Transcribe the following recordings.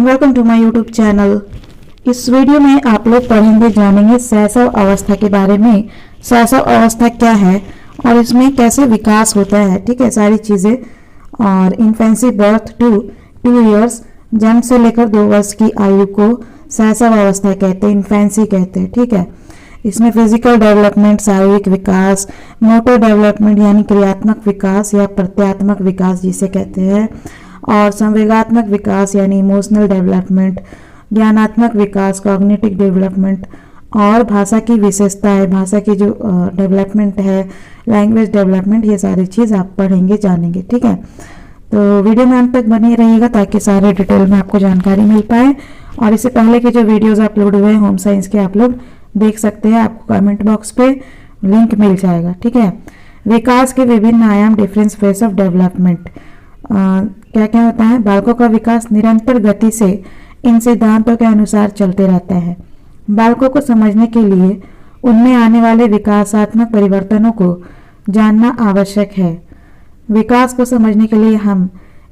And welcome to my YouTube channel. इस video में आप लोग पढ़ेंगे जानेंगे शैशव अवस्था के बारे में। शैशव अवस्था क्या है और इसमें कैसे विकास होता है, ठीक है, सारी चीज़ें। और इन्फेंसी बर्थ टू 2 इयर्स, जन्म से लेकर 2 वर्ष की आयु को शैशव अवस्था कहते हैं, इन्फेंसी कहते हैं, ठीक है। इसमें फिजिकल डेवलपमेंट, शारीरिक विकास, मोटर डेवलपमेंट यानी क्रियात्मक विकास या प्रत्यात्मक विकास जिसे कहते हैं, और संवेगात्मक विकास यानी इमोशनल डेवलपमेंट, ज्ञानात्मक विकास, कॉग्निटिव डेवलपमेंट, और भाषा की विशेषताएं, भाषा की जो डेवलपमेंट है, लैंग्वेज डेवलपमेंट, ये सारी चीज़ आप पढ़ेंगे जानेंगे, ठीक है। तो वीडियो में अंत तक बने रहिएगा ताकि सारे डिटेल में आपको जानकारी मिल पाए। और इससे पहले के जो वीडियोस अपलोड हुए हैं होम साइंस के, आप लोग देख सकते हैं, आपको कमेंट बॉक्स पे लिंक मिल जाएगा, ठीक है। विकास के विभिन्न आयाम, डिफरेंट फेज ऑफ डेवलपमेंट, क्या क्या होता है। बालकों का विकास निरंतर गति से इन सिद्धांतों के अनुसार चलते रहता है। बालकों को समझने के लिए उनमें आने वाले विकासात्मक परिवर्तनों को जानना आवश्यक है। विकास को समझने के लिए हम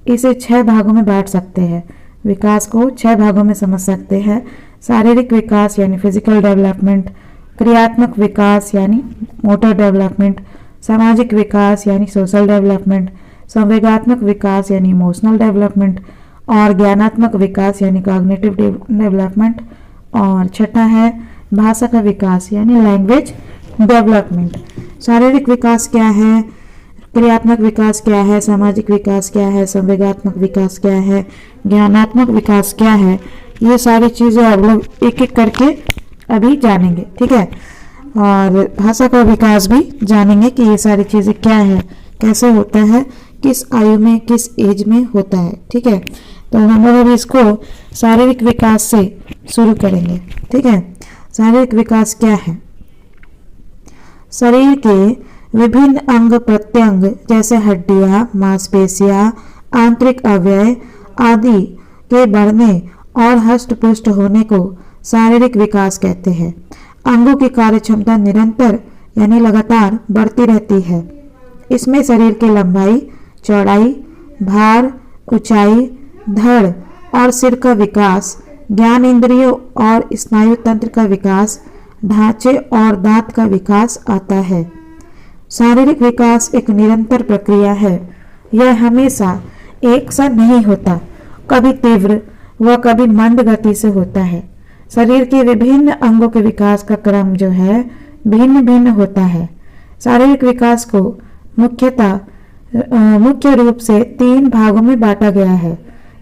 इसे 6 भागों में बांट सकते हैं। विकास को 6 भागों में समझ सकते हैं। शारीरिक विकास यानी फिजिकल डेवलपमेंट, क्रियात्मक विकास यानी मोटर डेवलपमेंट, सामाजिक विकास यानी सोशल डेवलपमेंट, संवेगात्मक विकास यानी इमोशनल डेवलपमेंट, और ज्ञानात्मक विकास यानी कॉग्निटिव डेवलपमेंट, और छठा है भाषा का विकास यानी लैंग्वेज डेवलपमेंट। शारीरिक विकास क्या है, क्रियात्मक विकास क्या है, सामाजिक विकास क्या है, संवेगात्मक विकास क्या है, ज्ञानात्मक विकास क्या है, ये सारी चीज़ें आप लोग एक एक करके अभी जानेंगे, ठीक है। और भाषा का विकास भी जानेंगे कि ये सारी चीज़ें क्या है, कैसे होता है, किस आयु में, किस एज में होता है, ठीक है। तो हम लोग अभी इसको शारीरिक विकास से शुरू करेंगे, ठीक है। शारीरिक विकास क्या है। शरीर के विभिन्न अंग प्रत्यंग जैसे हड्डियां, मांसपेशियां, आंतरिक अवयव आदि के बढ़ने और हष्ट-पुष्ट होने को शारीरिक विकास कहते हैं। अंगों की कार्यक्षमता निरंतर यानी लगातार बढ़ती रहती है। इसमें शरीर की लंबाई, चौड़ाई, भार, ऊंचाई, धड़ और सिर का विकास, ज्ञान इंद्रियों और स्नायु तंत्र का विकास, ढांचे और दांत का विकास आता है। शारीरिक विकास एक निरंतर प्रक्रिया है। यह हमेशा एक सा नहीं होता, कभी तीव्र व कभी मंद गति से होता है। शरीर के विभिन्न अंगों के विकास का क्रम जो है भिन्न भिन्न होता है। शारीरिक विकास को मुख्य रूप से 3 भागों में बांटा गया है।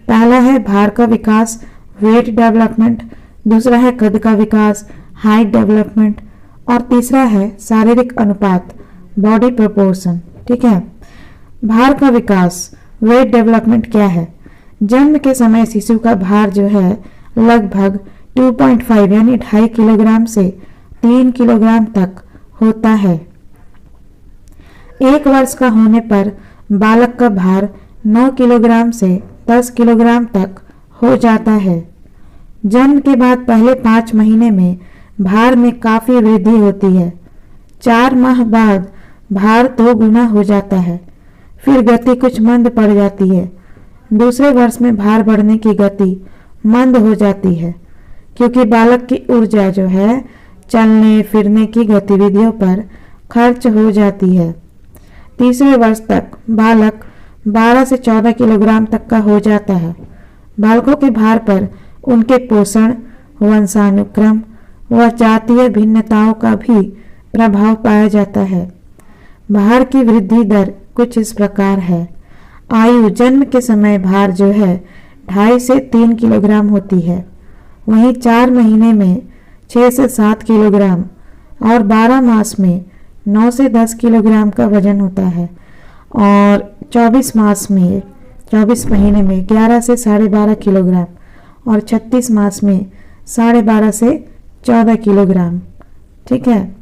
पहला है भार का विकास, वेट डेवलपमेंट, दूसरा है कद का विकास, हाइट डेवलपमेंट, और तीसरा है शारीरिक अनुपात, बॉडी प्रोपोर्शन, ठीक है। भार का विकास, वेट डेवलपमेंट क्या है। जन्म के समय शिशु का भार जो है लगभग 2.5 यानी 2.5 किलोग्राम से 3 किलोग्राम तक होता है। 1 वर्ष का होने पर बालक का भार 9 किलोग्राम से 10 किलोग्राम तक हो जाता है। जन्म के बाद पहले 5 महीने में भार में काफी वृद्धि होती है। 4 माह बाद भार 2 गुना हो जाता है। फिर गति कुछ मंद पड़ जाती है। दूसरे वर्ष में भार बढ़ने की गति मंद हो जाती है क्योंकि बालक की ऊर्जा जो है चलने फिरने की गतिविधियों पर खर्च हो जाती है। तीसरे वर्ष तक बालक 12 से 14 किलोग्राम तक का हो जाता है। बालकों के भार पर उनके पोषण, वंशानुक्रम व जातीय भिन्नताओं का भी प्रभाव पाया जाता है। भार की वृद्धि दर कुछ इस प्रकार है। आयु, जन्म के समय भार जो है 2.5 से 3 किलोग्राम होती है। वहीं 4 महीने में 6 से 7 किलोग्राम और 12 मास में 9 से 10 किलोग्राम का वजन होता है, और 24 महीने में 11 से 12.5 किलोग्राम और 36 मास में 12.5 से 14 किलोग्राम, ठीक है।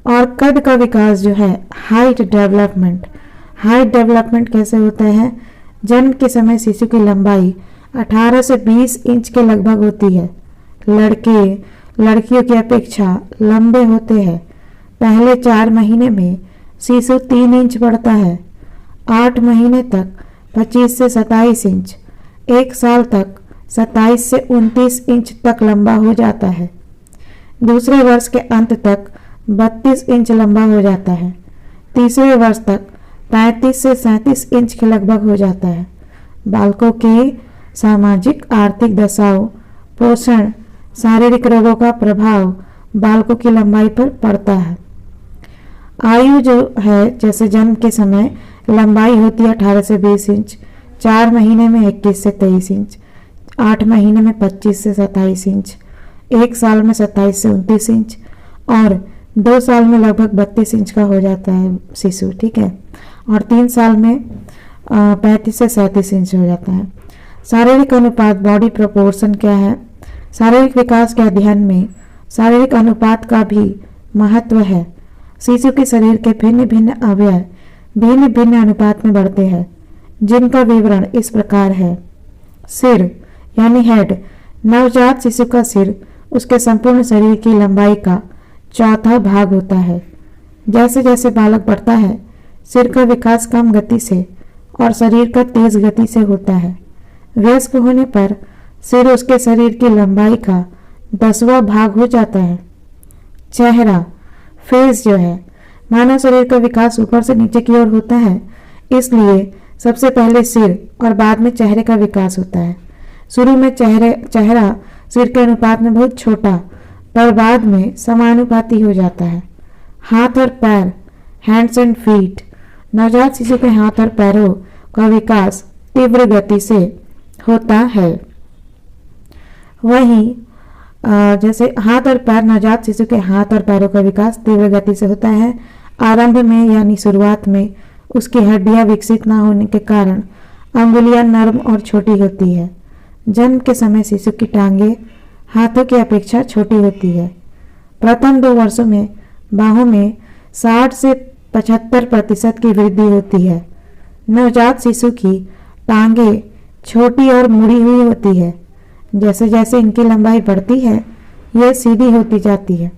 और कद का विकास जो है हाइट डेवलपमेंट। हाइट डेवलपमेंट कैसे होता है। जन्म के समय शिशु की लंबाई 18 से 20 इंच के लगभग होती है। लड़कियों की अपेक्षा लंबे होते हैं। पहले 4 महीने में शिशु 3 इंच बढ़ता है। 8 महीने तक 25 से 27 इंच, 1 साल तक 27 से 29 इंच तक लंबा हो जाता है। दूसरे वर्ष के अंत तक 32 इंच लंबा हो जाता है। तीसरे वर्ष तक 35 से 37 इंच के लगभग हो जाता है। बालकों के सामाजिक आर्थिक दशाओं, पोषण, शारीरिक रोगों का प्रभाव बालकों की लंबाई पर पड़ता है। आयु जो है, जैसे जन्म के समय लंबाई होती है 18 से 20 इंच, 4 महीने में 21 से 23 इंच, 8 महीने में 25 से 27 इंच, 1 साल में 27 से 29 इंच और 2 साल में लगभग 32 इंच का हो जाता है शिशु, ठीक है। और 3 साल में 35 से 37 इंच हो जाता है। शारीरिक अनुपात, बॉडी प्रोपोर्शन क्या है? शारीरिक विकास के अध्ययन में शारीरिक अनुपात का भी महत्व है। शिशु के शरीर के भिन्न भिन्न अवयव भिन्न भिन्न अनुपात में बढ़ते हैं, जिनका विवरण इस प्रकार है। सिर यानी हेड, नवजात शिशु का सिर उसके संपूर्ण शरीर की लंबाई का चौथा भाग होता है। जैसे जैसे बालक बढ़ता है, सिर का विकास कम गति से और शरीर का तेज गति से होता है। वयस्क होने पर सिर उसके शरीर की लंबाई का 10वां भाग हो जाता है। चेहरा, फेस जो है, मानव शरीर का विकास ऊपर से नीचे की ओर होता है, इसलिए सबसे पहले सिर और बाद में चेहरे का विकास होता है। शुरू में चेहरा सिर के अनुपात में बहुत छोटा, पर बाद में समानुपाती हो जाता है। हाथ और पैर, हैंड्स एंड फीट, नवजात शिशु के हाथ और पैरों का विकास तीव्र गति से होता है। वहीं जैसे हाथ और पैर, नवजात शिशु के हाथ और पैरों का विकास तीव्र गति से होता है। आरंभ में यानी शुरुआत में उसकी हड्डियां विकसित न होने के कारण अंगुलियां नर्म और छोटी होती है। जन्म के समय शिशु की टांगें हाथों की अपेक्षा छोटी होती है। प्रथम 2 वर्षों में बाहों में 60 से 75% की वृद्धि होती है। नवजात शिशु की टांगें छोटी और मुड़ी हुई होती है। जैसे जैसे इनकी लंबाई बढ़ती है, यह सीधी होती जाती है।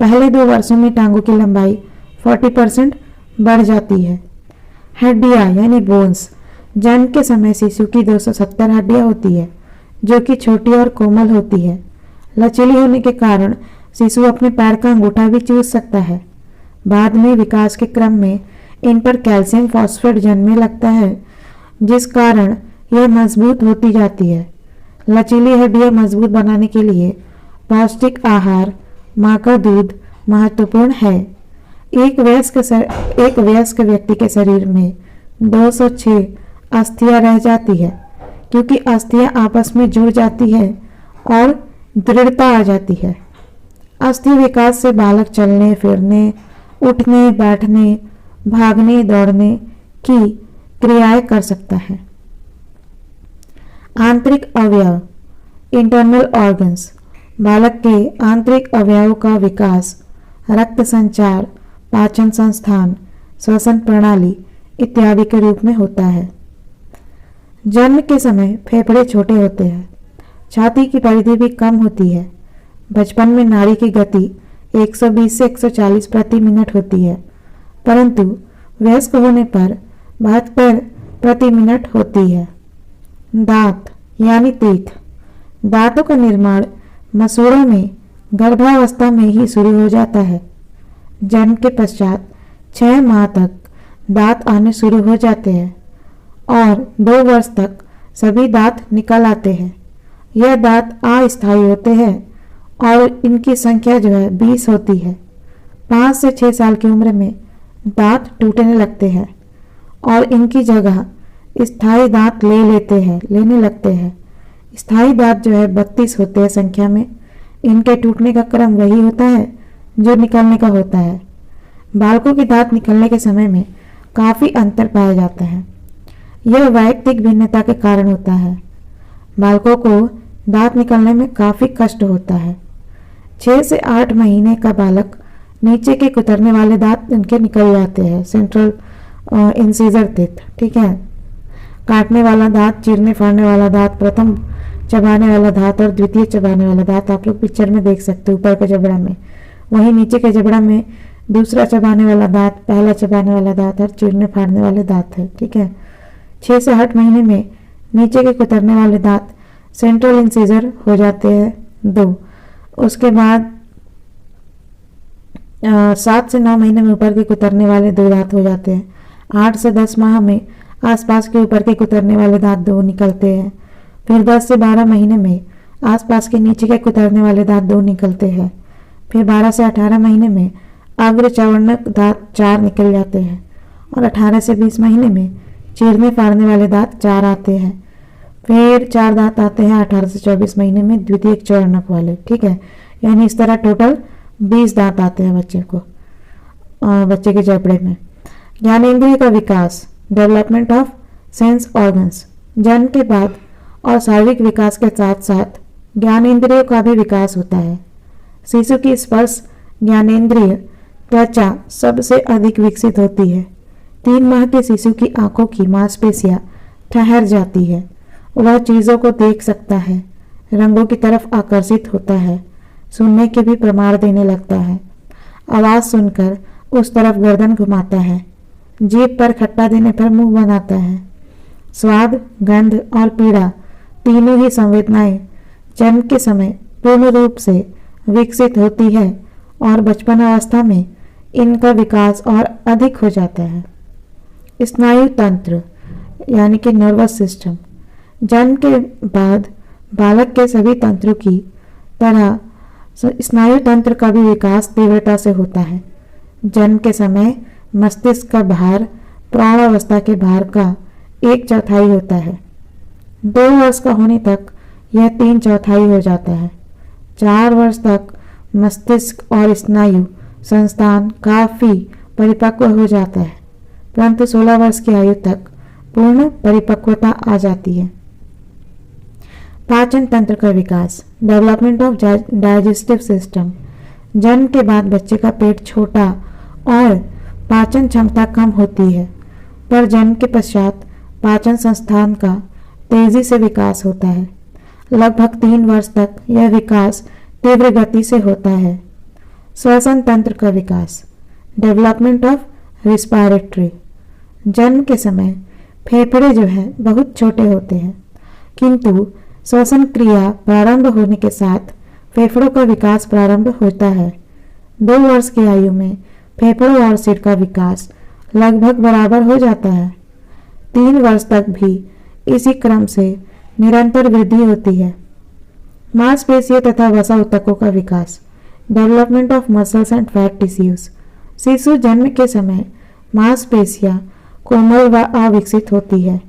पहले 2 वर्षों में टांगों की लंबाई 40% बढ़ जाती है। हड्डियां यानी बोन्स, जन्म के समय शिशु की 270 हड्डियां होती है, जो कि छोटी और कोमल होती है। लचीली होने के कारण शिशु अपने पैर का अंगूठा भी चूस सकता है। बाद में विकास के क्रम में इन पर कैल्शियम फॉस्फेट जमने लगता है, जिस कारण यह मजबूत होती जाती है। लचीली हड्डियां मजबूत बनाने के लिए पौष्टिक आहार, मां का दूध महत्वपूर्ण है। एक वयस्क व्यक्ति के शरीर में 206 अस्थियां रह जाती है, क्योंकि अस्थियां आपस में जुड़ जाती है और दृढ़ता आ जाती है। अस्थि विकास से बालक चलने फिरने, उठने बैठने, भागने दौड़ने की क्रियाएं कर सकता है। आंतरिक अवयव, इंटरनल ऑर्गन्स, बालक के आंतरिक अवयवों का विकास रक्त संचार, पाचन संस्थान, श्वसन प्रणाली इत्यादि के रूप में होता है। जन्म के समय फेफड़े छोटे होते हैं, छाती की परिधि भी कम होती है। बचपन में नाड़ी की गति 120 से 140 प्रति मिनट होती है, परंतु वयस्क होने पर 72 प्रति मिनट होती है। दांत यानी टीथ, दांतों का निर्माण मसूड़ों में गर्भावस्था में ही शुरू हो जाता है। जन्म के पश्चात 6 माह तक दांत आने शुरू हो जाते हैं और 2 वर्ष तक सभी दांत निकल आते हैं। यह दांत अस्थायी होते हैं और इनकी संख्या जो है 20 होती है। 5 से 6 साल की उम्र में दांत टूटने लगते हैं और इनकी जगह स्थायी दांत लेने लगते हैं। स्थायी दांत जो है 32 होते हैं संख्या में। इनके टूटने का क्रम वही होता है जो निकलने का होता है। बालकों के दांत निकलने के समय में काफ़ी अंतर पाया जाता है। यह वैयक्तिक भिन्नता के कारण होता है। बालकों को दांत निकलने में काफ़ी कष्ट होता है। 6 से 8 महीने का बालक नीचे के कुतरने वाले दांत इनके निकल जाते हैं, सेंट्रल इंसिजर टीथ, ठीक है। काटने वाला दांत, चीरने फाड़ने वाला दांत, प्रथम चबाने वाला दांत और द्वितीय चबाने वाला दांत आप लोग पिक्चर में देख सकते हो ऊपर के जबड़ा में। वहीं नीचे के जबड़ा में दूसरा चबाने वाला दांत, पहला चबाने वाला दांत और चीरने फाड़ने वाले दांत है, ठीक है। 6 से 8 महीने में नीचे के कुतरने वाले दांत सेंट्रल इंसिजर हो जाते हैं 2। उसके बाद 7 से 9 महीने में ऊपर के कुतरने वाले 2 दांत हो जाते हैं। 8 से 10 माह में आसपास के ऊपर के कुतरने वाले दांत 2 निकलते हैं। फिर 10 से 12 महीने में आसपास के नीचे के कुतरने वाले दांत 2 निकलते हैं। फिर 12 से 18 महीने में अग्र चवर्णक दांत 4 निकल जाते हैं और 18 से 20 महीने में चीरने फाड़ने वाले दांत 4 आते हैं। फिर 4 दांत आते हैं 18 से 24 महीने में द्वितीयक चवर्णक वाले, ठीक है। यानी इस तरह टोटल 20 दांत आते हैं बच्चे के जबड़े में। ज्ञानेंद्रिय का विकास, डेवलपमेंट ऑफ सेंस ऑर्गन्स। जन्म के बाद और शारीरिक विकास के साथ साथ ज्ञानेंद्रियों का भी विकास होता है। शिशु की स्पर्श ज्ञानेंद्रिय त्वचा सबसे अधिक विकसित होती है। 3 माह के शिशु की आंखों की मांसपेशियां ठहर जाती है। वह चीज़ों को देख सकता है, रंगों की तरफ आकर्षित होता है, सुनने के भी प्रमाण देने लगता है। आवाज़ सुनकर उस तरफ गर्दन घुमाता है, जीभ पर खट्टा देने पर मुंह बनाता है। स्वाद, गंध और पीड़ा तीनों ही संवेदनाएं जन्म के समय पूर्ण रूप से विकसित होती है और बचपन अवस्था में इनका विकास और अधिक हो जाता है। स्नायु तंत्र यानी कि नर्वस सिस्टम। जन्म के बाद बालक के सभी तंत्रों की तरह स्नायु तंत्र का भी विकास तीव्रता से होता है। जन्म के समय मस्तिष्क का भार प्रौढ़ावस्था के भार का 1/4 होता है। 2 वर्ष का होने तक यह 3/4 हो जाता है। 4 वर्ष तक मस्तिष्क और स्नायु संस्थान काफी परिपक्व हो जाता है, परंतु 16 वर्ष की आयु तक पूर्ण परिपक्वता आ जाती है। पाचन तंत्र का विकास, डेवलपमेंट ऑफ डाइजेस्टिव सिस्टम। जन्म के बाद बच्चे का पेट छोटा और पाचन क्षमता कम होती है, पर जन्म के पश्चात पाचन संस्थान का तेजी से विकास होता है। लगभग 3 वर्ष तक यह विकास तीव्र गति से होता है। श्वसन तंत्र का विकास, डेवलपमेंट ऑफ रिस्पायरेटरी। जन्म के समय फेफड़े जो हैं बहुत छोटे होते हैं, किंतु श्वसन क्रिया प्रारंभ होने के साथ फेफड़ों का विकास प्रारंभ होता है। 2 वर्ष की आयु में फेफड़ों और सिर का विकास लगभग बराबर हो जाता है। 3 वर्ष तक भी इसी क्रम से निरंतर वृद्धि होती है। मांसपेशियों तथा वसा ऊतकों का विकास, development of muscles and fat tissues. शिशु जन्म के समय मांसपेशियां कोमल व अविकसित होती है,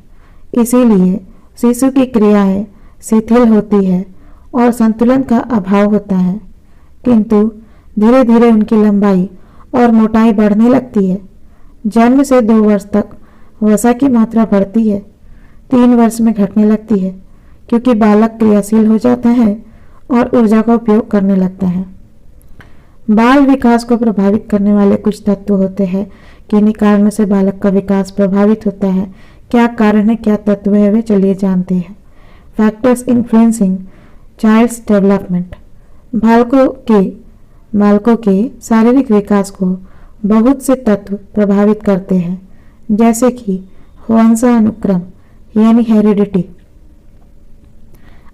इसीलिए शिशु की क्रियाएं शिथिल होती है और संतुलन का अभाव होता है, किंतु धीरे धीरे उनकी लंबाई और मोटाई बढ़ने लगती है। जन्म से 2 वर्ष तक वसा की मात्रा बढ़ती है, 3 वर्ष में घटने लगती है, क्योंकि बालक क्रियाशील हो जाता है और ऊर्जा का उपयोग करने लगता है। बाल विकास को प्रभावित करने वाले कुछ तत्व होते हैं। किन्हीं कारणों से बालक का विकास प्रभावित होता है। क्या कारण है, क्या तत्व है, वे चलिए जानते हैं। Factors influencing child's development. बालकों के शारीरिक विकास को बहुत से तत्व प्रभावित करते हैं, जैसे कि वंशानुक्रम यानी हेरिडिटी।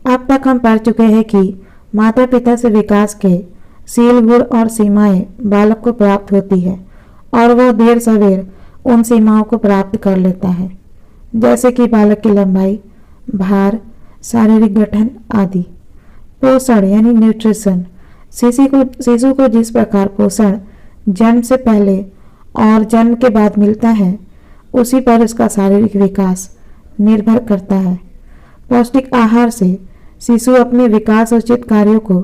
अब तक हम पढ़ चुके हैं कि माता पिता से विकास के सील गुण और सीमाएं बालक को प्राप्त होती है और वह देर सवेर उन सीमाओं को प्राप्त कर लेता है, जैसे कि बालक की लंबाई, भार, शारीरिक गठन आदि। पोषण यानी न्यूट्रिशन। शिशु को जिस प्रकार पोषण जन्म से पहले और जन्म के बाद मिलता है, उसी पर उसका शारीरिक विकास निर्भर करता है। पौष्टिक आहार से शिशु अपने विकास उचित कार्यों को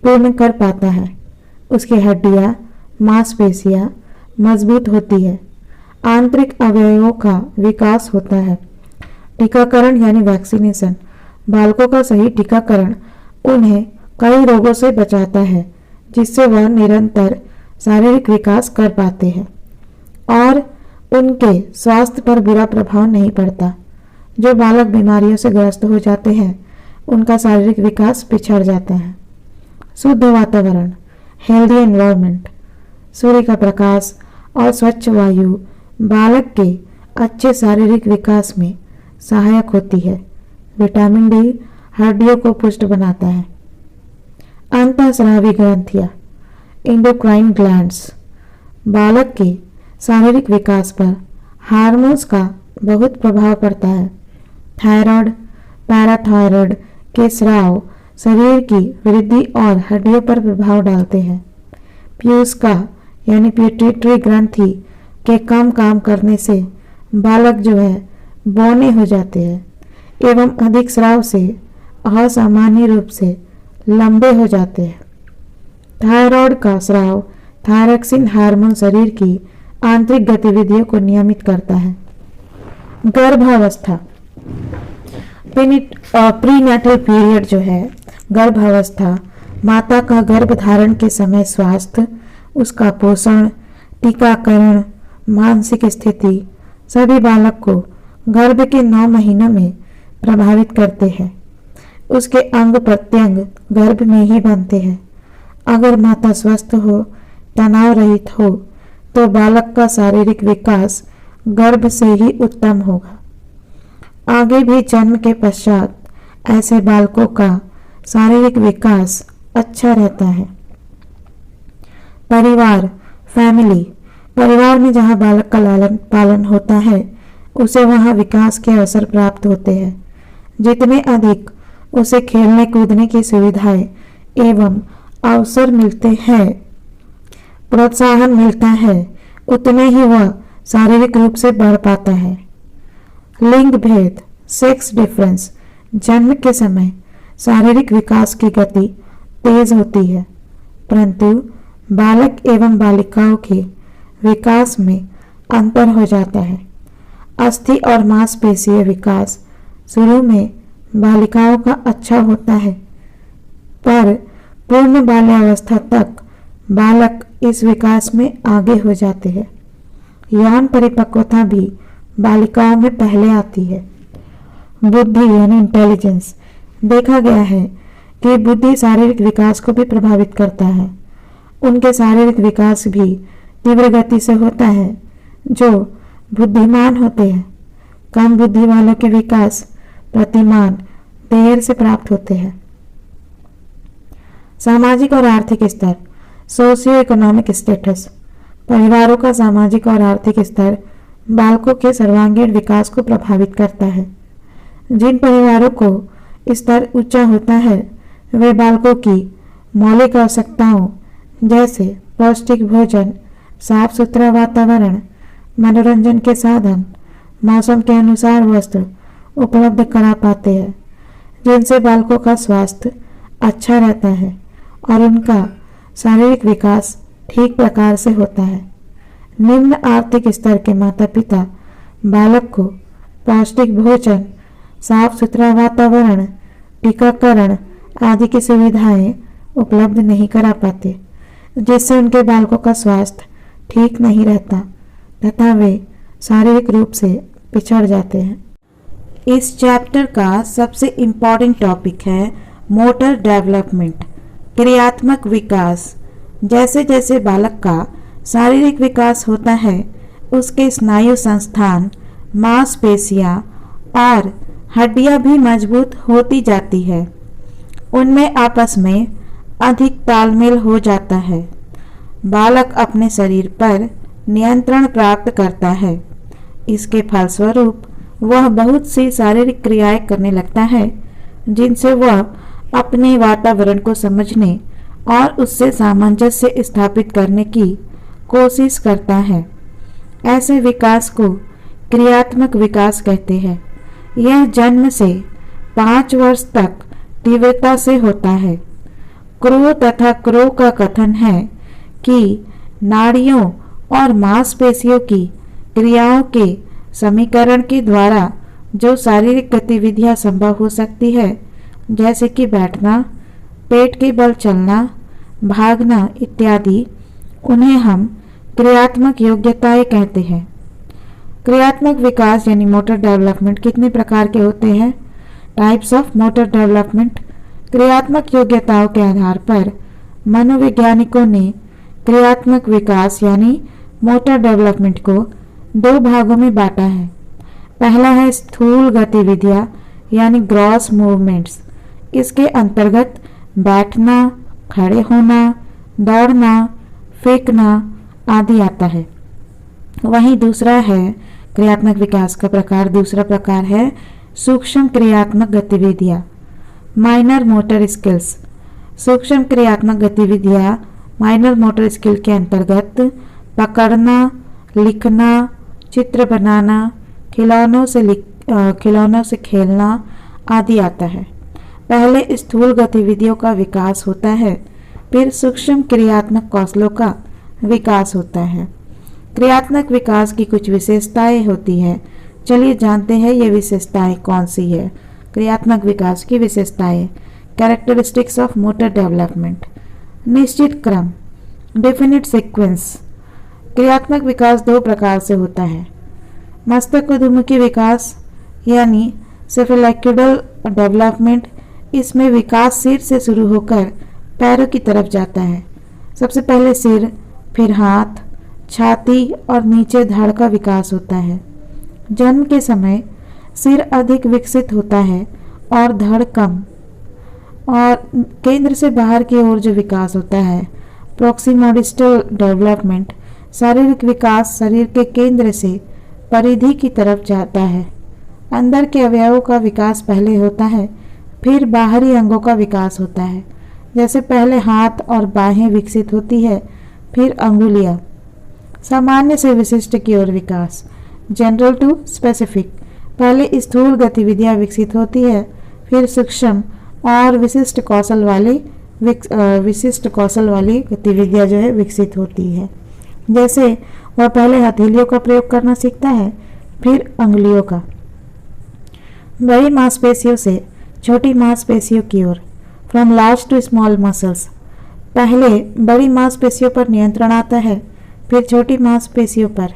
पूर्ण कर पाता है। उसकी हड्डियां, मांसपेशियां मजबूत होती है, आंतरिक अवयवों का विकास होता है। टीकाकरण यानी वैक्सीनेशन। बालकों का सही टीकाकरण उन्हें कई रोगों से बचाता है, जिससे वह निरंतर शारीरिक विकास कर पाते हैं और उनके स्वास्थ्य पर बुरा प्रभाव नहीं पड़ता। जो बालक बीमारियों से ग्रस्त हो जाते हैं, उनका शारीरिक विकास पिछड़ जाता है। शुद्ध वातावरण, हेल्दी एनवायरनमेंट। सूर्य का प्रकाश और स्वच्छ वायु बालक के अच्छे शारीरिक विकास में सहायक होती है। विटामिन डी, हड्डियों को पुष्ट बनाता है। अंतःस्रावी ग्रंथियां, एंडोक्राइन ग्लैंड्स, बालक के शारीरिक विकास पर हार्मोन्स का बहुत प्रभाव पड़ता है। थायराइड, पैराथायराइड के स्राव शरीर की वृद्धि और हड्डियों पर प्रभाव डालते हैं। पीयूषका यानी पिट्यूटरी ग्रंथि के कम काम करने से बालक जो है बौने हो जाते हैं एवं अधिक स्राव से असामान्य रूप से लंबे हो जाते हैं। थायराइड का स्राव थायरॉक्सिन हार्मोन शरीर की आंतरिक गतिविधियों को नियमित करता है। गर्भावस्था, प्रीनेटल पीरियड जो है गर्भावस्था, माता का गर्भ धारण के समय स्वास्थ्य, उसका पोषण, टीकाकरण, मानसिक स्थिति सभी बालक को गर्भ के 9 महीनों में प्रभावित करते हैं। उसके अंग प्रत्यंग गर्भ में ही बनते हैं। अगर माता स्वस्थ हो, तनाव रहित हो तो बालक का शारीरिक विकास गर्भ से ही उत्तम होगा। आगे भी जन्म के पश्चात ऐसे बालकों का शारीरिक विकास अच्छा रहता है। परिवार, फैमिली, परिवार में जहाँ बालक का लालन पालन होता है उसे वहाँ विकास के अवसर प्राप्त होते हैं। जितने अधिक उसे खेलने कूदने की सुविधाएं एवं अवसर मिलते हैं, प्रोत्साहन मिलता है, उतने ही वह शारीरिक रूप से बढ़ पाता है। लिंग भेद, सेक्स डिफरेंस, जन्म के समय शारीरिक विकास की गति तेज होती है, परंतु बालक एवं बालिकाओं के विकास में अंतर हो जाता है। अस्थि और मांसपेशीय विकास शुरू में बालिकाओं का अच्छा होता है, पर पूर्ण बाल्यावस्था तक बालक इस विकास में आगे हो जाते हैं। यौन परिपक्वता भी बालिकाओं में पहले आती है। बुद्धि यानी इंटेलिजेंस, देखा गया है कि बुद्धि शारीरिक विकास को भी प्रभावित करता है। उनके शारीरिक विकास भी तीव्र गति से होता है जो बुद्धिमान होते हैं। कम बुद्धि वालों के विकास प्रतिमान देर से प्राप्त होते हैं। सामाजिक और आर्थिक स्तर, सोशियो इकोनॉमिक स्टेटस, परिवारों का सामाजिक और आर्थिक स्तर बालकों के सर्वांगीण विकास को प्रभावित करता है। जिन परिवारों को स्तर ऊंचा होता है वे बालकों की मौलिक आवश्यकताओं जैसे पौष्टिक भोजन, साफ सुथरा वातावरण, मनोरंजन के साधन, मौसम के अनुसार वस्त्र उपलब्ध करा पाते हैं, जिनसे बालकों का स्वास्थ्य अच्छा रहता है और उनका शारीरिक विकास ठीक प्रकार से होता है। निम्न आर्थिक स्तर के माता पिता बालक को पौष्टिक भोजन, साफ सुथरा वातावरण, टीकाकरण आदि की सुविधाएं उपलब्ध नहीं करा पाते, जिससे उनके बालकों का स्वास्थ्य ठीक नहीं रहता तथा वे शारीरिक रूप से पिछड़ जाते हैं। इस चैप्टर का सबसे इम्पॉर्टेंट टॉपिक है मोटर डेवलपमेंट, क्रियात्मक विकास। जैसे जैसे बालक का शारीरिक विकास होता है उसके स्नायु संस्थान, मांसपेशियां और हड्डियां भी मजबूत होती जाती है। उनमें आपस में अधिक तालमेल हो जाता है। बालक अपने शरीर पर नियंत्रण प्राप्त करता है। इसके फलस्वरूप वह बहुत सी शारीरिक क्रियाएं करने लगता है जिनसे वह अपने वातावरण को समझने और उससे सामंजस्य स्थापित करने की कोशिश करता है। ऐसे विकास को क्रियात्मक विकास कहते हैं। यह जन्म से 5 वर्ष तक तीव्रता से होता है। क्रो तथा क्रो का कथन है कि नाड़ियों और मांसपेशियों की क्रियाओं के समीकरण के द्वारा जो शारीरिक गतिविधियां संभव हो सकती है, जैसे कि बैठना, पेट के बल चलना, भागना इत्यादि, उन्हें हम क्रियात्मक योग्यताएं कहते हैं। क्रियात्मक विकास यानी मोटर डेवलपमेंट कितने प्रकार के होते हैं? Types of motor development. क्रियात्मक योग्यताओं के आधार पर मनोवैज्ञानिकों ने क्रियात्मक विकास यानी मोटर डेवलपमेंट को 2 भागों में बांटा है। पहला है स्थूल गतिविधियां यानी ग्रॉस मूवमेंट्स, इसके अंतर्गत बैठना, खड़े होना, दौड़ना, फेंकना आदि आता है। वहीं दूसरा है क्रियात्मक विकास का प्रकार, दूसरा प्रकार है सूक्ष्म क्रियात्मक गतिविधियाँ, माइनर मोटर स्किल्स। सूक्ष्म क्रियात्मक गतिविधियाँ माइनर मोटर स्किल के अंतर्गत पकड़ना, लिखना, चित्र बनाना, खिलौनों से खेलना आदि आता है। पहले स्थूल गतिविधियों का विकास होता है, फिर सूक्ष्म क्रियात्मक कौशलों का विकास होता है। क्रियात्मक विकास की कुछ विशेषताएं होती है। चलिए जानते हैं ये विशेषताएं कौन सी है। क्रियात्मक विकास की विशेषताएं, कैरेक्टरिस्टिक्स ऑफ मोटर डेवलपमेंट, निश्चित क्रम, डेफिनिट सीक्वेंस। क्रियात्मक विकास दो प्रकार से होता है। मस्तक उद्मुखी विकास यानी सेफेलाइक्यूडल डेवलपमेंट, इसमें विकास सिर से शुरू होकर पैरों की तरफ जाता है। सबसे पहले सिर, फिर हाथ, छाती और नीचे धड़ का विकास होता है। जन्म के समय सिर अधिक विकसित होता है और धड़ कम, और केंद्र से बाहर की ओर जो विकास होता है प्रॉक्सिमोडिस्टल डेवलपमेंट, शारीरिक विकास शरीर के केंद्र से परिधि की तरफ जाता है। अंदर के अवयवों का विकास पहले होता है, फिर बाहरी अंगों का विकास होता है। जैसे पहले हाथ और बाहें विकसित होती है, फिर अंगुलियां। सामान्य से विशिष्ट की ओर विकास, जनरल टू स्पेसिफिक। पहले स्थूल गतिविधियां विकसित होती है, फिर सूक्ष्म और विशिष्ट कौशल वाली गतिविधियां जो है विकसित होती है। जैसे वह पहले हथेलियों का प्रयोग करना सीखता है, फिर अंगुलियों का। बड़ी मांसपेशियों से छोटी मांसपेशियों की ओर, from large to small muscles. पहले बड़ी मांसपेशियों पर नियंत्रण आता है, फिर छोटी मांसपेशियों पर।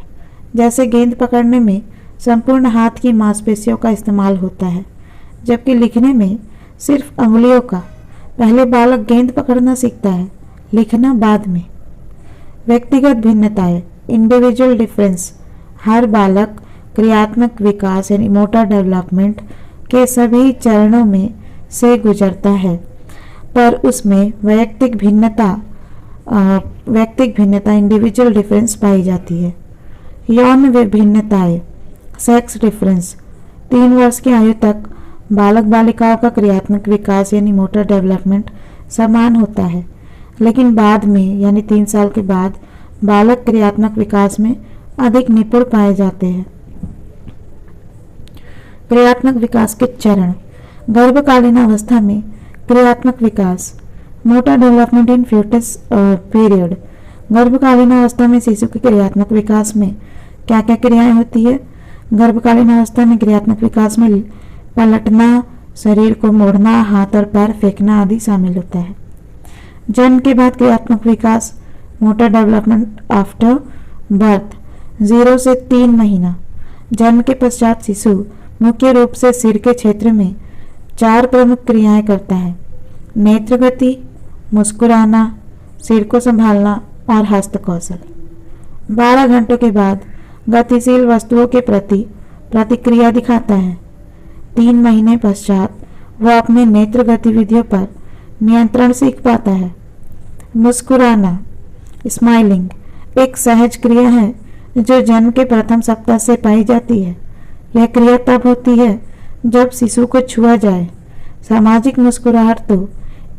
जैसे गेंद पकड़ने में संपूर्ण हाथ की मांसपेशियों का इस्तेमाल होता है, जबकि लिखने में सिर्फ अंगुलियों का। पहले बालक गेंद पकड़ना सीखता है, लिखना बाद में। व्यक्तिगत भिन्नताएं, इंडिविजुअल डिफरेंस। हर बालक क्रियात्मक विकास यानी मोटर डेवलपमेंट के सभी चरणों में से गुजरता है, पर उसमें वैयक्तिक भिन्नता इंडिविजुअल डिफरेंस पाई जाती है। यौन विभिन्नताएं, सेक्स डिफरेंस। 3 वर्ष की आयु तक बालक बालिकाओं का क्रियात्मक विकास यानी मोटर डेवलपमेंट समान होता है, लेकिन बाद में यानी 3 साल के बाद बालक क्रियात्मक विकास में अधिक निपुण पाए जाते हैं। क्रियात्मक विकास के चरण, गर्भकालीन अवस्था में क्रियात्मक विकास, motor development in foetus period. गर्भकालीन अवस्था में शिशु के क्रियात्मक विकास में क्या क्या क्रियाएं होती है? गर्भकालीन अवस्था में क्रियात्मक विकास में पलटना, शरीर को मोड़ना, हाथ और पैर फेंकना आदि शामिल होता है। जन्म के बाद क्रियात्मक विकास, मोटर डेवलपमेंट आफ्टर बर्थ, 0 से 3 महीना। जन्म के पश्चात शिशु मुख्य रूप से सिर के क्षेत्र में 4 प्रमुख क्रियाएं करता है: नेत्र गति, मुस्कुराना, सिर को संभालना और हस्त कौशल। 12 घंटों के बाद गतिशील वस्तुओं के प्रति प्रतिक्रिया दिखाता है। 3 महीने पश्चात वह अपने नेत्र गतिविधियों पर नियंत्रण सीख पाता है। मुस्कुराना, स्माइलिंग, एक सहज क्रिया है जो जन्म के प्रथम सप्ताह से पाई जाती है। यह क्रिया तब होती है जब शिशु को छुआ जाए। सामाजिक मुस्कुराहट तो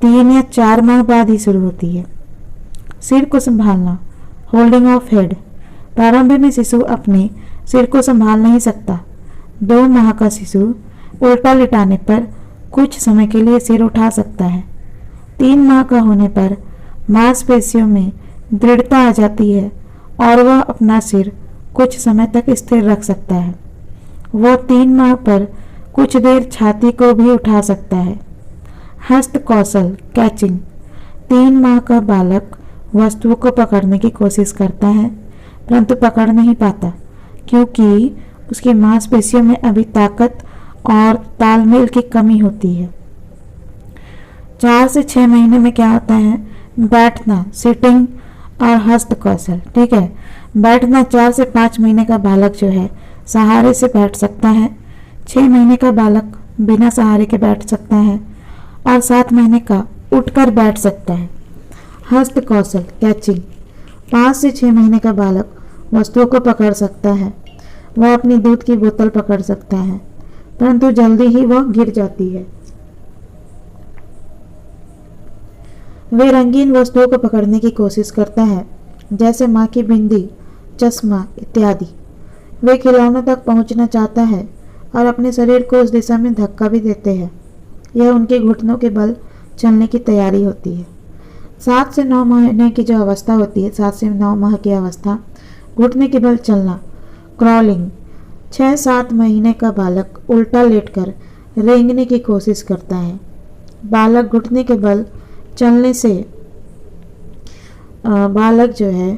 3 या 4 माह बाद ही शुरू होती है। सिर को संभालना, होल्डिंग ऑफ हेड। प्रारंभ में शिशु अपने सिर को संभाल नहीं सकता। 2 माह का शिशु उल्टा लिटाने पर कुछ समय के लिए सिर उठा सकता है। 3 माह का होने पर मांसपेशियों में दृढ़ता आ जाती है और वह अपना सिर कुछ समय तक स्थिर रख सकता है। वह 3 माह पर कुछ देर छाती को भी उठा सकता है। हस्त कौशल, कैचिंग। 3 माह का बालक वस्तुओं को पकड़ने की कोशिश करता है, परंतु पकड़ नहीं पाता क्योंकि उसकी मांसपेशियों में अभी ताकत और तालमेल की कमी होती है। 4 से 6 महीने में क्या होता है? बैठना, सिटिंग और हस्त कौशल। ठीक है, बैठना 4 से 5 महीने का बालक जो है सहारे से बैठ सकता है। 6 महीने का बालक बिना सहारे के बैठ सकता है और 7 महीने का उठकर बैठ सकता है। हस्त कौशल कैचिंग, 5 से 6 महीने का बालक वस्तुओं को पकड़ सकता है। वह अपनी दूध की बोतल पकड़ सकता है, परंतु जल्दी ही वह गिर जाती है। वे रंगीन वस्तुओं को पकड़ने की कोशिश करता है, जैसे माँ की बिंदी, चश्मा इत्यादि। वे खिलौनों तक पहुँचना चाहता है और अपने शरीर को उस दिशा में धक्का भी देते हैं। यह उनके घुटनों के बल चलने की तैयारी होती है। 7 से 9 महीने की जो अवस्था होती है, 7 से 9 माह की अवस्था, घुटने के बल चलना, क्रॉलिंग। 6-7 महीने का बालक उल्टा लेटकर रेंगने की कोशिश करता है। बालक घुटने के बल चलने से बालक जो है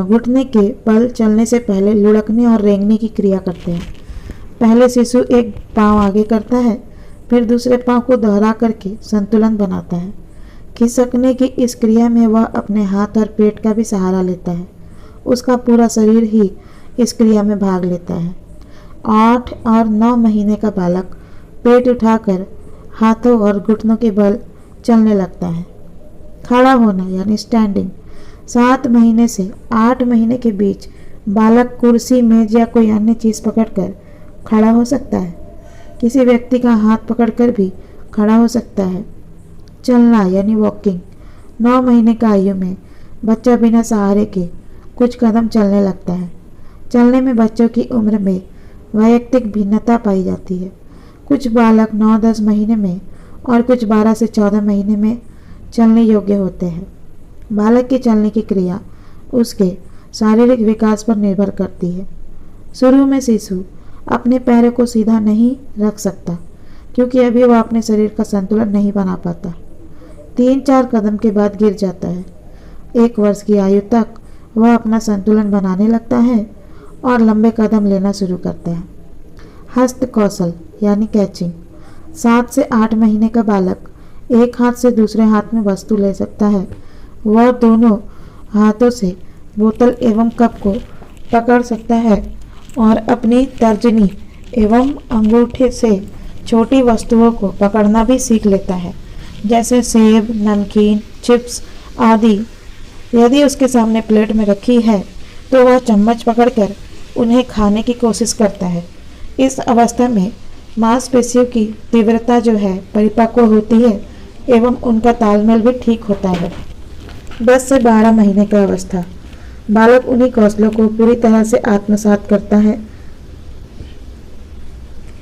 घुटने के बल चलने से पहले लुढ़कने और रेंगने की क्रिया करते हैं। पहले शिशु एक पाँव आगे करता है, फिर दूसरे पाँव को दोहरा करके संतुलन बनाता है। खिसकने की इस क्रिया में वह अपने हाथ और पेट का भी सहारा लेता है। उसका पूरा शरीर ही इस क्रिया में भाग लेता है। 8 और 9 महीने का बालक पेट उठाकर हाथों और घुटनों के बल चलने लगता है। खड़ा होना यानी स्टैंडिंग, 7 महीने से 8 महीने के बीच बालक कुर्सी, मेज या कोई अन्य चीज़ पकड़कर खड़ा हो सकता है। किसी व्यक्ति का हाथ पकड़कर भी खड़ा हो सकता है। चलना यानी वॉकिंग, 9 महीने का आयु में बच्चा बिना सहारे के कुछ कदम चलने लगता है। चलने में बच्चों की उम्र में वैयक्तिक भिन्नता पाई जाती है। कुछ बालक 9-10 महीने में और कुछ 12 से 14 महीने में चलने योग्य होते हैं। बालक की चलने की क्रिया उसके शारीरिक विकास पर निर्भर करती है। शुरू में शिशु अपने पैरों को सीधा नहीं रख सकता, क्योंकि अभी वह अपने शरीर का संतुलन नहीं बना पाता। 3-4 कदम के बाद गिर जाता है। 1 वर्ष की आयु तक वह अपना संतुलन बनाने लगता है और लंबे कदम लेना शुरू करता है। हस्त कौशल यानी कैचिंग, 7 से 8 महीने का बालक एक हाथ से दूसरे हाथ में वस्तु ले सकता है। वह दोनों हाथों से बोतल एवं कप को पकड़ सकता है और अपनी तर्जनी एवं अंगूठे से छोटी वस्तुओं को पकड़ना भी सीख लेता है, जैसे सेब, नमकीन, चिप्स आदि। यदि उसके सामने प्लेट में रखी है तो वह चम्मच पकड़कर उन्हें खाने की कोशिश करता है। इस अवस्था में मांसपेशियों की तीव्रता जो है परिपक्व होती है एवं उनका तालमेल भी ठीक होता है। 10 से 12 महीने का अवस्था, बालक उन्हीं कौशलों को पूरी तरह से आत्मसात करता है।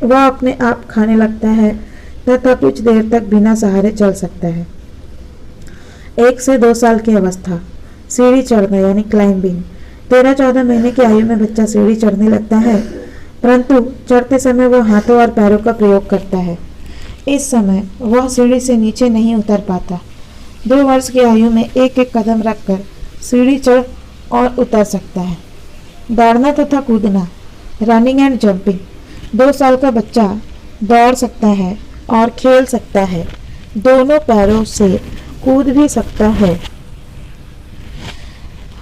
वह अपने आप खाने लगता है तथा कुछ देर तक बिना सहारे चल सकता है। 1 से 2 साल की अवस्था, सीढ़ी चढ़ना यानी क्लाइंबिंग। 13-14 महीने की आयु में बच्चा सीढ़ी चढ़ने लगता है, परंतु चढ़ते समय वह हाथों और पैरों का प्रयोग करता है। इस समय वह सीढ़ी से नीचे नहीं उतर पाता। 2 वर्ष की आयु में एक-एक कदम रखकर सीढ़ी चढ़ और उतर सकता है। दौड़ना तथा कूदना, रनिंग एंड जंपिंग। 2 साल का बच्चा दौड़ सकता है और खेल सकता है। दोनों पैरों से कूद भी सकता है।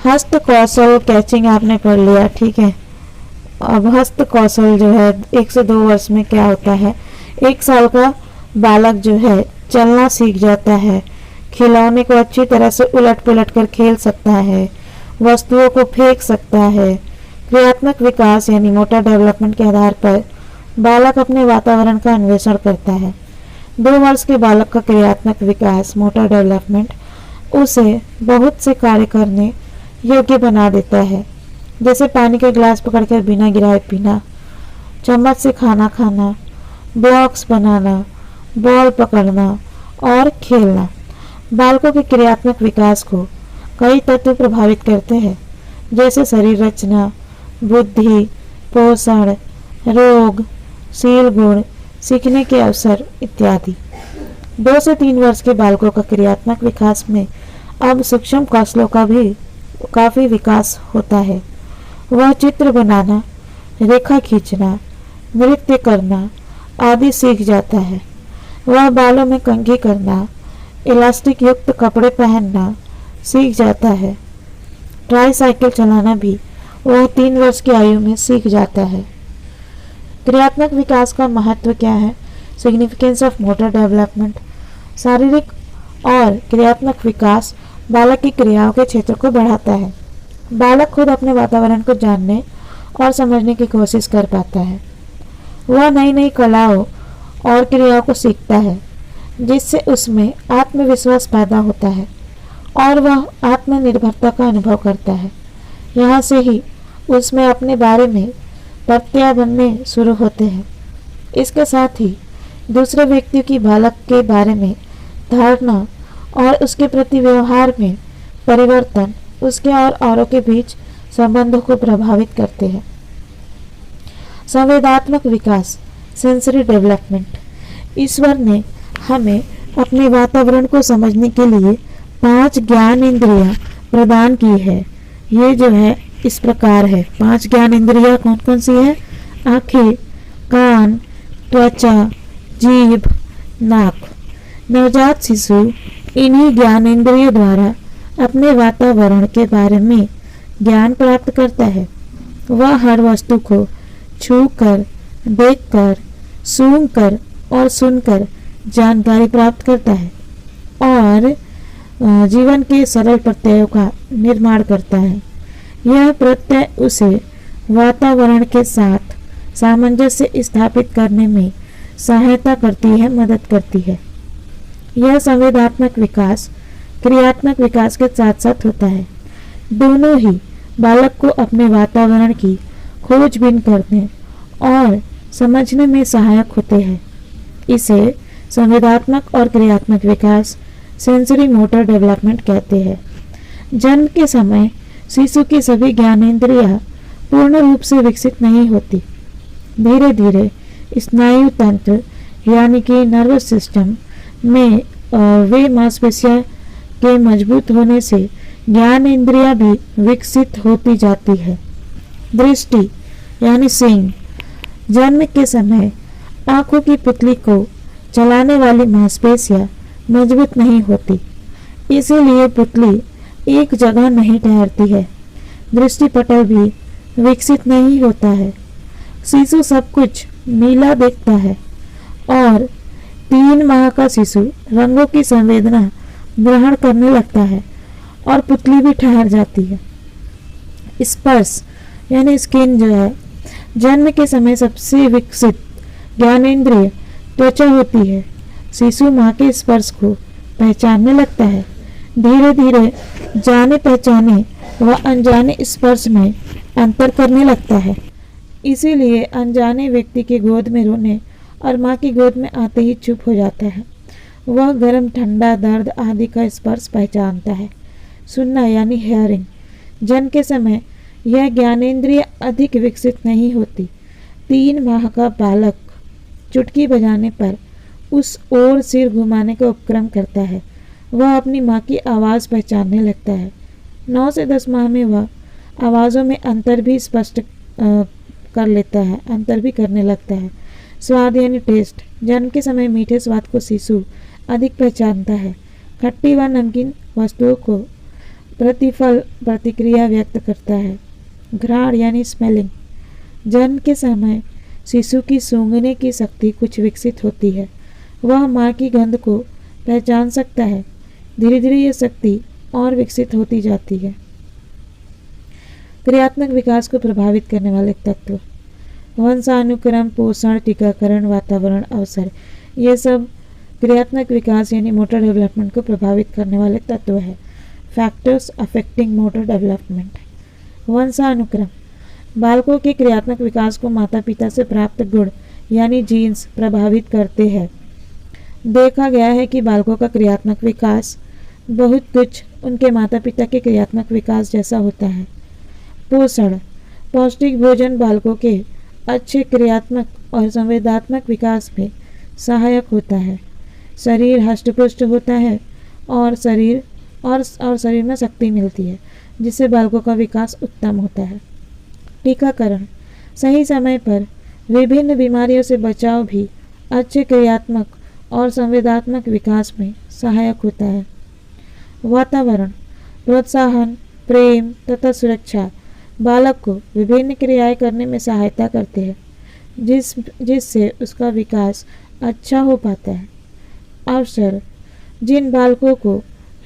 हस्त कौशल कैचिंग आपने पढ़ लिया, ठीक है। अब हस्त कौशल जो है 1 से 2 वर्ष में क्या होता है। 1 साल का बालक जो है चलना सीख जाता है, खिलौने को अच्छी तरह से उलट पुलट कर खेल सकता है, वस्तुओं को फेंक सकता है। क्रियात्मक विकास यानी मोटर डेवलपमेंट के आधार पर बालक अपने वातावरण का अन्वेषण करता है। 2 वर्ष के बालक का क्रियात्मक विकास मोटर डेवलपमेंट उसे बहुत से कार्य करने योग्य बना देता है, जैसे पानी का गिलास पकड़कर बिना गिराए पीना, चम्मच से खाना खाना, ब्लॉक्स बनाना, बॉल पकड़ना और खेलना। बालकों के क्रियात्मक विकास को कई तत्व प्रभावित करते हैं, जैसे शरीर रचना, बुद्धि, पोषण, रोग, शील गुण, सीखने के अवसर इत्यादि। 2 से 3 वर्ष के बालकों का क्रियात्मक विकास में अब सूक्ष्म कौशलों का भी काफ़ी विकास होता है। वह चित्र बनाना, रेखा खींचना, नृत्य करना आदि सीख जाता है। वह बालों में कंघी करना, इलास्टिक युक्त कपड़े पहनना सीख जाता है। ट्राईसाइकिल चलाना भी वह 3 वर्ष की आयु में सीख जाता है। क्रियात्मक विकास का महत्व क्या है? Significance of motor development. शारीरिक और क्रियात्मक विकास बालक की क्रियाओं के क्षेत्र को बढ़ाता है। बालक खुद अपने वातावरण को जानने और समझने की कोशिश कर पाता है। वह नई नई कलाओं और क्रियाओं को सीखता है, जिससे उसमें आत्मविश्वास पैदा होता है और वह आत्मनिर्भरता का अनुभव करता है। यहाँ से ही उसमें अपने बारे में प्रत्यय बनने शुरू होते हैं। इसके साथ ही दूसरे व्यक्ति की बालक के बारे में धारणा और उसके प्रति व्यवहार में परिवर्तन उसके और औरों के बीच संबंधों को प्रभावित करते हैं। संवेदात्मक विकास, सेंसरी डेवलपमेंट। ईश्वर ने हमें अपने वातावरण को समझने के लिए 5 ज्ञान इंद्रियां प्रदान की है। ये जो है इस प्रकार है। 5 ज्ञान इंद्रियां कौन कौन सी है? आंखें, कान, त्वचा, जीभ, नाक। नवजात शिशु इन्हीं ज्ञान इंद्रियों द्वारा अपने वातावरण के बारे में ज्ञान प्राप्त करता है। वह हर वस्तु को छूकर, देखकर, सूंघकर और सुनकर जानकारी प्राप्त करता है और जीवन के सरल प्रत्ययों का निर्माण करता है। यह प्रत्यय उसे वातावरण के साथ सामंजस्य स्थापित करने में सहायता करती है, मदद करती है। यह संवेदात्मक विकास क्रियात्मक विकास के साथ साथ होता है। दोनों ही बालक को अपने वातावरण की खोजबीन करने और समझने में सहायक होते हैं। इसे संवेदात्मक और क्रियात्मक विकास, सेंसरी मोटर डेवलपमेंट कहते हैं। जन्म के समय शिशु की सभी ज्ञानेंद्रियां पूर्ण रूप से विकसित नहीं होती। धीरे धीरे स्नायु तंत्र यानी कि नर्वस सिस्टम में वे मांसपेशियां के मजबूत होने से ज्ञान इंद्रियां भी विकसित होती जाती है। दृष्टि यानी सींग। जन्म के समय आंखों की पुतली को चलाने वाली मांसपेशियां मजबूत नहीं होती, इसीलिए पुतली एक जगह नहीं ठहरती है। दृष्टि पटल भी विकसित नहीं होता है। शिशु सब कुछ नीला देखता है और 3 माह का शिशु रंगों की संवेदना ग्रहण करने लगता है और पुतली भी ठहर जाती है। स्पर्श यानी स्किन जो है, जन्म के समय सबसे विकसित ज्ञानेंद्रिय त्वचा होती है। शिशु माँ के स्पर्श को पहचानने लगता है। धीरे धीरे जाने पहचाने व अनजाने स्पर्श में अंतर करने लगता है। इसीलिए अनजाने व्यक्ति की गोद में रोने और माँ की गोद में आते ही चुप हो जाता है। वह गर्म, ठंडा, दर्द आदि का स्पर्श पहचानता है। सुनना यानी हेयरिंग। जन्म के समय यह ज्ञानेंद्रिय अधिक विकसित नहीं होती। 3 माह का बालक चुटकी बजाने पर उस ओर सिर घुमाने का उपक्रम करता है। वह अपनी माँ की आवाज़ पहचानने लगता है। 9 से 10 माह में वह आवाज़ों में अंतर भी स्पष्ट कर लेता है, अंतर भी करने लगता है। स्वाद यानी टेस्ट। जन्म के समय मीठे स्वाद को शिशु अधिक पहचानता है। खट्टी व नमकीन वस्तुओं को प्रतिफल प्रतिक्रिया व्यक्त करता है। घ्राण यानी स्मेलिंग। जन्म के समय शिशु की सूंघने की शक्ति कुछ विकसित होती है। वह माँ की गंध को पहचान सकता है। धीरे धीरे यह शक्ति और विकसित होती जाती है। क्रियात्मक विकास को प्रभावित करने वाले तत्व: वंशानुक्रम, पोषण, टीकाकरण, वातावरण, अवसर। ये सब क्रियात्मक विकास यानी मोटर डेवलपमेंट को प्रभावित करने वाले तत्व है। Factors affecting motor development. वंशानुक्रम। बालकों के क्रियात्मक विकास को माता पिता से प्राप्त गुण यानी जीन्स प्रभावित करते हैं। देखा गया है कि बालकों का क्रियात्मक विकास बहुत कुछ उनके माता पिता के क्रियात्मक विकास जैसा होता है। पोषण। पौष्टिक भोजन बालकों के अच्छे क्रियात्मक और संवेदात्मक विकास में सहायक होता है। शरीर हष्टपुष्ट होता है और शरीर में शक्ति मिलती है, जिससे बालकों का विकास उत्तम होता है। टीकाकरण। सही समय पर विभिन्न बीमारियों से बचाव भी अच्छे क्रियात्मक और संवेदात्मक विकास में सहायक होता है। वातावरण। प्रोत्साहन, प्रेम तथा सुरक्षा बालक को विभिन्न क्रियाएं करने में सहायता करते हैं, जिससे उसका विकास अच्छा हो पाता है। अवसर। जिन बालकों को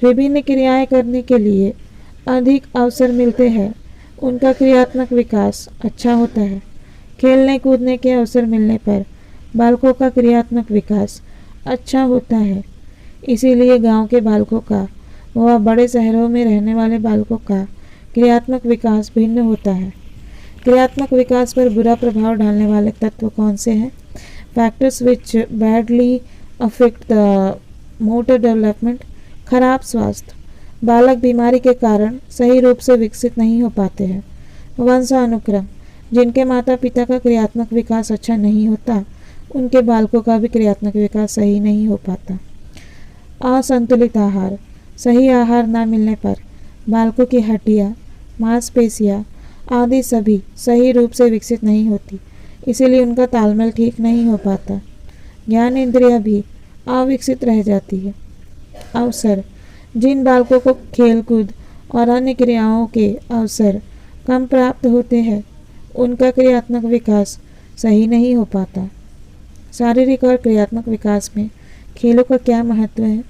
विभिन्न क्रियाएं करने के लिए अधिक अवसर मिलते हैं उनका क्रियात्मक विकास अच्छा होता है। खेलने कूदने के अवसर मिलने पर बालकों का क्रियात्मक विकास अच्छा होता है। इसीलिए गांव के बालकों का व बड़े शहरों में रहने वाले बालकों का क्रियात्मक विकास भिन्न होता है। क्रियात्मक विकास पर बुरा प्रभाव डालने वाले तत्व कौन से हैं? Factors which badly affect the motor development. खराब स्वास्थ्य, बालक बीमारी के कारण सही रूप से विकसित नहीं हो पाते हैं। वंशानुक्रम, जिनके माता पिता का क्रियात्मक विकास अच्छा नहीं होता उनके बालकों का भी क्रियात्मक विकास सही नहीं हो पाता। असंतुलित आहार, सही आहार न मिलने पर बालकों की हड्डियाँ, मांसपेशियाँ आदि सभी सही रूप से विकसित नहीं होती, इसीलिए उनका तालमेल ठीक नहीं हो पाता। ज्ञान इंद्रियाँ भी अविकसित रह जाती है। अवसर, जिन बालकों को खेल कूद और अन्य क्रियाओं के अवसर कम प्राप्त होते हैं उनका क्रियात्मक विकास सही नहीं हो पाता। शारीरिक और क्रियात्मक विकास में खेलों का क्या महत्व है?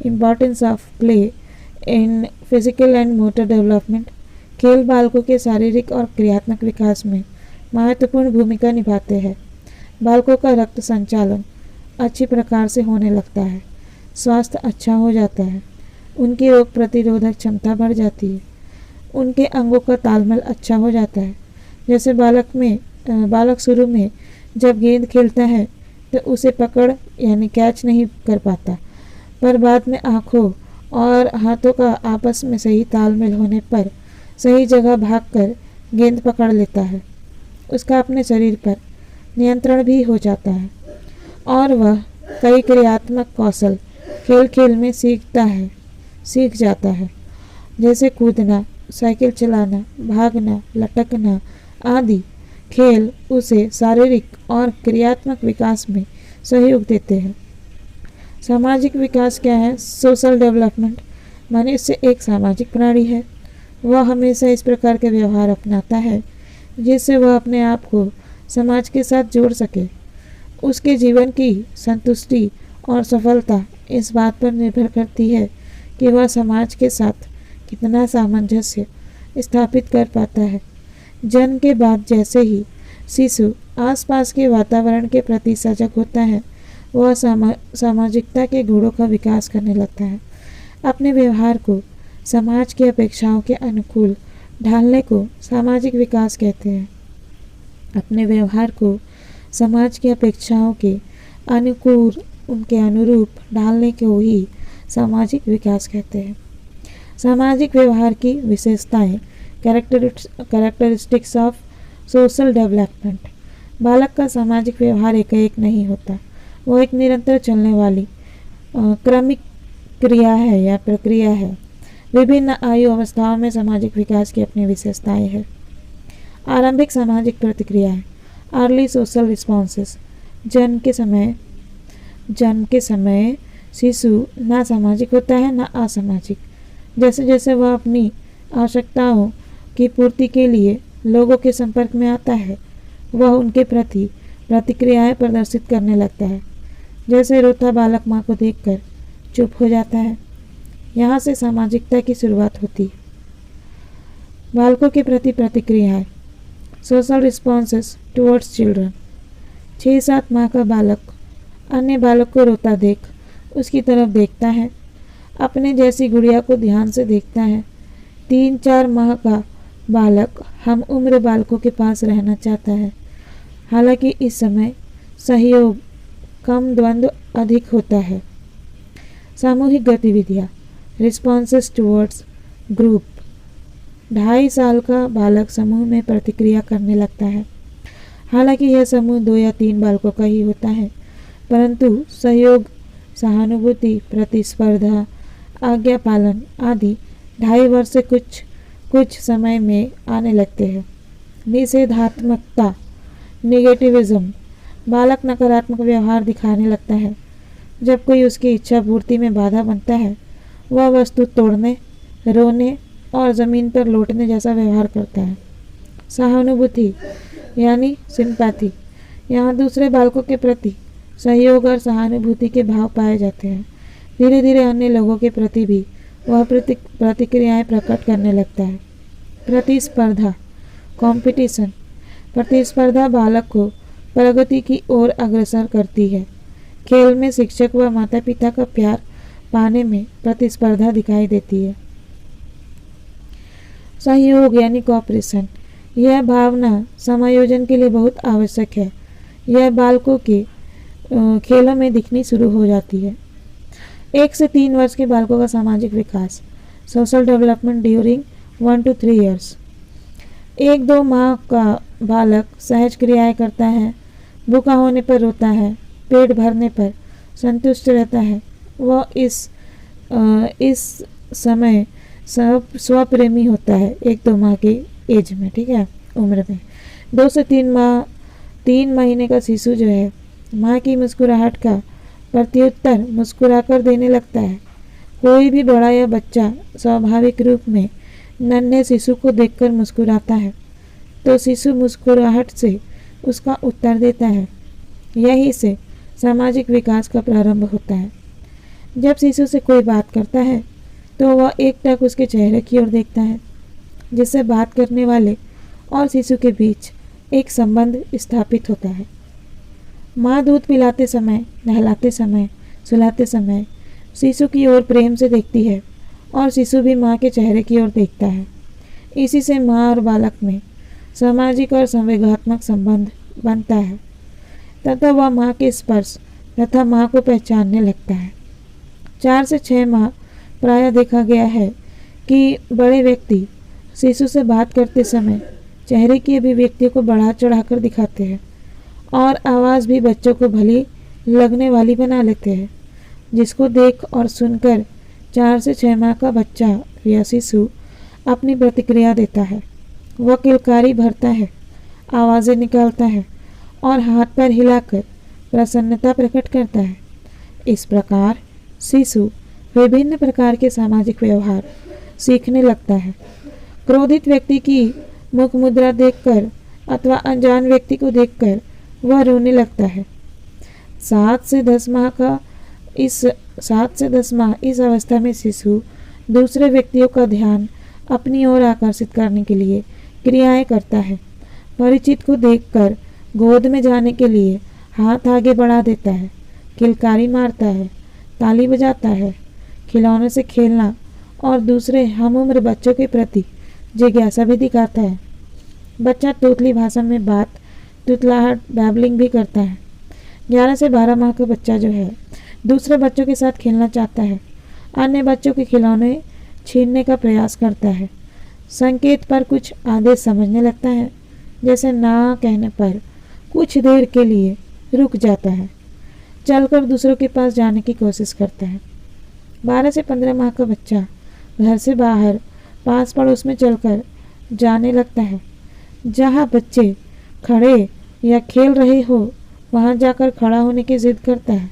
Importance of play in physical and motor development. खेल बालकों के शारीरिक और क्रियात्मक विकास में महत्वपूर्ण भूमिका निभाते हैं। बालकों का रक्त संचालन अच्छी प्रकार से होने लगता है, स्वास्थ्य अच्छा हो जाता है, उनकी रोग प्रतिरोधक क्षमता बढ़ जाती है, उनके अंगों का तालमेल अच्छा हो जाता है। जैसे बालक शुरू में जब गेंद खेलता है तो उसे पकड़ यानी कैच नहीं कर पाता, पर बाद में आँखों और हाथों का आपस में सही तालमेल होने पर सही जगह भागकर गेंद पकड़ लेता है। उसका अपने शरीर पर नियंत्रण भी हो जाता है और वह कई क्रियात्मक कौशल खेल खेल में सीख जाता है, जैसे कूदना, साइकिल चलाना, भागना, लटकना आदि। खेल उसे शारीरिक और क्रियात्मक विकास में सहयोग देते हैं। सामाजिक विकास क्या है? Social development. मनुष्य एक सामाजिक प्राणी है। वह हमेशा इस प्रकार के व्यवहार अपनाता है जिससे वह अपने आप को समाज के साथ जोड़ सके। उसके जीवन की संतुष्टि और सफलता इस बात पर निर्भर करती है कि वह समाज के साथ कितना सामंजस्य स्थापित कर पाता है। जन्म के बाद जैसे ही शिशु आसपास के वातावरण के प्रति सजग होता है वह सामाजिकता के गुणों का विकास करने लगता है। अपने व्यवहार को समाज की अपेक्षाओं के अनुकूल ढालने को सामाजिक विकास कहते हैं। अपने व्यवहार को समाज की अपेक्षाओं के अनुकूल उनके अनुरूप ढालने को ही सामाजिक विकास कहते हैं। सामाजिक व्यवहार की विशेषताएं, कैरेक्टरिस्टिक्स ऑफ सोशल डेवलपमेंट। बालक का सामाजिक व्यवहार एकाएक नहीं होता, वो एक निरंतर चलने वाली क्रमिक क्रिया है या प्रक्रिया है। विभिन्न आयु अवस्थाओं में सामाजिक विकास की अपनी विशेषताएं हैं। आरंभिक सामाजिक प्रतिक्रियाएं, अर्ली सोशल रिस्पॉन्सेस। जन्म के समय शिशु ना सामाजिक होता है ना असामाजिक। जैसे जैसे वह अपनी आवश्यकताओं की पूर्ति के लिए लोगों के संपर्क में आता है वह उनके प्रति प्रतिक्रियाएं प्रदर्शित करने लगता है। जैसे रोता बालक माँ को देखकर चुप हो जाता है। यहाँ से सामाजिकता की शुरुआत होती है। बालकों के प्रति प्रतिक्रियाएं, सोशल रिस्पॉन्सेस टुवर्ड्स चिल्ड्रन। 6-7 माह का बालक अन्य बालक को रोता देख उसकी तरफ देखता है, अपने जैसी गुड़िया को ध्यान से देखता है। 3-4 माह का बालक हम उम्र बालकों के पास रहना चाहता है। हालांकि इस समय सहयोग कम, द्वंद्व अधिक होता है। सामूहिक गतिविधियाँ, रिस्पॉन्सेस टुवर्ड्स ग्रुप। 2.5 साल का बालक समूह में प्रतिक्रिया करने लगता है। हालांकि यह समूह 2 या 3 बालकों का ही होता है, परंतु सहयोग, सहानुभूति, प्रतिस्पर्धा, आज्ञा पालन आदि 2.5 वर्ष से कुछ समय में आने लगते हैं। निषेधात्मकता, नेगेटिविज्म। बालक नकारात्मक व्यवहार दिखाने लगता है। जब कोई उसकी इच्छा पूर्ति में बाधा बनता है वह वस्तु तोड़ने, रोने और ज़मीन पर लौटने जैसा व्यवहार करता है। सहानुभूति यानी सिंपैथी। यहाँ दूसरे बालकों के प्रति सहयोग और सहानुभूति के भाव पाए जाते हैं। धीरे धीरे अन्य लोगों के प्रति भी वह प्रतिक्रियाएं प्रकट करने लगता है। प्रतिस्पर्धा, कंपटीशन। प्रतिस्पर्धा बालक को प्रगति की ओर अग्रसर करती है। खेल में शिक्षक व माता पिता का प्यार पाने में प्रतिस्पर्धा दिखाई देती है। सहयोग यानी कोऑपरेशन। यह भावना समायोजन के लिए बहुत आवश्यक है। यह बालकों के खेलों में दिखनी शुरू हो जाती है। 1 से 3 वर्ष के बालकों का सामाजिक विकास, social development during 1 to 3 years। 1-2 माह का बालक सहज क्रियाएं करता है, भूखा होने पर रोता है, पेट भरने पर संतुष्ट रहता है। वह इस समय स्वप्रेमी होता है 1-2 माह के एज में, ठीक है, उम्र में। 2 से 3 महीने का शिशु जो है माँ की मुस्कुराहट का प्रत्युत्तर मुस्कुराकर देने लगता है। कोई भी बड़ा या बच्चा स्वाभाविक रूप में नन्हे शिशु को देखकर मुस्कुराता है तो शिशु मुस्कुराहट से उसका उत्तर देता है। यही से सामाजिक विकास का प्रारंभ होता है। जब शिशु से कोई बात करता है तो वह एकटक उसके चेहरे की ओर देखता है, जिससे बात करने वाले और शिशु के बीच एक संबंध स्थापित होता है। माँ दूध पिलाते समय, नहलाते समय, सुलाते समय शिशु की ओर प्रेम से देखती है और शिशु भी माँ के चेहरे की ओर देखता है। इसी से माँ और बालक में सामाजिक और संवेगात्मक संबंध बनता है तथा वह माँ के स्पर्श तथा माँ को पहचानने लगता है। 4 से 6 माह प्रायः देखा गया है कि बड़े व्यक्ति शिशु से बात करते समय चेहरे की अभिव्यक्ति को बढ़ा चढ़ाकर दिखाते हैं और आवाज़ भी बच्चों को भली लगने वाली बना लेते हैं, जिसको देख और सुनकर 4 से 6 माह का बच्चा या शिशु अपनी प्रतिक्रिया देता है। वह किलकारी भरता है, आवाज़ें निकालता है और हाथ पैर हिलाकर प्रसन्नता प्रकट करता है। इस प्रकार शिशु विभिन्न प्रकार के सामाजिक व्यवहार सीखने लगता है। क्रोधित व्यक्ति की मुख मुद्रा देखकर अथवा अनजान व्यक्ति को देखकर वह रोने लगता है। 7 से 10 माह इस अवस्था में शिशु दूसरे व्यक्तियों का ध्यान अपनी ओर आकर्षित करने के लिए क्रियाएं करता है। परिचित को देखकर गोद में जाने के लिए हाथ आगे बढ़ा देता है, किलकारी मारता है, ताली बजाता है, खिलौने से खेलना और दूसरे हमउम्र बच्चों के प्रति जिज्ञासा भी दिखाता है। बच्चा तोतली भाषा में बात, तुतलाहट, बैबलिंग भी करता है। 11 से 12 माह का बच्चा जो है दूसरे बच्चों के साथ खेलना चाहता है, अन्य बच्चों के खिलौने छीनने का प्रयास करता है। संकेत पर कुछ आदेश समझने लगता है, जैसे ना कहने पर कुछ देर के लिए रुक जाता है, चलकर दूसरों के पास जाने की कोशिश करता है। 12 से 15 माह का बच्चा घर से बाहर पास पड़ोस में चलकर जाने लगता है। जहाँ बच्चे खड़े या खेल रहे हो वहाँ जाकर खड़ा होने की जिद करता है।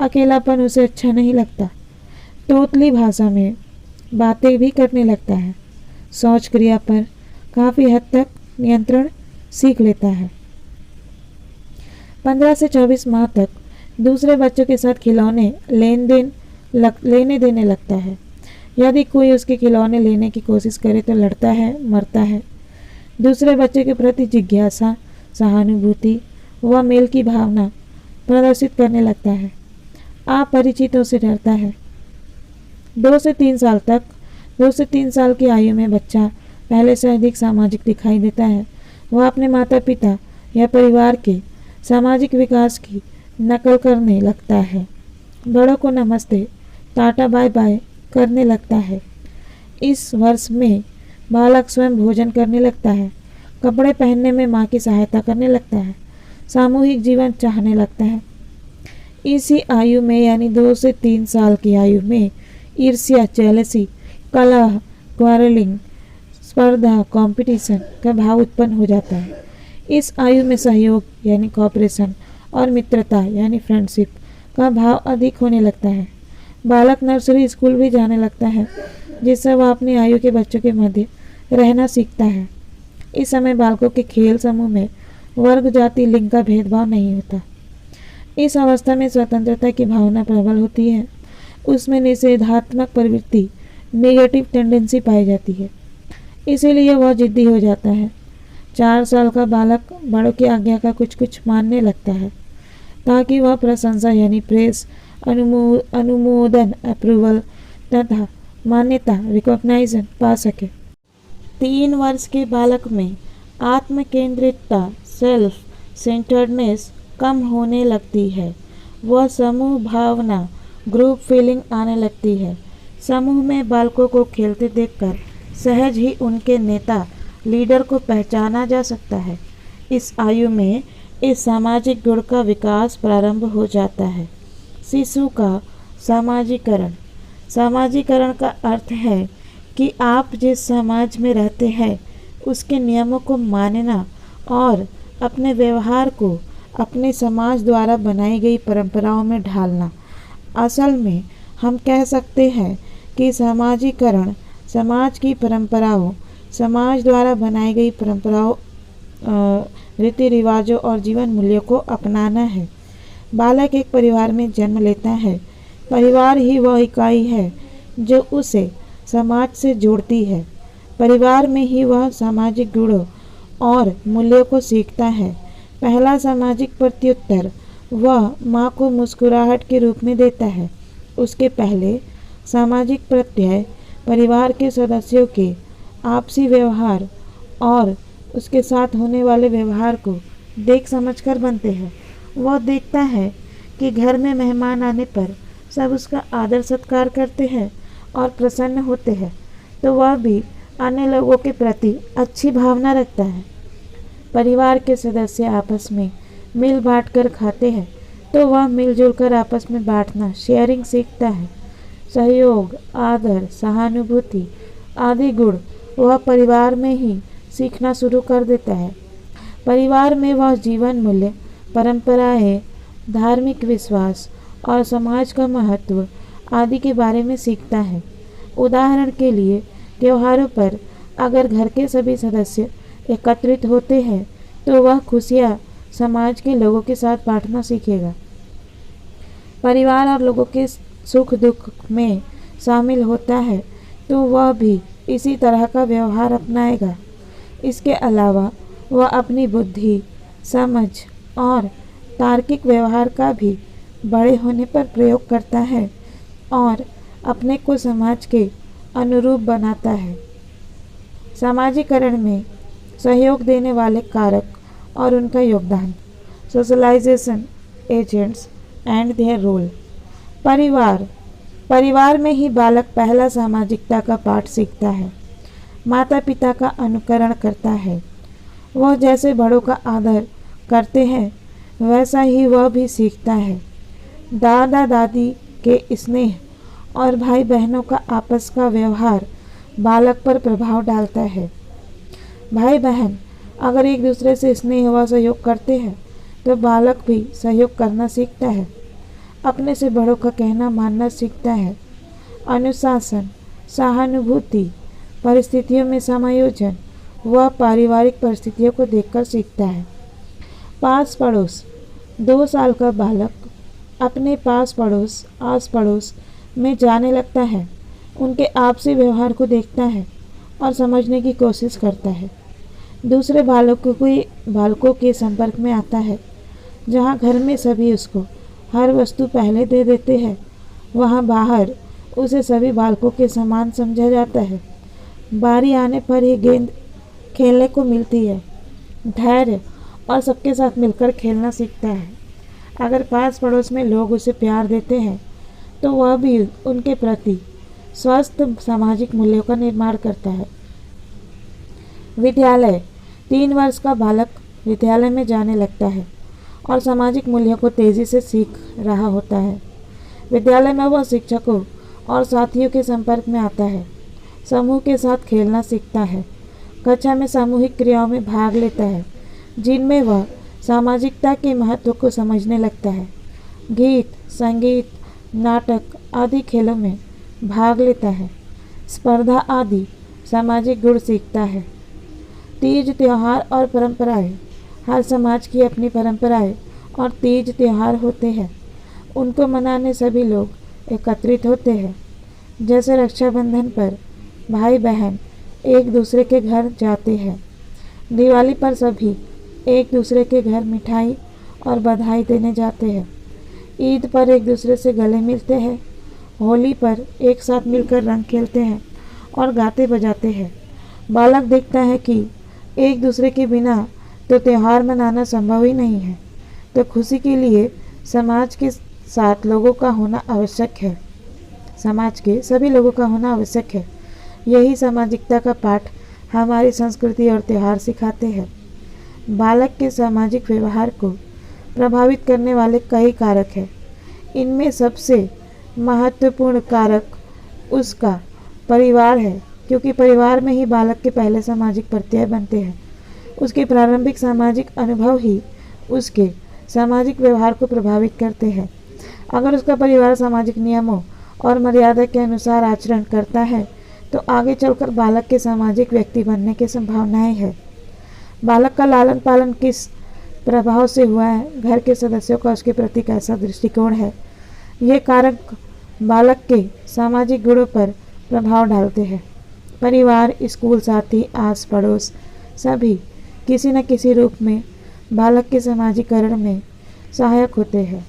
अकेलापन उसे अच्छा नहीं लगता। तोतली भाषा में बातें भी करने लगता है। शौच क्रिया पर काफ़ी हद तक नियंत्रण सीख लेता है। 15 से 24 माह तक दूसरे बच्चों के साथ खिलौने लेने देने लगता है। यदि कोई उसके खिलौने लेने की कोशिश करे तो लड़ता है, मरता है। दूसरे बच्चे के प्रति जिज्ञासा, सहानुभूति व मेल की भावना प्रदर्शित करने लगता है। अपरिचितों से डरता है। 2 से 3 साल की आयु में बच्चा पहले से अधिक सामाजिक दिखाई देता है। वह अपने माता पिता या परिवार के सामाजिक विकास की नकल करने लगता है। बड़ों को नमस्ते, टाटा, बाय बाय करने लगता है। इस वर्ष में बालक स्वयं भोजन करने लगता है, कपड़े पहनने में माँ की सहायता करने लगता है, सामूहिक जीवन चाहने लगता है। इसी आयु में यानी 2 से 3 साल की आयु में ईर्ष्या, जेलसी, कलह, क्वारलिंग, स्पर्धा, कंपटीशन का भाव उत्पन्न हो जाता है। इस आयु में सहयोग यानी कोऑपरेशन और मित्रता यानी फ्रेंडशिप का भाव अधिक होने लगता है। बालक नर्सरी स्कूल भी जाने लगता है, जिससे वह अपनी आयु के बच्चों के मध्य रहना सीखता है। इस समय बालकों के खेल समूह में वर्ग, जाति, लिंग का भेदभाव नहीं होता। इस अवस्था में स्वतंत्रता की भावना प्रबल होती है। उसमें निषेधात्मक प्रवृत्ति, नेगेटिव टेंडेंसी पाई जाती है। इसीलिए वह जिद्दी हो जाता है। 4 साल का बालक बड़ों की आज्ञा का कुछ कुछ मानने लगता है ताकि वह प्रशंसा यानी प्रेस, अनुमोदन अप्रूवल तथा मान्यता रिकॉग्नाइजेशन पा सके। 3 वर्ष के बालक में आत्म केंद्रितता, सेल्फ सेंटर्डनेस कम होने लगती है। वह समूह भावना, ग्रुप फीलिंग आने लगती है। समूह में बालकों को खेलते देखकर सहज ही उनके नेता, लीडर को पहचाना जा सकता है। इस आयु में इस सामाजिक गुण का विकास प्रारंभ हो जाता है। शिशु का सामाजिकरण। सामाजिकरण का अर्थ है कि आप जिस समाज में रहते हैं उसके नियमों को मानना और अपने व्यवहार को अपने समाज द्वारा बनाई गई परंपराओं में ढालना। असल में हम कह सकते हैं कि सामाजिकरण समाज की परंपराओं, समाज द्वारा बनाई गई परंपराओं, रीति रिवाजों और जीवन मूल्यों को अपनाना है। बालक एक परिवार में जन्म लेता है। परिवार ही वह इकाई है जो उसे समाज से जोड़ती है। परिवार में ही वह सामाजिक गुणों और मूल्यों को सीखता है। पहला सामाजिक प्रत्युत्तर वह माँ को मुस्कुराहट के रूप में देता है। उसके पहले सामाजिक प्रत्यय परिवार के सदस्यों के आपसी व्यवहार और उसके साथ होने वाले व्यवहार को देख समझकर बनते हैं। वह देखता है कि घर में मेहमान आने पर सब उसका आदर सत्कार करते हैं और प्रसन्न होते हैं, तो वह भी अन्य लोगों के प्रति अच्छी भावना रखता है। परिवार के सदस्य आपस में मिल बांट कर खाते हैं, तो वह मिलजुल कर आपस में बांटना, शेयरिंग सीखता है। सहयोग, आदर, सहानुभूति आदि गुण वह परिवार में ही सीखना शुरू कर देता है। परिवार में वह जीवन मूल्य, परंपराएं, धार्मिक विश्वास और समाज का महत्व आदि के बारे में सीखता है। उदाहरण के लिए त्योहारों पर अगर घर के सभी सदस्य एकत्रित होते हैं तो वह खुशियाँ समाज के लोगों के साथ बांटना सीखेगा। परिवार और लोगों के सुख दुख में शामिल होता है तो वह भी इसी तरह का व्यवहार अपनाएगा। इसके अलावा वह अपनी बुद्धि, समझ और तार्किक व्यवहार का भी बड़े होने पर प्रयोग करता है और अपने को समाज के अनुरूप बनाता है। सामाजिकरण में सहयोग देने वाले कारक और उनका योगदान। Socialisation agents and their role. परिवार में ही बालक पहला सामाजिकता का पाठ सीखता है। माता पिता का अनुकरण करता है। वह जैसे बड़ों का आदर करते हैं वैसा ही वह भी सीखता है। दादा दादी के स्नेह और भाई बहनों का आपस का व्यवहार बालक पर प्रभाव डालता है। भाई बहन अगर एक दूसरे से स्नेह व सहयोग करते हैं तो बालक भी सहयोग करना सीखता है। अपने से बड़ों का कहना मानना सीखता है। अनुशासन, सहानुभूति, परिस्थितियों में समायोजन वह पारिवारिक परिस्थितियों को देखकर सीखता है। पास पड़ोस। 2 साल का बालक अपने आस पड़ोस में जाने लगता है, उनके आपसी व्यवहार को देखता है और समझने की कोशिश करता है। दूसरे बालकों के संपर्क में आता है। जहाँ घर में सभी उसको हर वस्तु पहले दे देते हैं, वहाँ बाहर उसे सभी बालकों के समान समझा जाता है। बारी आने पर ही गेंद खेलने को मिलती है। धैर्य और सबके साथ मिलकर खेलना सीखता है। अगर पास पड़ोस में लोग उसे प्यार देते हैं तो वह भी उनके प्रति स्वस्थ सामाजिक मूल्यों का निर्माण करता है। विद्यालय। 3 वर्ष का बालक विद्यालय में जाने लगता है और सामाजिक मूल्यों को तेज़ी से सीख रहा होता है। विद्यालय में वह शिक्षकों और साथियों के संपर्क में आता है। समूह के साथ खेलना सीखता है। कक्षा में सामूहिक क्रियाओं में भाग लेता है जिनमें वह सामाजिकता के महत्व को समझने लगता है। गीत, संगीत, नाटक आदि खेलों में भाग लेता है। स्पर्धा आदि सामाजिक गुण सीखता है। तीज, त्योहार और परंपराएं। हर समाज की अपनी परंपराएं और तीज त्योहार होते हैं। उनको मनाने सभी लोग एकत्रित होते हैं। जैसे रक्षाबंधन पर भाई बहन एक दूसरे के घर जाते हैं, दिवाली पर सभी एक दूसरे के घर मिठाई और बधाई देने जाते हैं, ईद पर एक दूसरे से गले मिलते हैं, होली पर एक साथ मिलकर रंग खेलते हैं और गाते बजाते हैं। बालक देखता है कि एक दूसरे के बिना तो त्यौहार मनाना संभव ही नहीं है, तो खुशी के लिए समाज के साथ लोगों का होना आवश्यक है। समाज के सभी लोगों का होना आवश्यक है। यही सामाजिकता का पाठ हमारी संस्कृति और त्यौहार सिखाते हैं। बालक के सामाजिक व्यवहार को प्रभावित करने वाले कई कारक हैं। इनमें सबसे महत्वपूर्ण कारक उसका परिवार है, क्योंकि परिवार में ही बालक के पहले सामाजिक प्रत्यय बनते हैं। उसके प्रारंभिक सामाजिक अनुभव ही उसके सामाजिक व्यवहार को प्रभावित करते हैं। अगर उसका परिवार सामाजिक नियमों और मर्यादा के अनुसार आचरण करता है तो आगे चलकर बालक के सामाजिक व्यक्ति बनने की संभावनाएं है। बालक का लालन पालन किस प्रभाव से हुआ है, घर के सदस्यों का उसके प्रति कैसा दृष्टिकोण है, ये कारक बालक के सामाजिक गुणों पर प्रभाव डालते हैं। परिवार, स्कूल साथी, आस पड़ोस सभी किसी न किसी रूप में बालक के सामाजिकरण में सहायक होते हैं।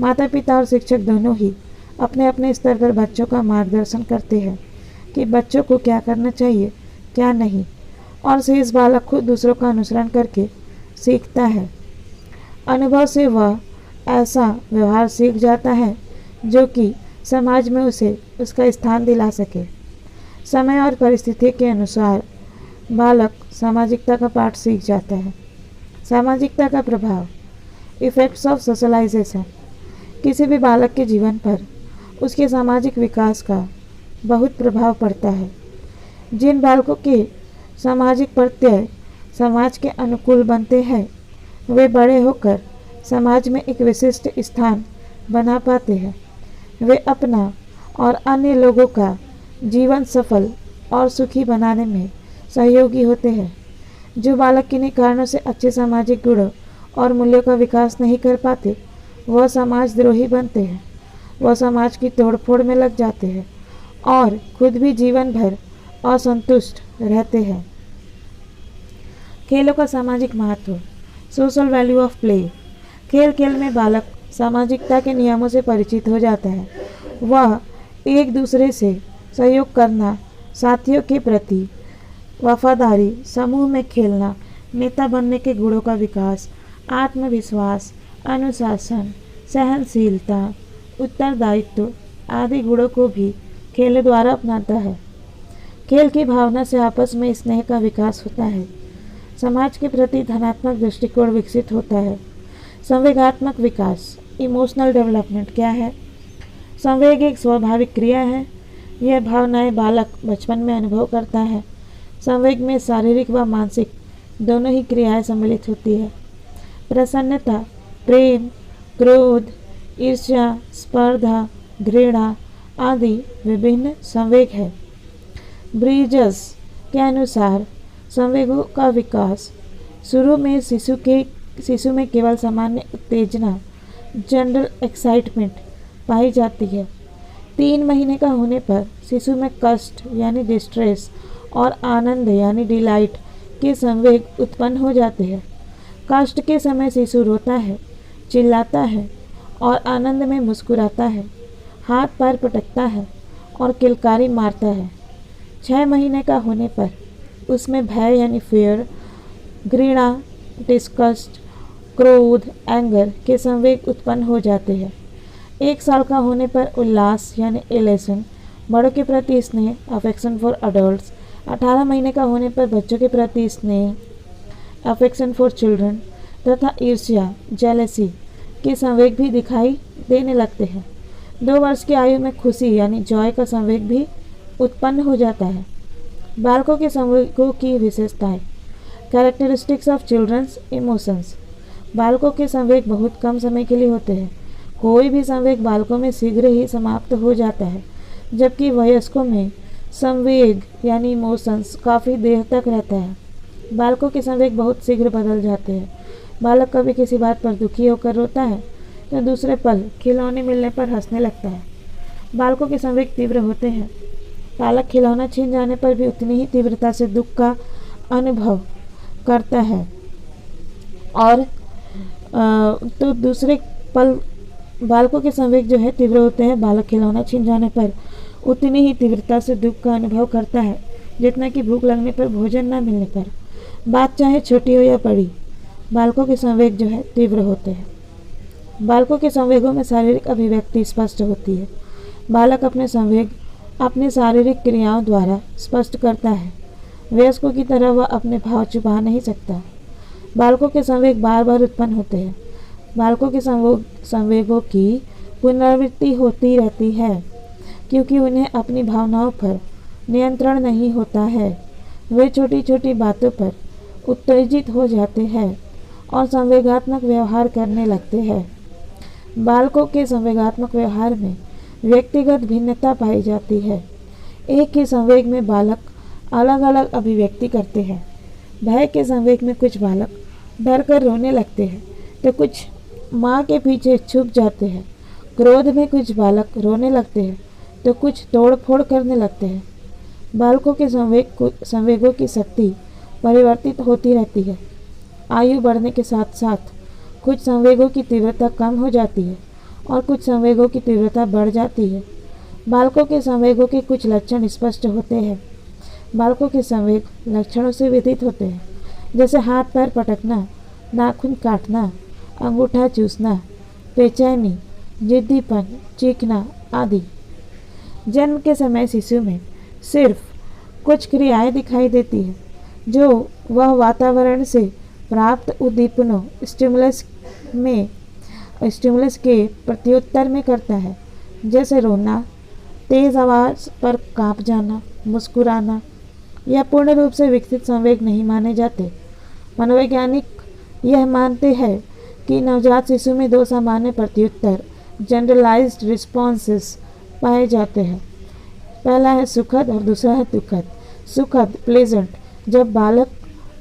माता पिता और शिक्षक दोनों ही अपने अपने स्तर पर बच्चों का मार्गदर्शन करते हैं कि बच्चों को क्या करना चाहिए, क्या नहीं, और शेष बालक खुद दूसरों का अनुसरण करके सीखता है। अनुभव से वह ऐसा व्यवहार सीख जाता है जो कि समाज में उसे उसका स्थान दिला सके। समय और परिस्थिति के अनुसार बालक सामाजिकता का पाठ सीख जाता है। सामाजिकता का प्रभाव, इफेक्ट्स ऑफ सोशलाइजेशन। किसी भी बालक के जीवन पर उसके सामाजिक विकास का बहुत प्रभाव पड़ता है। जिन बालकों के सामाजिक प्रत्यय समाज के अनुकूल बनते हैं वे बड़े होकर समाज में एक विशिष्ट स्थान बना पाते हैं। वे अपना और अन्य लोगों का जीवन सफल और सुखी बनाने में सहयोगी होते हैं। जो बालक किन्हीं कारणों से अच्छे सामाजिक गुणों और मूल्यों का विकास नहीं कर पाते वह समाजद्रोही बनते हैं। वह समाज की तोड़फोड़ में लग जाते हैं और खुद भी जीवन भर असंतुष्ट रहते हैं। खेलों का सामाजिक महत्व, सोशल वैल्यू ऑफ प्ले। खेल खेल में बालक सामाजिकता के नियमों से परिचित हो जाता है। वह एक दूसरे से सहयोग करना, साथियों के प्रति वफादारी, समूह में खेलना, नेता बनने के गुणों का विकास, आत्मविश्वास, अनुशासन, सहनशीलता, उत्तरदायित्व आदि गुणों को भी खेल द्वारा अपनाता है। खेल की भावना से आपस में स्नेह का विकास होता है। समाज के प्रति धनात्मक दृष्टिकोण विकसित होता है। संवेगात्मक विकास, इमोशनल डेवलपमेंट क्या है? संवेग एक स्वाभाविक क्रिया है। यह भावनाएं बालक बचपन में अनुभव करता है। संवेग में शारीरिक व मानसिक दोनों ही क्रियाएं सम्मिलित होती है। प्रसन्नता, प्रेम, क्रोध, ईर्ष्या, स्पर्धा, घृणा आदि विभिन्न संवेग है। ब्रिजस के अनुसार संवेगों का विकास शुरू में शिशु में केवल सामान्य उत्तेजना, जनरल एक्साइटमेंट पाई जाती है। 3 महीने का होने पर शिशु में कष्ट यानी डिस्ट्रेस और आनंद यानी डिलाइट के संवेग उत्पन्न हो जाते हैं। कष्ट के समय शिशु रोता है, चिल्लाता है और आनंद में मुस्कुराता है, हाथ पैर पटकता है और किलकारी मारता है। 6 महीने का होने पर उसमें भय यानी फियर, घृणा, डिस्गस्ट, क्रोध, एंगर के संवेग उत्पन्न हो जाते हैं। 1 साल का होने पर उल्लास यानी इलेशन, बड़ों के प्रति स्नेह, अफेक्शन फॉर अडल्ट्स। 18 महीने का होने पर बच्चों के प्रति स्नेह, अफेक्शन फॉर चिल्ड्रन तथा ईर्ष्या, जेलसी के संवेग भी दिखाई देने लगते हैं। 2 वर्ष की आयु में खुशी यानी जॉय का संवेग भी उत्पन्न हो जाता है। बालकों के संवेगों की विशेषताएं, कैरेक्टरिस्टिक्स ऑफ चिल्ड्रंस इमोशंस। बालकों के संवेग बहुत कम समय के लिए होते हैं। कोई भी संवेग बालकों में शीघ्र ही समाप्त हो जाता है, जबकि वयस्कों में संवेग यानी इमोशंस काफ़ी देर तक रहता है। बालकों के संवेग बहुत शीघ्र बदल जाते हैं। बालक कभी किसी बात पर दुखी होकर रोता है तो दूसरे पल खिलौने मिलने पर हंसने लगता है। बालकों के संवेग तीव्र होते हैं। बालक खिलौना छीन जाने पर भी उतनी ही तीव्रता से दुख का अनुभव करता है और तो दूसरे पल बालकों के संवेग जो है तीव्र होते हैं। बालक खिलौना छीन जाने पर उतनी ही तीव्रता से दुख का अनुभव करता है जितना कि भूख लगने पर, भोजन न मिलने पर। बात चाहे छोटी हो या बड़ी, बालकों के संवेग जो है तीव्र होते हैं। बालकों के संवेगों में शारीरिक अभिव्यक्ति स्पष्ट होती है। बालक अपने संवेग अपनी शारीरिक क्रियाओं द्वारा स्पष्ट करता है। वयस्कों की तरह वह अपने भाव छुपा नहीं सकता। बालकों के संवेग बार बार उत्पन्न होते हैं। बालकों के संवेगों की पुनरावृत्ति होती रहती है क्योंकि उन्हें अपनी भावनाओं पर नियंत्रण नहीं होता है। वे छोटी छोटी बातों पर उत्तेजित हो जाते हैं और संवेगात्मक व्यवहार करने लगते हैं। बालकों के संवेगात्मक व्यवहार में व्यक्तिगत भिन्नता पाई जाती है। एक ही संवेग में बालक अलग अलग अभिव्यक्ति करते हैं। भय के संवेग में कुछ बालक डर कर रोने लगते हैं तो कुछ माँ के पीछे छुप जाते हैं। क्रोध में कुछ बालक रोने लगते हैं तो कुछ तोड़ फोड़ करने लगते हैं। बालकों के संवेगों की शक्ति परिवर्तित होती रहती है। आयु बढ़ने के साथ साथ कुछ संवेगों की तीव्रता कम हो जाती है और कुछ संवेगों की तीव्रता बढ़ जाती है। बालकों के संवेगों के कुछ लक्षण स्पष्ट होते हैं। बालकों के संवेग लक्षणों से विदित होते हैं, जैसे हाथ पैर पटकना, नाखून काटना, अंगूठा चूसना, बेचैनी, जिद्दीपन, चीखना आदि। जन्म के समय शिशु में सिर्फ कुछ क्रियाएं दिखाई देती हैं जो वह वातावरण से प्राप्त उद्दीपनों स्टिमुलस के प्रत्युत्तर में करता है, जैसे रोना, तेज आवाज़ पर कांप जाना, मुस्कुराना। यह पूर्ण रूप से विकसित संवेग नहीं माने जाते। मनोवैज्ञानिक यह मानते हैं कि नवजात शिशु में दो सामान्य प्रत्युत्तर जनरलाइज्ड रिस्पॉन्सेस पाए जाते हैं। पहला है सुखद और दूसरा है दुखद। सुखद प्लेजेंट, जब बालक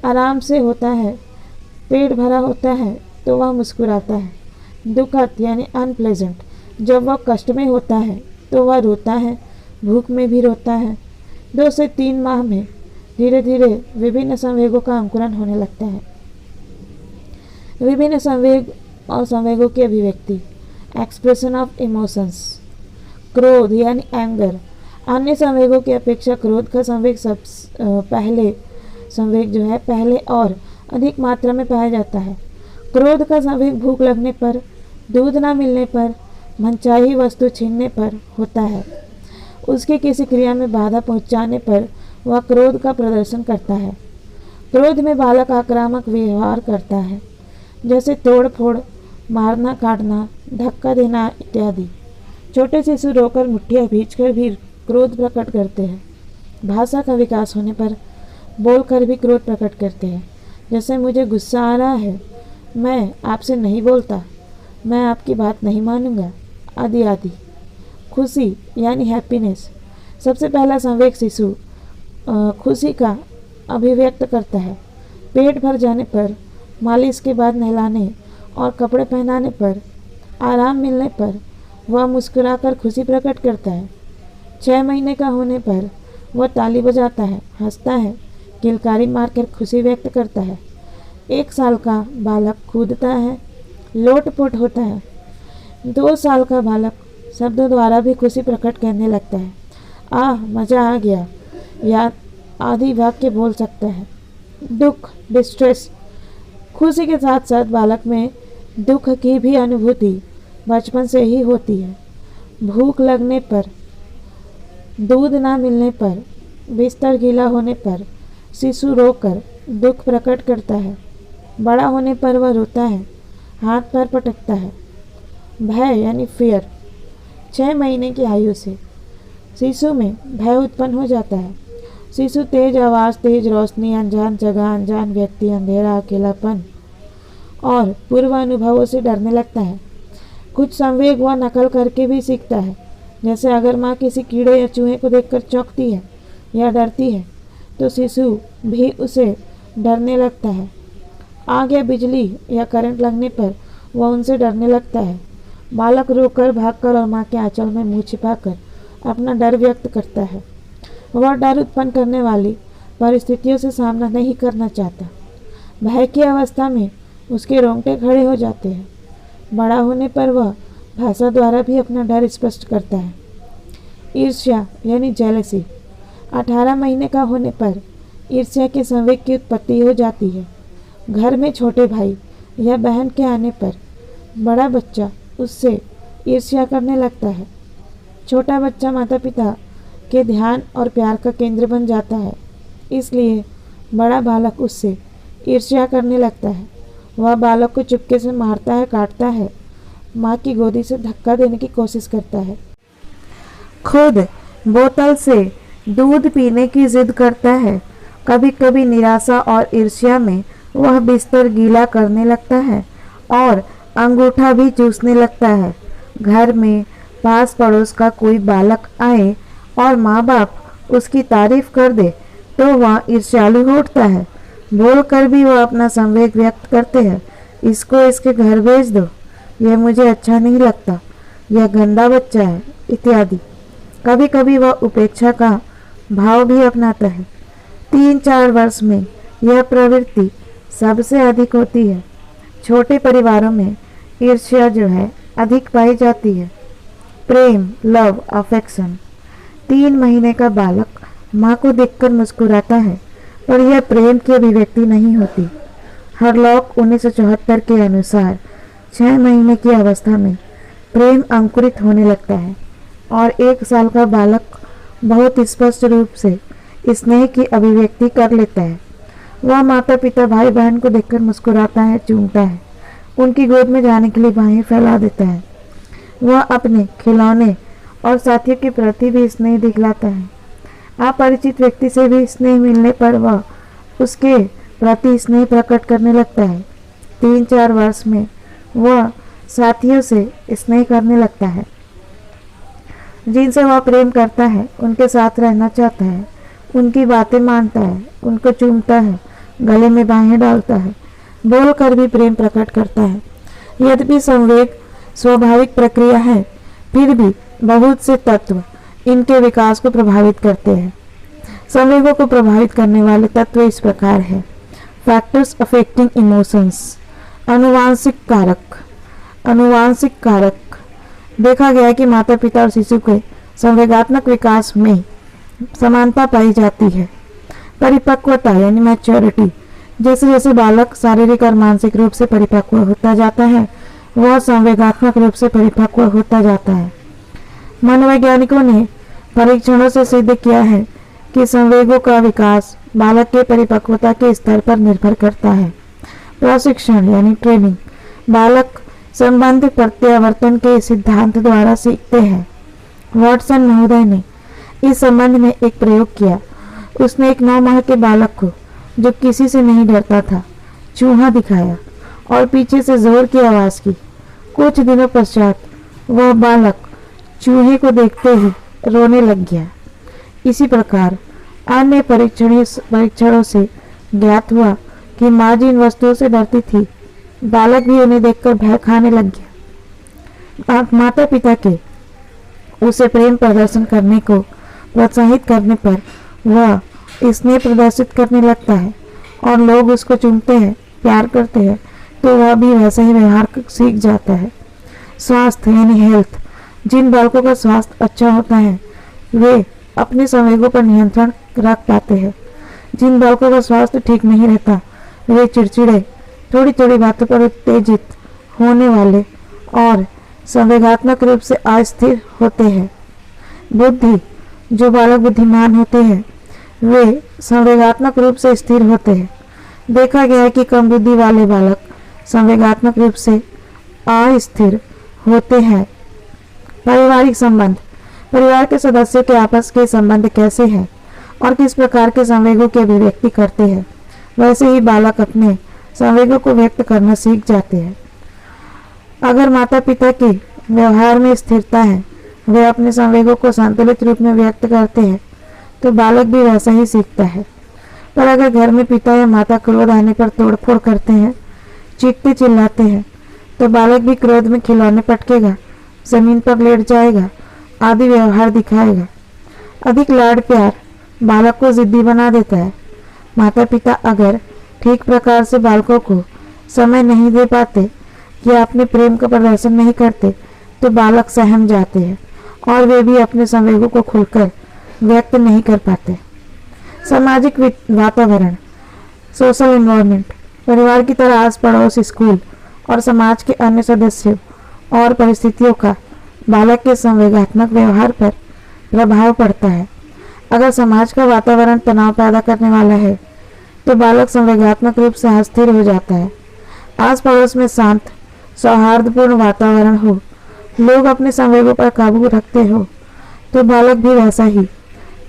आराम से होता है, पेट भरा होता है तो वह मुस्कुराता है। दुखद यानी अनप्लेजेंट, जब वह कष्ट में होता है तो वह रोता है, भूख में भी रोता है। 2 से 3 माह में धीरे धीरे विभिन्न संवेगों का अंकुरण होने लगता है। विभिन्न संवेग और संवेगों की अभिव्यक्ति, एक्सप्रेशन ऑफ इमोशंस। क्रोध यानी एंगर, अन्य संवेगों की अपेक्षा क्रोध का संवेग पहले और अधिक मात्रा में पाया जाता है। क्रोध का संवेग भूख लगने पर, दूध न मिलने पर, मनचाही वस्तु छीनने पर होता है। उसकी किसी क्रिया में बाधा पहुंचाने पर वह क्रोध का प्रदर्शन करता है। क्रोध में बालक आक्रामक व्यवहार करता है, जैसे तोड़ फोड़, मारना, काटना, धक्का देना इत्यादि। छोटे शिशु रोकर, मुट्ठियाँ भींचकर भी क्रोध प्रकट करते हैं। भाषा का विकास होने पर बोलकर भी क्रोध प्रकट करते हैं, जैसे मुझे गुस्सा आ रहा है, मैं आपसे नहीं बोलता, मैं आपकी बात नहीं मानूंगा आदि आदि। खुशी यानी हैप्पीनेस, सबसे पहला संवेग शिशु खुशी का अभिव्यक्त करता है। पेट भर जाने पर, मालिश के बाद नहलाने और कपड़े पहनाने पर, आराम मिलने पर वह मुस्कुराकर खुशी प्रकट करता है। 6 महीने का होने पर वह ताली बजाता है, हंसता है, किलकारी मारकर खुशी व्यक्त करता है। 1 साल का बालक कूदता है, लोटपोट होता है। 2 साल का बालक शब्दों द्वारा भी खुशी प्रकट करने लगता है। आह, मज़ा आ गया या आदि वाक्य बोल सकता है। दुख, डिस्ट्रेस, खुशी के साथ साथ बालक में दुख की भी अनुभूति बचपन से ही होती है। भूख लगने पर, दूध ना मिलने पर, बिस्तर गीला होने पर शिशु रोकर दुख प्रकट करता है। बड़ा होने पर वह रोता है, हाथ पैर पटकता है। भय यानी फियर, 6 महीने की आयु से शिशु में भय उत्पन्न हो जाता है। शिशु तेज आवाज़, तेज रोशनी, अनजान जगह, अनजान व्यक्ति, अंधेरा, अकेलापन और पूर्व अनुभवों से डरने लगता है। कुछ संवेग वह नकल करके भी सीखता है, जैसे अगर माँ किसी कीड़े या चूहे को देखकर चौंकती है या डरती है तो शिशु भी उसे डरने लगता है। आग या बिजली या करंट लगने पर वह उनसे डरने लगता है। बालक रोकर, भागकर और माँ के आंचल में मुंह छिपाकर अपना डर व्यक्त करता है। वह डर उत्पन्न करने वाली परिस्थितियों से सामना नहीं करना चाहता। भय की अवस्था में उसके रोंगटे खड़े हो जाते हैं। बड़ा होने पर वह भाषा द्वारा भी अपना डर स्पष्ट करता है। ईर्ष्या यानी जेलसी। 18 महीने का होने पर ईर्ष्या के संवेग की उत्पत्ति हो जाती है। घर में छोटे भाई या बहन के आने पर बड़ा बच्चा उससे ईर्ष्या करने लगता है। छोटा बच्चा माता पिता के ध्यान और प्यार का केंद्र बन जाता है, इसलिए बड़ा बालक उससे ईर्ष्या करने लगता है। वह बालक को चुपके से मारता है, काटता है, माँ की गोदी से धक्का देने की कोशिश करता है, खुद बोतल से दूध पीने की जिद करता है। कभी कभी निराशा और ईर्ष्या में वह बिस्तर गीला करने लगता है और अंगूठा भी चूसने लगता है। घर में पास पड़ोस का कोई बालक आए और माँ बाप उसकी तारीफ कर दे तो वह ईर्ष्यालु हो उठता है। बोलकर भी वह अपना संवेग व्यक्त करते हैं, इसको इसके घर भेज दो, यह मुझे अच्छा नहीं लगता, यह गंदा बच्चा है, इत्यादि। कभी कभी वह उपेक्षा का भाव भी अपनाता है। 3-4 वर्ष में यह प्रवृत्ति सबसे अधिक होती है। छोटे परिवारों में ईर्ष्या जो है अधिक पाई जाती है। प्रेम, लव, अफेक्शन। 3 महीने का बालक माँ को देखकर मुस्कुराता है, पर यह प्रेम की अभिव्यक्ति नहीं होती। हरलॉक 1974 के अनुसार 6 महीने की अवस्था में प्रेम अंकुरित होने लगता है और 1 साल का बालक बहुत स्पष्ट रूप से स्नेह की अभिव्यक्ति कर लेता है। वह माता पिता भाई बहन को देखकर मुस्कुराता है, चूमता है, उनकी गोद में जाने के लिए बाहें फैला देता है। वह अपने खिलौने और साथियों के प्रति भी स्नेह दिखलाता है। अपरिचित व्यक्ति से भी स्नेह मिलने पर वह उसके प्रति स्नेह प्रकट करने लगता है। 3-4 वर्ष में वह साथियों से स्नेह करने लगता है जिनसे वह प्रेम करता है, उनके साथ रहना चाहता है, उनकी बातें मानता है, उनको चूमता है, गले में बाहें डालता है, बोलकर भी प्रेम प्रकट करता है। यद्यपि संवेग स्वाभाविक प्रक्रिया है, फिर भी बहुत से तत्व इनके विकास को प्रभावित करते हैं। संवेगों को प्रभावित करने वाले तत्व इस प्रकार हैं। Factors affecting emotions. अनुवांशिक कारक। अनुवांशिक कारक। देखा गया कि माता पिता और शिशु के संवेगात्मक विकास में समानता पाई जाती है। परिपक्वता यानी मैच्योरिटी। जैसे जैसे बालक शारीरिक और मानसिक रूप से परिपक्व होता जाता है, वह संवेगात्मक रूप से परिपक्व होता जाता है। मनोवैज्ञानिकों ने परीक्षणों से सिद्ध किया है कि संवेगों का विकास बालक के परिपक्वता के स्तर पर निर्भर करता है। प्रशिक्षण यानी ट्रेनिंग। बालक संबंध प्रत्यावर्तन के सिद्धांत द्वारा सीखते हैं। वॉटसन महोदय ने इस संबंध में एक प्रयोग किया। उसने एक 9 माह के बालक को, जो किसी से नहीं डरता था, चूहा दिखाया और पीछे से जोर की आवाज की। कुछ दिनों पश्चात वह बालक चूहे को देखते ही रोने लग गया। इसी प्रकार अन्य परीक्षणों से ज्ञात हुआ कि माँ जिन वस्तुओं से डरती थी, बालक भी उन्हें देखकर भय खाने लग गया। माता पिता के उसे प्रेम प्रदर्शन करने को प्रोत्साहित करने पर वह स्नेह प्रदर्शित करने लगता है और लोग उसको चूमते हैं, प्यार करते हैं, तो वह भी वैसा ही व्यवहार सीख जाता है। स्वास्थ्य यानी हेल्थ। जिन बालकों का स्वास्थ्य अच्छा होता है, वे अपने संवेगों पर नियंत्रण रख पाते हैं। जिन बालकों का स्वास्थ्य ठीक नहीं रहता, वे चिड़चिड़े, थोड़ी थोड़ी बातों पर उत्तेजित होने वाले और संवेगात्मक रूप से अस्थिर होते हैं। बुद्धि। जो बालक बुद्धिमान होते हैं, वे संवेगात्मक रूप से स्थिर होते हैं। देखा गया है कि कम बुद्धि वाले बालक संवेगात्मक रूप से अस्थिर होते हैं। पारिवारिक संबंध। परिवार के सदस्यों के आपस के संबंध कैसे हैं और किस प्रकार के संवेगों की अभिव्यक्ति करते हैं, वैसे ही बालक अपने संवेगों को व्यक्त करना सीख जाते हैं। अगर माता पिता के व्यवहार में स्थिरता है, वे अपने संवेगों को संतुलित रूप में व्यक्त करते हैं, तो बालक भी वैसा ही सीखता है। पर अगर घर में पिता या माता क्रोध आने पर तोड़फोड़ करते हैं, चीखते चिल्लाते हैं, तो बालक भी क्रोध में खिलौने पटकेगा जमीन पर लेट जाएगा आदि व्यवहार दिखाएगा। अधिक लाड प्यार बालक को जिद्दी बना देता है। माता पिता अगर ठीक प्रकार से बालकों को समय नहीं दे पाते या अपने प्रेम का प्रदर्शन नहीं करते तो बालक सहम जाते हैं और वे भी अपने संवेगों को खुलकर व्यक्त नहीं कर पाते। सामाजिक वातावरण, सोशल एनवायरनमेंट, परिवार की तरह आस पड़ोस, स्कूल और समाज के अन्य सदस्यों और परिस्थितियों का बालक के संवेगात्मक व्यवहार पर प्रभाव पड़ता है। अगर समाज का वातावरण तनाव पैदा करने वाला है तो बालक संवेगात्मक रूप से अस्थिर हो जाता है। आस पड़ोस में शांत सौहार्दपूर्ण वातावरण हो, लोग अपने संवेगों पर काबू रखते हो तो बालक भी वैसा ही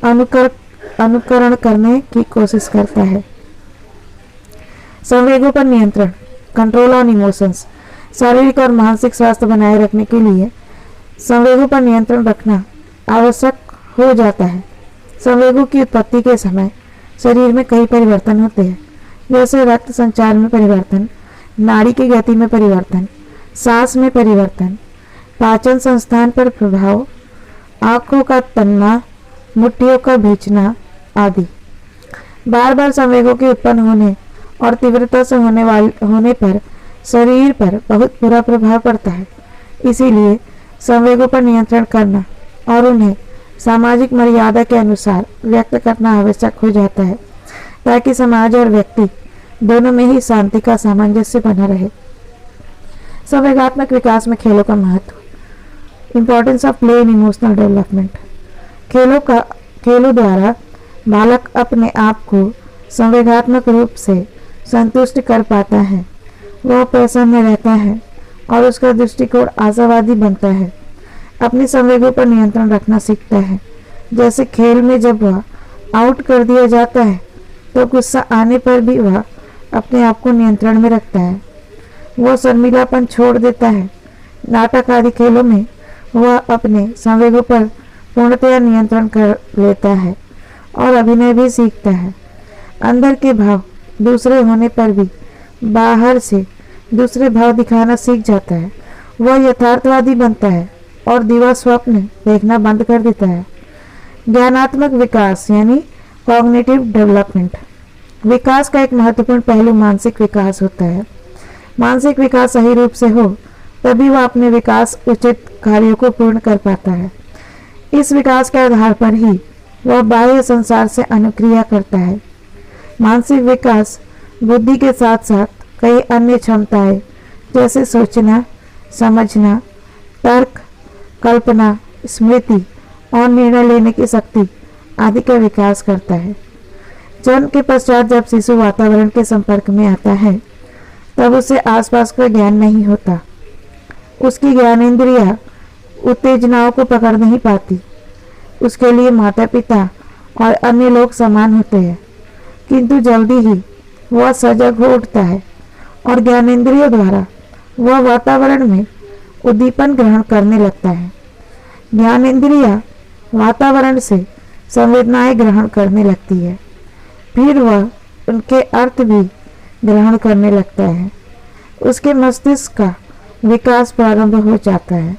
अनुकरण करने की कोशिश करता है। संवेगों पर नियंत्रण, कंट्रोल ऑन इमोशंस, शारीरिक और मानसिक स्वास्थ्य बनाए रखने के लिए संवेगों पर नियंत्रण रखना आवश्यक हो जाता है। संवेगों की उत्पत्ति के समय शरीर में कई परिवर्तन होते हैं, जैसे रक्त संचार में परिवर्तन, नाड़ी की गति में परिवर्तन, सांस में परिवर्तन, पाचन संस्थान पर प्रभाव, आंखों का तनना, मुट्ठियों का भींचना आदि। बार बार संवेगों के उत्पन्न होने और तीव्रता से होने पर शरीर पर बहुत बुरा प्रभाव पड़ता है। इसीलिए संवेगों पर नियंत्रण करना और उन्हें सामाजिक मर्यादा के अनुसार व्यक्त करना आवश्यक हो जाता है, ताकि समाज और व्यक्ति दोनों में ही शांति का सामंजस्य बना रहे। संवेगात्मक विकास में खेलों का महत्व, importance of play in emotional development. खेलों द्वारा बालक अपने आप को संवेगात्मक रूप से संतुष्ट कर पाता है। वह प्रसन्न रहता है और उसका दृष्टिकोण आशावादी बनता है। अपने संवेगों पर नियंत्रण रखना सीखता है। जैसे खेल में जब वह आउट कर दिया जाता है तो गुस्सा आने पर भी वह अपने आप को नियंत्रण में रखता है। वह शर्मिलापन छोड़ देता है। नाटक आदि खेलों में वह अपने संवेगों पर पूर्णतया नियंत्रण कर लेता है और अभिनय भी सीखता है। अंदर के भाव दूसरे होने पर भी बाहर से दूसरे भाव दिखाना सीख जाता है। वह यथार्थवादी बनता है और दिवा स्वप्न देखना बंद कर देता है। ज्ञानात्मक विकास यानी कॉग्निटिव डेवलपमेंट। विकास का एक महत्वपूर्ण पहलू मानसिक विकास होता है। मानसिक विकास सही रूप से हो तभी वह अपने विकास उचित कार्यों को पूर्ण कर पाता है। इस विकास के आधार पर ही वह बाह्य संसार से अनुक्रिया करता है। मानसिक विकास बुद्धि के साथ साथ कई अन्य क्षमताएं जैसे सोचना, समझना, तर्क, कल्पना, स्मृति और निर्णय लेने की शक्ति आदि का विकास करता है। जन्म के पश्चात जब शिशु वातावरण के संपर्क में आता है तब उसे आसपास का ज्ञान नहीं होता। उसकी ज्ञानेंद्रियां उत्तेजनाओं को पकड़ नहीं पाती। उसके लिए माता पिता और अन्य लोग समान होते हैं, किंतु जल्दी ही वह सजग हो उठता है और ज्ञानेंद्रियों द्वारा वह वातावरण में उद्दीपन ग्रहण करने लगता है। ज्ञानेंद्रियां वातावरण से संवेदनाएं ग्रहण करने लगती है, फिर वह उनके अर्थ भी ग्रहण करने लगता है। उसके मस्तिष्क का विकास प्रारंभ हो जाता है।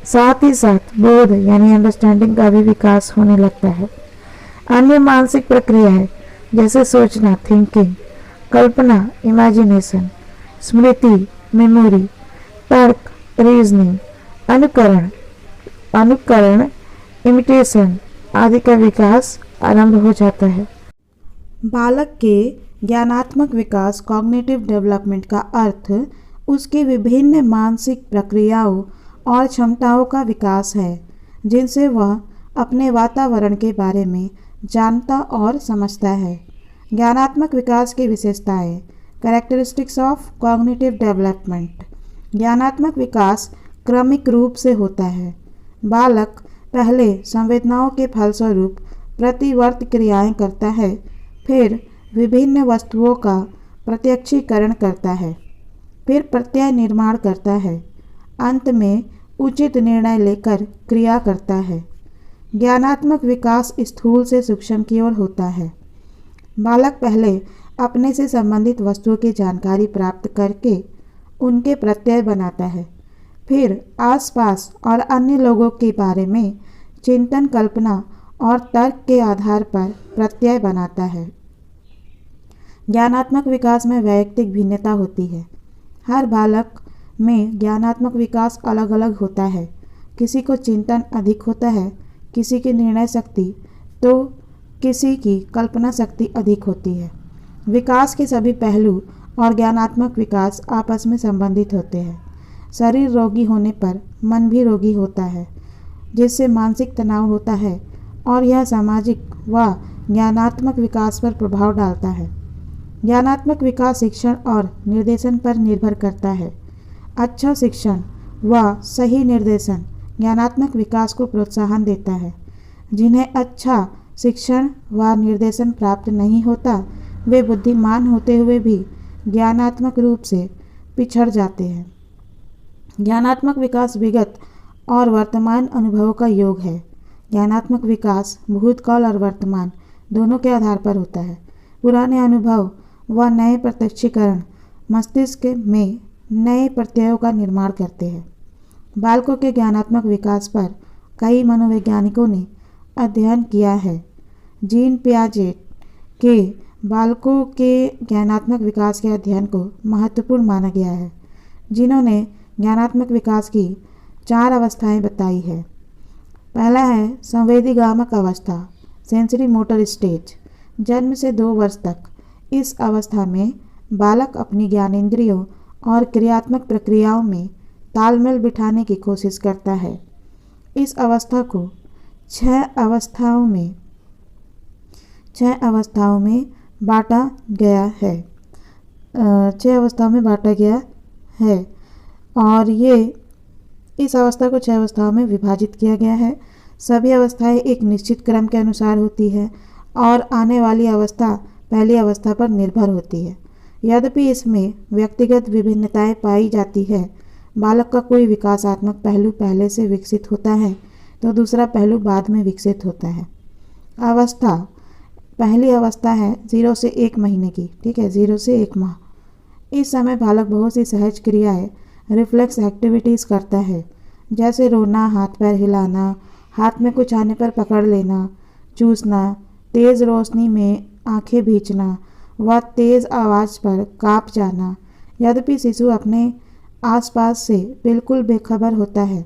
साथ ही साथ बोध यानी अंडरस्टैंडिंग का भी विकास होने लगता है। अन्य मानसिक प्रक्रियाएं जैसे सोचना, थिंकिंग, कल्पना, इमेजिनेशन, स्मृति, मेमोरी, तर्क, रीजनिंग, अनुकरण, इमिटेशन आदि का विकास आरंभ हो जाता है। बालक के ज्ञानात्मक विकास कॉग्निटिव डेवलपमेंट का अर्थ उसकी विभिन्न मानसिक प्रक्रियाओं और क्षमताओं का विकास है, जिनसे वह अपने वातावरण के बारे में जानता और समझता है। ज्ञानात्मक विकास की विशेषताएं, कैरेक्टरिस्टिक्स ऑफ कॉग्निटिव डेवलपमेंट। ज्ञानात्मक विकास क्रमिक रूप से होता है। बालक पहले संवेदनाओं के फलस्वरूप प्रतिवर्त क्रियाएं करता है, फिर विभिन्न वस्तुओं का प्रत्यक्षीकरण करता है, फिर प्रत्यय निर्माण करता है, अंत में उचित निर्णय लेकर क्रिया करता है। ज्ञानात्मक विकास स्थूल से सूक्ष्म की ओर होता है। बालक पहले अपने से संबंधित वस्तुओं की जानकारी प्राप्त करके उनके प्रत्यय बनाता है, फिर आसपास और अन्य लोगों के बारे में चिंतन, कल्पना और तर्क के आधार पर प्रत्यय बनाता है। ज्ञानात्मक विकास में वैयक्तिक भिन्नता होती है। हर बालक में ज्ञानात्मक विकास अलग अलग होता है। किसी को चिंतन अधिक होता है, किसी की निर्णय शक्ति तो किसी की कल्पना शक्ति अधिक होती है। विकास के सभी पहलू और ज्ञानात्मक विकास आपस में संबंधित होते हैं। शरीर रोगी होने पर मन भी रोगी होता है, जिससे मानसिक तनाव होता है और यह सामाजिक व ज्ञानात्मक विकास पर प्रभाव डालता है। ज्ञानात्मक विकास शिक्षण और निर्देशन पर निर्भर करता है। अच्छा शिक्षण व सही निर्देशन ज्ञानात्मक विकास को प्रोत्साहन देता है। जिन्हें अच्छा शिक्षण व निर्देशन प्राप्त नहीं होता, वे बुद्धिमान होते हुए भी ज्ञानात्मक रूप से पिछड़ जाते हैं। ज्ञानात्मक विकास विगत और वर्तमान अनुभवों का योग है। ज्ञानात्मक विकास भूतकाल और वर्तमान दोनों के आधार पर होता है। पुराने अनुभव व नए प्रत्यक्षीकरण मस्तिष्क में नए प्रत्ययों का निर्माण करते हैं। बालकों के ज्ञानात्मक विकास पर कई मनोवैज्ञानिकों ने अध्ययन किया है। जीन पियाजेट के बालकों के ज्ञानात्मक विकास के अध्ययन को महत्वपूर्ण माना गया है, जिन्होंने ज्ञानात्मक विकास की 4 अवस्थाएं बताई है। पहला है संवेदीगामक अवस्था, सेंसरी मोटर स्टेज। जन्म से 2 वर्ष तक इस अवस्था में बालक अपनी ज्ञानेंद्रियों और क्रियात्मक प्रक्रियाओं में तालमेल बिठाने की कोशिश करता है। इस अवस्था को 6 अवस्थाओं में बांटा गया है। 6 अवस्थाओं में बांटा गया है और ये इस अवस्था को 6 अवस्थाओं में विभाजित किया गया है। सभी अवस्थाएं एक निश्चित क्रम के अनुसार होती है और आने वाली अवस्था पहली अवस्था पर निर्भर होती है। यद्यपि इसमें व्यक्तिगत विभिन्नताएं पाई जाती है। बालक का कोई विकासात्मक पहलू पहले से विकसित होता है तो दूसरा पहलू बाद में विकसित होता है। अवस्था, पहली अवस्था है 0 से 1 महीने की, ठीक है, 0 से 1 माह। इस समय बालक बहुत सी सहज क्रियाएं, रिफ्लेक्स एक्टिविटीज़ करता है, जैसे रोना, हाथ पैर हिलाना, हाथ में कुछ आने पर पकड़ लेना, चूसना, तेज़ रोशनी में आंखें भींचना व तेज़ आवाज़ पर काँप जाना। यद्यपि शिशु अपने आसपास से बिल्कुल बेखबर होता है,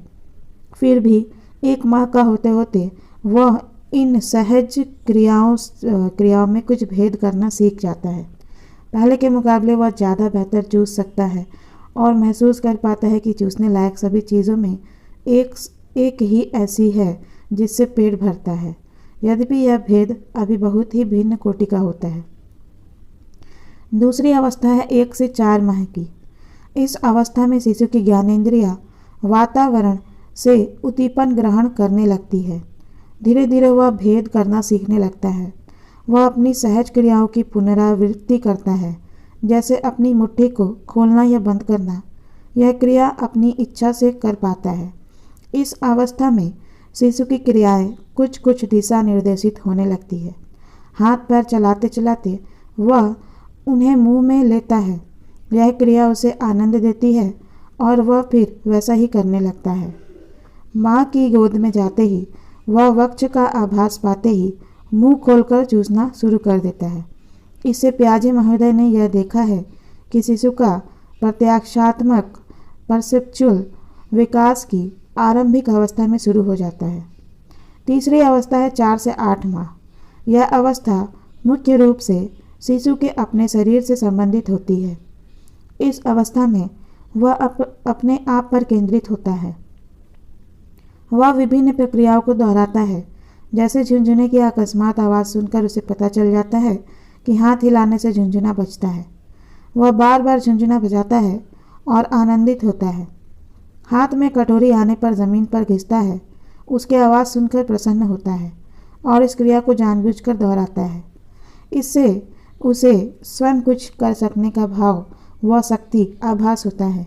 फिर भी 1 माह का होते होते वह इन सहज क्रियाओं में कुछ भेद करना सीख जाता है। पहले के मुकाबले वह ज़्यादा बेहतर चूस सकता है और महसूस कर पाता है कि चूसने लायक सभी चीज़ों में एक ही ऐसी है जिससे पेट भरता है। यद्यपि यह भेद अभी बहुत ही भिन्न कोटि का होता है। दूसरी अवस्था है 1 से 4 माह की। इस अवस्था में शिशु की ज्ञानेंद्रियां वातावरण से उद्दीपन ग्रहण करने लगती है। धीरे धीरे वह भेद करना सीखने लगता है। वह अपनी सहज क्रियाओं की पुनरावृत्ति करता है, जैसे अपनी मुट्ठी को खोलना या बंद करना। यह क्रिया अपनी इच्छा से कर पाता है। इस अवस्था में शिशु की क्रियाएं कुछ कुछ दिशा निर्देशित होने लगती है। हाथ पैर चलाते चलाते वह उन्हें मुंह में लेता है। यह क्रिया उसे आनंद देती है और वह फिर वैसा ही करने लगता है। माँ की गोद में जाते ही वह वक्ष का आभास पाते ही मुंह खोलकर चूसना शुरू कर देता है। इससे पियाजे महोदय ने यह देखा है कि शिशु का प्रत्याक्षात्मक परसेप्चुअल विकास की आरंभिक अवस्था में शुरू हो जाता है। तीसरी अवस्था है 4 से 8 माह। यह अवस्था मुख्य रूप से शिशु के अपने शरीर से संबंधित होती है। इस अवस्था में वह अपने आप पर केंद्रित होता है। वह विभिन्न प्रक्रियाओं को दोहराता है, जैसे झुनझुने की अकस्मात आवाज़ सुनकर उसे पता चल जाता है कि हाथ हिलाने से झुनझुना बजता है। वह बार बार झुनझुना बजाता है और आनंदित होता है। हाथ में कटोरी आने पर ज़मीन पर घिसता है, उसकी आवाज़ सुनकर प्रसन्न होता है और इस क्रिया को जानबूझकर दोहराता है। इससे उसे स्वयं कुछ कर सकने का भाव व शक्ति आभास होता है।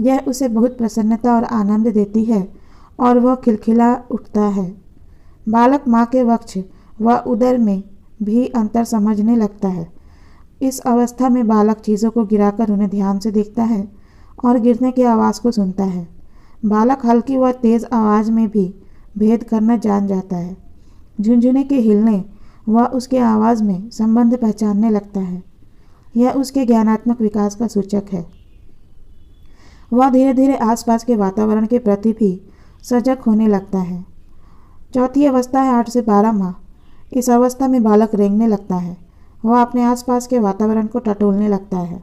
यह उसे बहुत प्रसन्नता और आनंद देती है और वह खिलखिला उठता है। बालक माँ के वक्ष व उदर में भी अंतर समझने लगता है। इस अवस्था में बालक चीज़ों को गिराकर उन्हें ध्यान से देखता है और गिरने की आवाज़ को सुनता है। बालक हल्की व तेज़ आवाज़ में भी भेद करना जान जाता है। झुनझुने के हिलने व उसके आवाज़ में संबंध पहचानने लगता है। यह उसके ज्ञानात्मक विकास का सूचक है। वह धीरे धीरे आसपास के वातावरण के प्रति भी सजग होने लगता है। चौथी अवस्था है 8 से 12 माह। इस अवस्था में बालक रेंगने लगता है। वह अपने आसपास के वातावरण को टटोलने लगता है।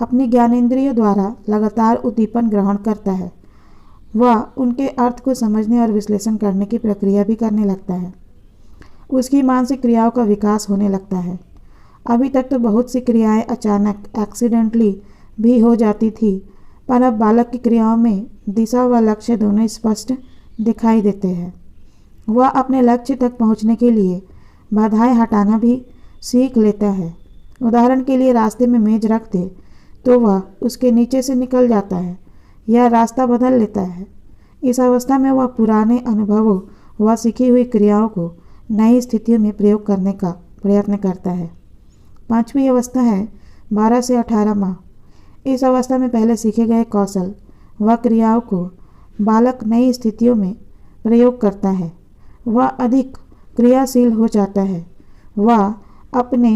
अपनी ज्ञानेंद्रियों द्वारा लगातार उद्दीपन ग्रहण करता है। वह उनके अर्थ को समझने और विश्लेषण करने की प्रक्रिया भी करने लगता है। उसकी मानसिक क्रियाओं का विकास होने लगता है। अभी तक तो बहुत सी क्रियाएं अचानक एक्सीडेंटली भी हो जाती थी, पर अब बालक की क्रियाओं में दिशा व लक्ष्य दोनों स्पष्ट दिखाई देते हैं। वह अपने लक्ष्य तक पहुंचने के लिए बाधाएं हटाना भी सीख लेता है। उदाहरण के लिए रास्ते में मेज रख दे तो वह उसके नीचे से निकल जाता है या रास्ता बदल लेता है। इस अवस्था में वह पुराने अनुभवों व सीखी हुई क्रियाओं को नई स्थितियों में प्रयोग करने का प्रयत्न करता है। पांचवी अवस्था है 12 से 18 माह। इस अवस्था में पहले सीखे गए कौशल व क्रियाओं को बालक नई स्थितियों में प्रयोग करता है। वह अधिक क्रियाशील हो जाता है। वह अपने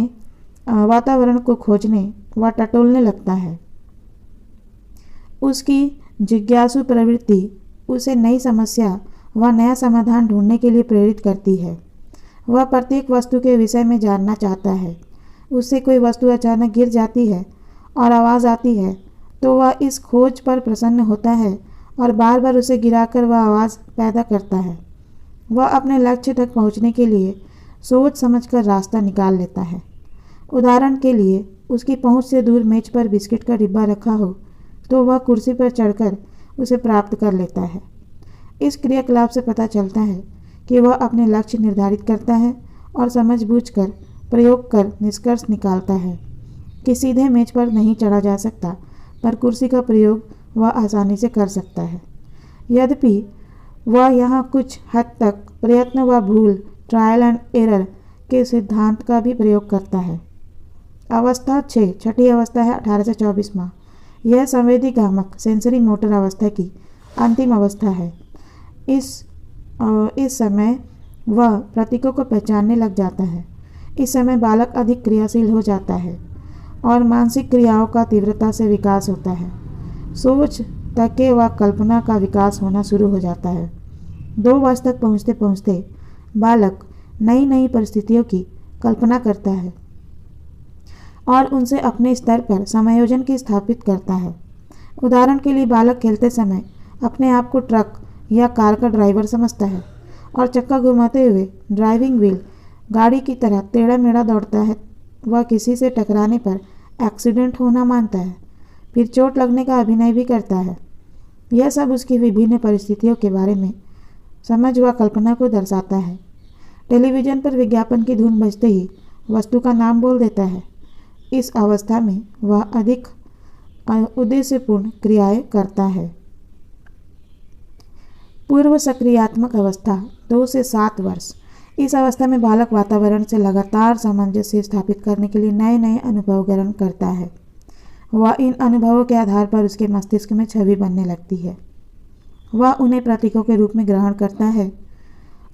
वातावरण को खोजने व टटोलने लगता है। उसकी जिज्ञासु प्रवृत्ति उसे नई समस्या व नया समाधान ढूंढने के लिए प्रेरित करती है। वह प्रत्येक वस्तु के विषय में जानना चाहता है। उससे कोई वस्तु अचानक गिर जाती है और आवाज़ आती है तो वह इस खोज पर प्रसन्न होता है और बार बार उसे गिराकर वह आवाज़ पैदा करता है। वह अपने लक्ष्य तक पहुंचने के लिए सोच समझकर रास्ता निकाल लेता है। उदाहरण के लिए उसकी पहुंच से दूर मेज पर बिस्किट का डिब्बा रखा हो तो वह कुर्सी पर चढ़कर उसे प्राप्त कर लेता है। इस क्रियाकलाप से पता चलता है कि वह अपने लक्ष्य निर्धारित करता है और समझबूझकर प्रयोग कर निष्कर्ष निकालता है कि सीधे मेज पर नहीं चढ़ा जा सकता, पर कुर्सी का प्रयोग वह आसानी से कर सकता है। यद्यपि वह यहाँ कुछ हद तक प्रयत्न व भूल ट्रायल एंड एरर के सिद्धांत का भी प्रयोग करता है। अवस्था 6 छठी अवस्था है 18 से 24 माह। यह संवेदी गामक सेंसरी मोटर अवस्था की अंतिम अवस्था है। इस समय वह प्रतीकों को पहचानने लग जाता है। इस समय बालक अधिक क्रियाशील हो जाता है और मानसिक क्रियाओं का तीव्रता से विकास होता है। सोच तर्क व कल्पना का विकास होना शुरू हो जाता है। 2 वर्ष तक पहुँचते पहुँचते बालक नई नई परिस्थितियों की कल्पना करता है और उनसे अपने स्तर पर समायोजन की स्थापित करता है। उदाहरण के लिए बालक खेलते समय अपने आप को ट्रक या कार का ड्राइवर समझता है और चक्का घुमाते हुए ड्राइविंग व्हील गाड़ी की तरह टेढ़ा मेढ़ा दौड़ता है। वह किसी से टकराने पर एक्सीडेंट होना मानता है, फिर चोट लगने का अभिनय भी करता है। यह सब उसकी विभिन्न परिस्थितियों के बारे में समझ व कल्पना को दर्शाता है। टेलीविज़न पर विज्ञापन की धुन बजते ही वस्तु का नाम बोल देता है। इस अवस्था में वह अधिक उद्देश्यपूर्ण क्रियाएं करता है। पूर्व सक्रियात्मक अवस्था 2 से 7 वर्ष। इस अवस्था में बालक वातावरण से लगातार सामंजस्य स्थापित करने के लिए नए नए अनुभव ग्रहण करता है। वह इन अनुभवों के आधार पर उसके मस्तिष्क में छवि बनने लगती है। वह उन्हें प्रतीकों के रूप में ग्रहण करता है।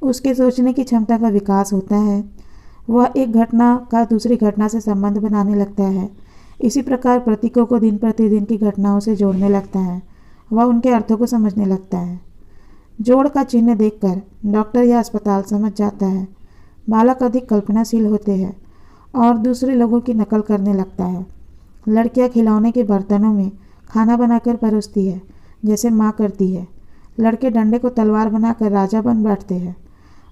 उसके सोचने की क्षमता का विकास होता है। वह एक घटना का दूसरी घटना से संबंध बनाने लगता है। इसी प्रकार प्रतीकों को दिन प्रतिदिन की घटनाओं से जोड़ने लगता है। वह उनके अर्थों को समझने लगता है। जोड़ का चिन्ह देखकर डॉक्टर या अस्पताल समझ जाता है। बालक अधिक कल्पनाशील होते हैं और दूसरे लोगों की नकल करने लगता है। लड़कियां खिलौने के बर्तनों में खाना बनाकर परोसती है, जैसे माँ करती है। लड़के डंडे को तलवार बनाकर राजा बन बैठते हैं।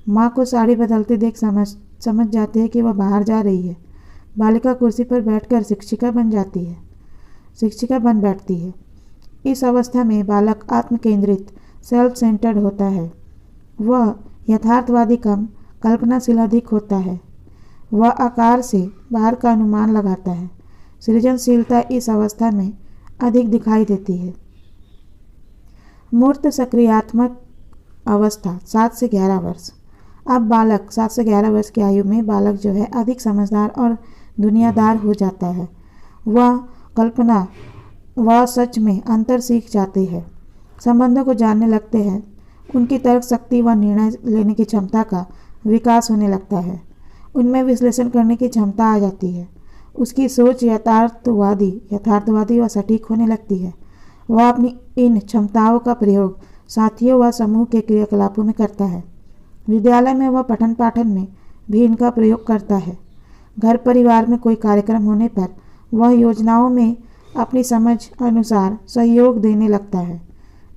माँ को साड़ी बदलते देख समझ जाते हैं कि वह बाहर जा रही है। बालिका कुर्सी पर बैठकर शिक्षिका बन बैठती है। इस अवस्था में बालक आत्मकेंद्रित सेल्फ सेंटर्ड होता है। वह यथार्थवादी कम कल्पनाशील अधिक होता है। वह आकार से बाहर का अनुमान लगाता है। सृजनशीलता इस अवस्था में अधिक दिखाई देती है। मूर्त सक्रियात्मक अवस्था 7 से 11 वर्ष। अब बालक 7 से 11 वर्ष की आयु में बालक जो है अधिक समझदार और दुनियादार हो जाता है। वह कल्पना व सच में अंतर सीख जाते हैं। संबंधों को जानने लगते हैं, उनकी तर्क शक्ति व निर्णय लेने की क्षमता का विकास होने लगता है। उनमें विश्लेषण करने की क्षमता आ जाती है। उसकी सोच यथार्थवादी व सटीक होने लगती है। वह अपनी इन क्षमताओं का प्रयोग साथियों व समूह के क्रियाकलापों में करता है। विद्यालय में वह पठन पाठन में भी इनका प्रयोग करता है। घर परिवार में कोई कार्यक्रम होने पर वह योजनाओं में अपनी समझ अनुसार सहयोग देने लगता है।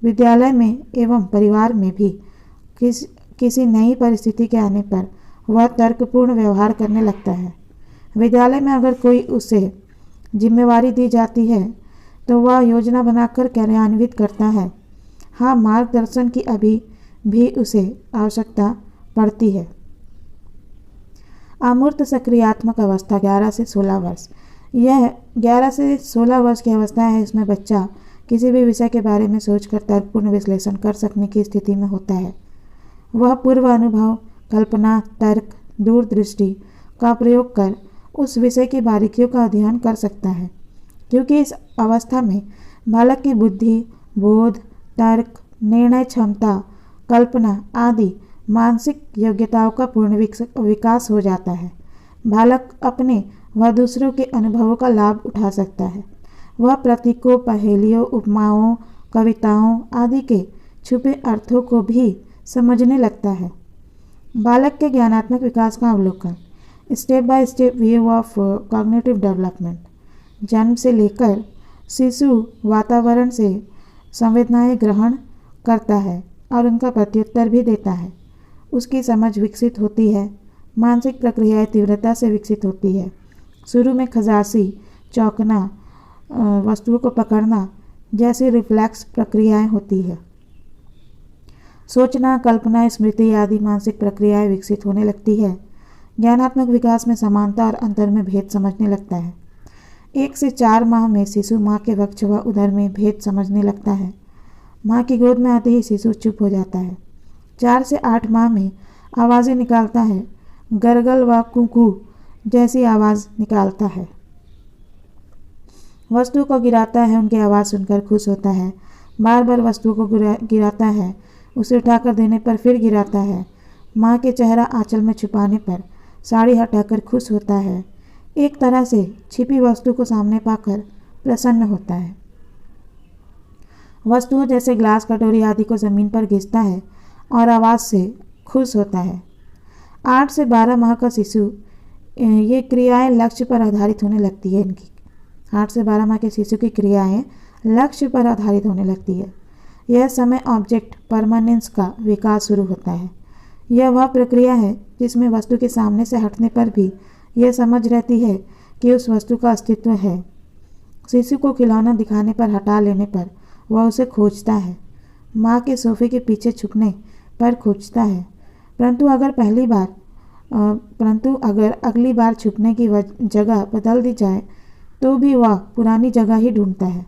विद्यालय में एवं परिवार में भी किसी नई परिस्थिति के आने पर वह तर्कपूर्ण व्यवहार करने लगता है। विद्यालय में अगर कोई उसे जिम्मेवारी दी जाती है तो वह योजना बनाकर कार्यान्वित करता है। हाँ, मार्गदर्शन की अभी भी उसे आवश्यकता पड़ती है। अमूर्त सक्रियात्मक अवस्था 11 से 16 वर्ष। यह 11 से 16 वर्ष की अवस्था है। इसमें बच्चा किसी भी विषय के बारे में सोचकर तर्कपूर्ण विश्लेषण कर सकने की स्थिति में होता है। वह पूर्व अनुभव, कल्पना, तर्क, दूरदृष्टि का प्रयोग कर उस विषय की बारीकियों का अध्ययन कर सकता है। क्योंकि इस अवस्था में बालक की बुद्धि, बोध, तर्क, निर्णय क्षमता, कल्पना आदि मानसिक योग्यताओं का पूर्ण विकास हो जाता है। बालक अपने व दूसरों के अनुभवों का लाभ उठा सकता है। वह प्रतीकों, पहेलियों, उपमाओं, कविताओं आदि के छुपे अर्थों को भी समझने लगता है। बालक के ज्ञानात्मक विकास का अवलोकन। Step by step view of cognitive development. जन्म से लेकर शिशु वातावरण से संवेदनाएं ग्रहण करता है और उनका प्रत्युत्तर भी देता है। उसकी समझ विकसित होती है। मानसिक प्रक्रियाएं तीव्रता से विकसित होती है। शुरू में खजासी, चौंकना, वस्तुओं को पकड़ना जैसी रिफ्लेक्स प्रक्रियाएं होती है। सोचना, कल्पना, स्मृति आदि मानसिक प्रक्रियाएं विकसित होने लगती है। ज्ञानात्मक विकास में समानता और अंतर में भेद समझने लगता है। 1 से 4 माह में शिशु माँ के वक्ष व उदर में भेद समझने लगता है। माँ की गोद में आते ही शिशु चुप हो जाता है। 4 से 8 माह में आवाज़ें निकालता है। गरगल व कुकू जैसी आवाज़ निकालता है। वस्तु को गिराता है, उनकी आवाज़ सुनकर खुश होता है। बार बार वस्तुओं को गिराता है, उसे उठाकर देने पर फिर गिराता है। माँ के चेहरा आंचल में छुपाने पर साड़ी हटाकर खुश होता है। एक तरह से छिपी वस्तु को सामने पाकर प्रसन्न होता है। वस्तुओं जैसे ग्लास, कटोरी आदि को ज़मीन पर घिसता है और आवाज़ से खुश होता है। 8 से 12 माह का शिशु, ये क्रियाएं लक्ष्य पर आधारित होने लगती है। इनकी 8 से 12 माह के शिशु की क्रियाएं लक्ष्य पर आधारित होने लगती है। यह समय ऑब्जेक्ट परमानेंस का विकास शुरू होता है। यह वह प्रक्रिया है जिसमें वस्तु के सामने से हटने पर भी यह समझ रहती है कि उस वस्तु का अस्तित्व है। शिशु को खिलौना दिखाने पर हटा लेने पर वह उसे खोजता है। माँ के सोफे के पीछे छुपने पर खोजता है, परंतु अगर अगली बार छुपने की जगह बदल दी जाए तो भी वह पुरानी जगह ही ढूंढता है।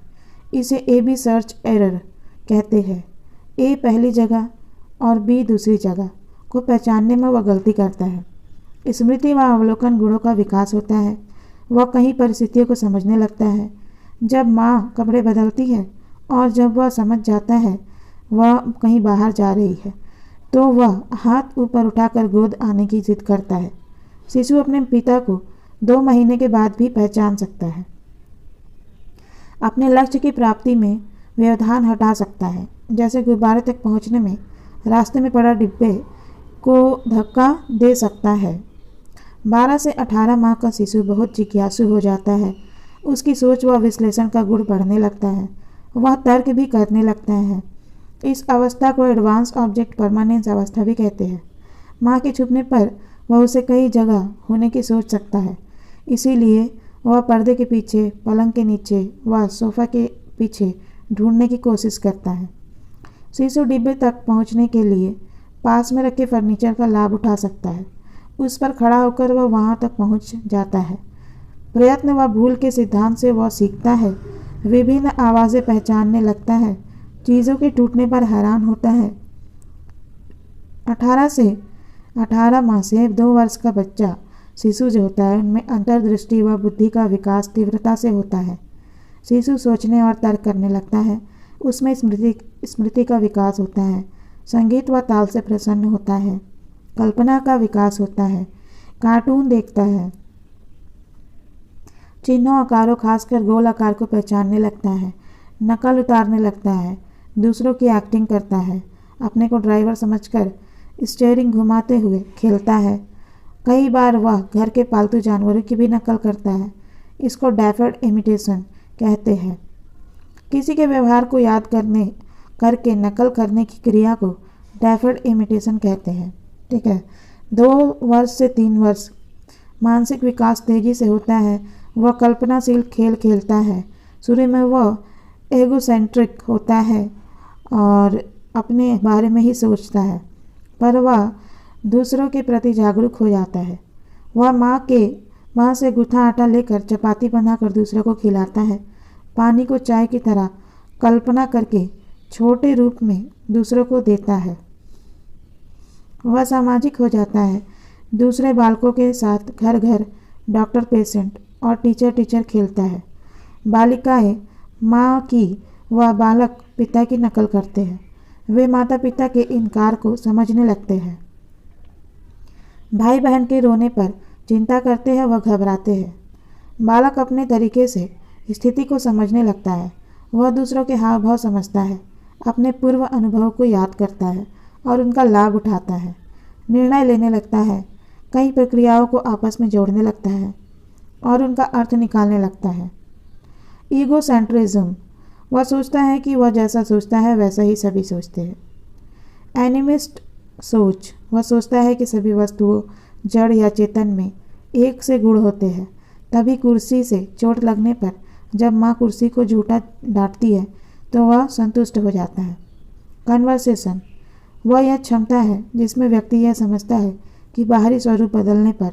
इसे AB सर्च एरर कहते हैं। A पहली जगह और B दूसरी जगह को पहचानने में वह गलती करता है। स्मृति व अवलोकन गुणों का विकास होता है। वह कई परिस्थितियों को समझने लगता है। जब माँ कपड़े बदलती है और जब वह समझ जाता है वह कहीं बाहर जा रही है तो वह हाथ ऊपर उठाकर गोद आने की जिद करता है। शिशु अपने पिता को 2 महीने के बाद भी पहचान सकता है। अपने लक्ष्य की प्राप्ति में व्यवधान हटा सकता है, जैसे गुब्बारे तक पहुंचने में रास्ते में पड़ा डिब्बे को धक्का दे सकता है। 12 से 18 माह का शिशु बहुत जिज्ञासु हो जाता है। उसकी सोच व विश्लेषण का गुण बढ़ने लगता है। वह तर्क भी करने लगता है। इस अवस्था को एडवांस ऑब्जेक्ट परमानेंस अवस्था भी कहते हैं। माँ के छुपने पर वह उसे कई जगह होने की सोच सकता है। इसीलिए वह पर्दे के पीछे, पलंग के नीचे व सोफा के पीछे ढूंढने की कोशिश करता है। शिशु डिब्बे तक पहुँचने के लिए पास में रखे फर्नीचर का लाभ उठा सकता है। उस पर खड़ा होकर वह वहाँ तक पहुँच जाता है। प्रयत्न व भूल के सिद्धांत से वह सीखता है। विभिन्न आवाज़ें पहचानने लगता है। चीज़ों के टूटने पर हैरान होता है। 18 माह से 2 वर्ष का बच्चा शिशु जो होता है उनमें अंतर्दृष्टि व बुद्धि का विकास तीव्रता से होता है। शिशु सोचने और तर्क करने लगता है। उसमें स्मृति का विकास होता है। संगीत व ताल से प्रसन्न होता है। कल्पना का विकास होता है। कार्टून देखता है। चिन्हों आकारों खासकर गोल आकार को पहचानने लगता है। नकल उतारने लगता है। दूसरों की एक्टिंग करता है। अपने को ड्राइवर समझकर स्टीयरिंग घुमाते हुए खेलता है। कई बार वह घर के पालतू जानवरों की भी नकल करता है। इसको डेफर्ड इमिटेशन कहते हैं। किसी के व्यवहार को याद करके नकल करने की क्रिया को डेफर्ड इमिटेशन कहते हैं। ठीक है। 2 वर्ष से 3 वर्ष मानसिक विकास तेजी से होता है। वह कल्पनाशील खेल खेलता है। शुरू में वह एगोसेंट्रिक होता है और अपने बारे में ही सोचता है, पर वह दूसरों के प्रति जागरूक हो जाता है। वह माँ से गूंथा आटा लेकर चपाती बनाकर दूसरों को खिलाता है। पानी को चाय की तरह कल्पना करके छोटे रूप में दूसरों को देता है। वह सामाजिक हो जाता है। दूसरे बालकों के साथ घर घर, डॉक्टर पेशेंट और टीचर खेलता है। बालिकाएं माँ की व बालक पिता की नकल करते हैं। वे माता पिता के इनकार को समझने लगते हैं। भाई बहन के रोने पर चिंता करते हैं व घबराते हैं। बालक अपने तरीके से स्थिति को समझने लगता है। वह दूसरों के हाव भाव समझता है, अपने पूर्व अनुभव को याद करता है और उनका लाभ उठाता है। निर्णय लेने लगता है। कई प्रक्रियाओं को आपस में जोड़ने लगता है और उनका अर्थ निकालने लगता है। ईगोसेंट्रिज्म, वह सोचता है कि वह जैसा सोचता है वैसा ही सभी सोचते हैं। एनिमिस्ट सोच, वह सोचता है कि सभी वस्तुओं, जड़ या चेतन में एक से गुण होते हैं। तभी कुर्सी से चोट लगने पर जब माँ कुर्सी को झूठा डांटती है तो वह संतुष्ट हो जाता है। कन्वर्सेशन, वह यह क्षमता है जिसमें व्यक्ति यह समझता है कि बाहरी स्वरूप बदलने पर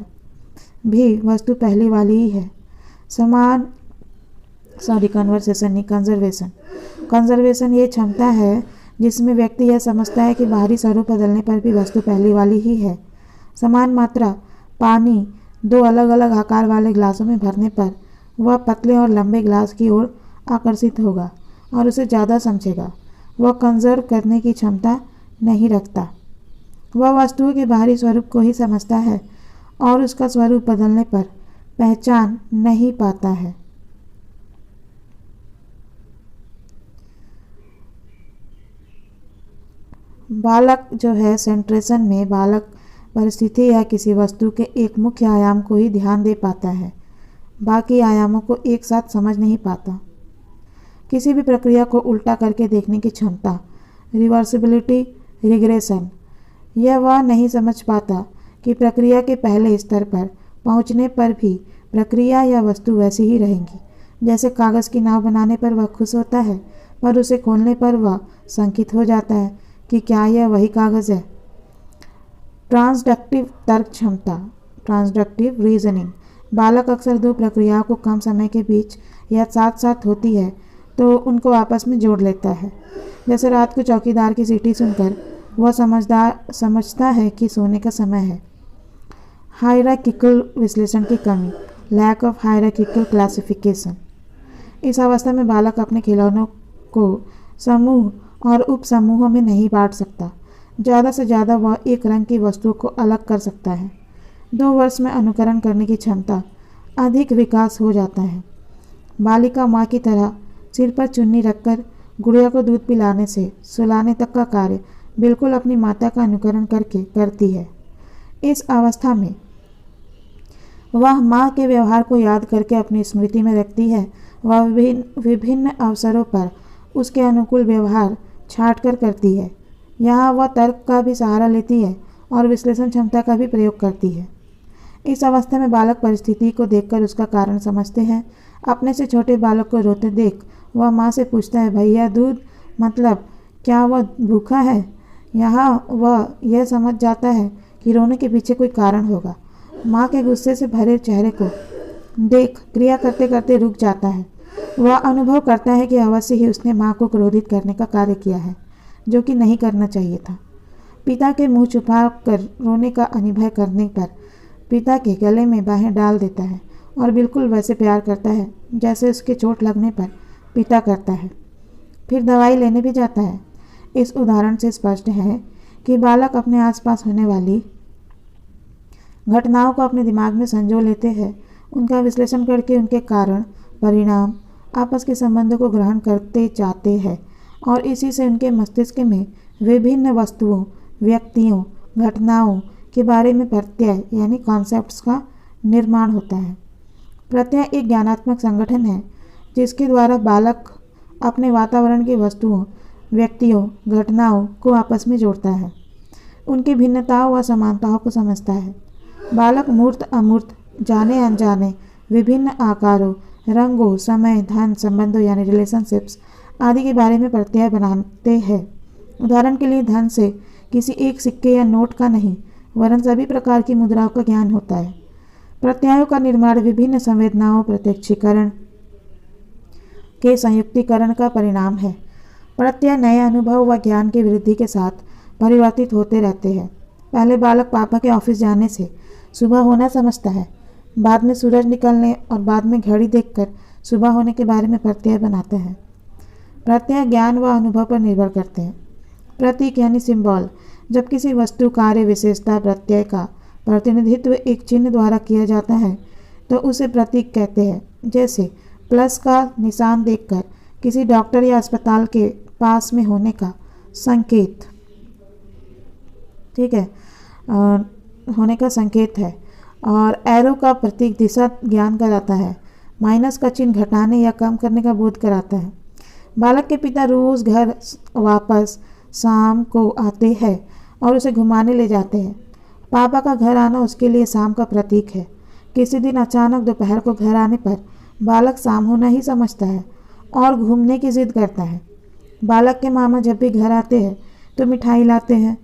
भी वस्तु पहली वाली ही है। कंजर्वेशन ये क्षमता है जिसमें व्यक्ति यह समझता है कि बाहरी स्वरूप बदलने पर भी वस्तु पहली वाली ही है। समान मात्रा पानी 2 अलग अलग आकार वाले ग्लासों में भरने पर वह पतले और लंबे ग्लास की ओर आकर्षित होगा और उसे ज़्यादा समझेगा। वह कंजर्व करने की क्षमता नहीं रखता। वह वस्तुओं के बाहरी स्वरूप को ही समझता है और उसका स्वरूप बदलने पर पहचान नहीं पाता है। बालक जो है सेंट्रेशन में बालक परिस्थिति या किसी वस्तु के एक मुख्य आयाम को ही ध्यान दे पाता है, बाकी आयामों को एक साथ समझ नहीं पाता। किसी भी प्रक्रिया को उल्टा करके देखने की क्षमता, रिवर्सिबिलिटी, रिग्रेशन, यह वह नहीं समझ पाता कि प्रक्रिया के पहले स्तर पर पहुंचने पर भी प्रक्रिया या वस्तु वैसी ही रहेंगी। जैसे कागज़ की नाव बनाने पर वह खुश होता है, पर उसे खोलने पर वह शंकित हो जाता है कि क्या यह वही कागज़ है। ट्रांसडक्टिव तर्क क्षमता, ट्रांसडक्टिव रीजनिंग, बालक अक्सर 2 प्रक्रियाओं को कम समय के बीच या साथ साथ होती है तो उनको आपस में जोड़ लेता है। जैसे रात को चौकीदार की सीटी सुनकर वह समझता है कि सोने का समय है। हायरार्किकल विश्लेषण की कमी, लैक ऑफ हायरार्किकल क्लासिफिकेशन, इस अवस्था में बालक अपने खिलौनों को समूह और उप समूहों में नहीं बांट सकता। ज़्यादा से ज़्यादा वह एक रंग की वस्तुओं को अलग कर सकता है। 2 वर्ष में अनुकरण करने की क्षमता अधिक विकास हो जाता है। बालिका माँ की तरह सिर पर चुन्नी रखकर गुड़िया को दूध पिलाने से सुलाने तक का कार्य बिल्कुल अपनी माता का अनुकरण करके करती है। इस अवस्था में वह माँ के व्यवहार को याद करके अपनी स्मृति में रखती है। वह विभिन्न अवसरों पर उसके अनुकूल व्यवहार छाँट कर करती है। यहाँ वह तर्क का भी सहारा लेती है और विश्लेषण क्षमता का भी प्रयोग करती है। इस अवस्था में बालक परिस्थिति को देखकर उसका कारण समझते हैं। अपने से छोटे बालक को रोते देख वह माँ से पूछता है, भैया दूध, मतलब क्या वह भूखा है। यहाँ वह यह समझ जाता है कि रोने के पीछे कोई कारण होगा। माँ के गुस्से से भरे चेहरे को देख क्रिया करते करते रुक जाता है। वह अनुभव करता है कि अवश्य ही उसने माँ को क्रोधित करने का कार्य किया है, जो कि नहीं करना चाहिए था। पिता के मुंह छुपा कर रोने का अनिभय करने पर पिता के गले में बाहें डाल देता है और बिल्कुल वैसे प्यार करता है जैसे उसके चोट लगने पर पिता करता है। फिर दवाई लेने भी जाता है। इस उदाहरण से स्पष्ट है कि बालक अपने आसपास होने वाली घटनाओं को अपने दिमाग में संजो लेते हैं, उनका विश्लेषण करके उनके कारण, परिणाम, आपस के संबंधों को ग्रहण करते जाते हैं और इसी से उनके मस्तिष्क में विभिन्न वस्तुओं, व्यक्तियों, घटनाओं के बारे में प्रत्यय यानी कॉन्सेप्ट्स का निर्माण होता है। प्रत्यय एक ज्ञानात्मक संगठन है जिसके द्वारा बालक अपने वातावरण की वस्तुओं, व्यक्तियों, घटनाओं को आपस में जोड़ता है, उनकी भिन्नताओं व समानताओं को समझता है। बालक मूर्त अमूर्त, जाने अनजाने, विभिन्न आकारों, रंगों, समय, धन, संबंधों यानी रिलेशनशिप्स आदि के बारे में प्रत्यय बनाते हैं। उदाहरण के लिए धन से किसी एक सिक्के या नोट का नहीं, वरन सभी प्रकार की मुद्राओं का ज्ञान होता है। प्रत्ययों का निर्माण विभिन्न संवेदनाओं, प्रत्यक्षीकरण के संयुक्तिकरण का परिणाम है। प्रत्यय नए अनुभव व ज्ञान की वृद्धि के साथ परिवर्तित होते रहते हैं। पहले बालक पापा के ऑफिस जाने से सुबह होना समझता है, बाद में सूरज निकलने और बाद में घड़ी देखकर सुबह होने के बारे में प्रत्यय बनाते हैं। प्रत्यय ज्ञान व अनुभव पर निर्भर करते हैं। प्रतीक यानी सिंबल, जब किसी वस्तु, कार्य, विशेषता, प्रत्यय का प्रतिनिधित्व एक चिन्ह द्वारा किया जाता है तो उसे प्रतीक कहते हैं। जैसे प्लस का निशान देखकर किसी डॉक्टर या अस्पताल के पास में होने का संकेत, ठीक है, होने का संकेत है। और एरो का प्रतीक दिशा ज्ञान कराता है। माइनस का चिन्ह घटाने या कम करने का बोध कराता है। बालक के पिता रोज घर वापस शाम को आते हैं और उसे घुमाने ले जाते हैं। पापा का घर आना उसके लिए शाम का प्रतीक है। किसी दिन अचानक दोपहर को घर आने पर बालक शाम होना ही समझता है और घूमने की जिद करता है। बालक के मामा जब भी घर आते हैं तो मिठाई लाते हैं।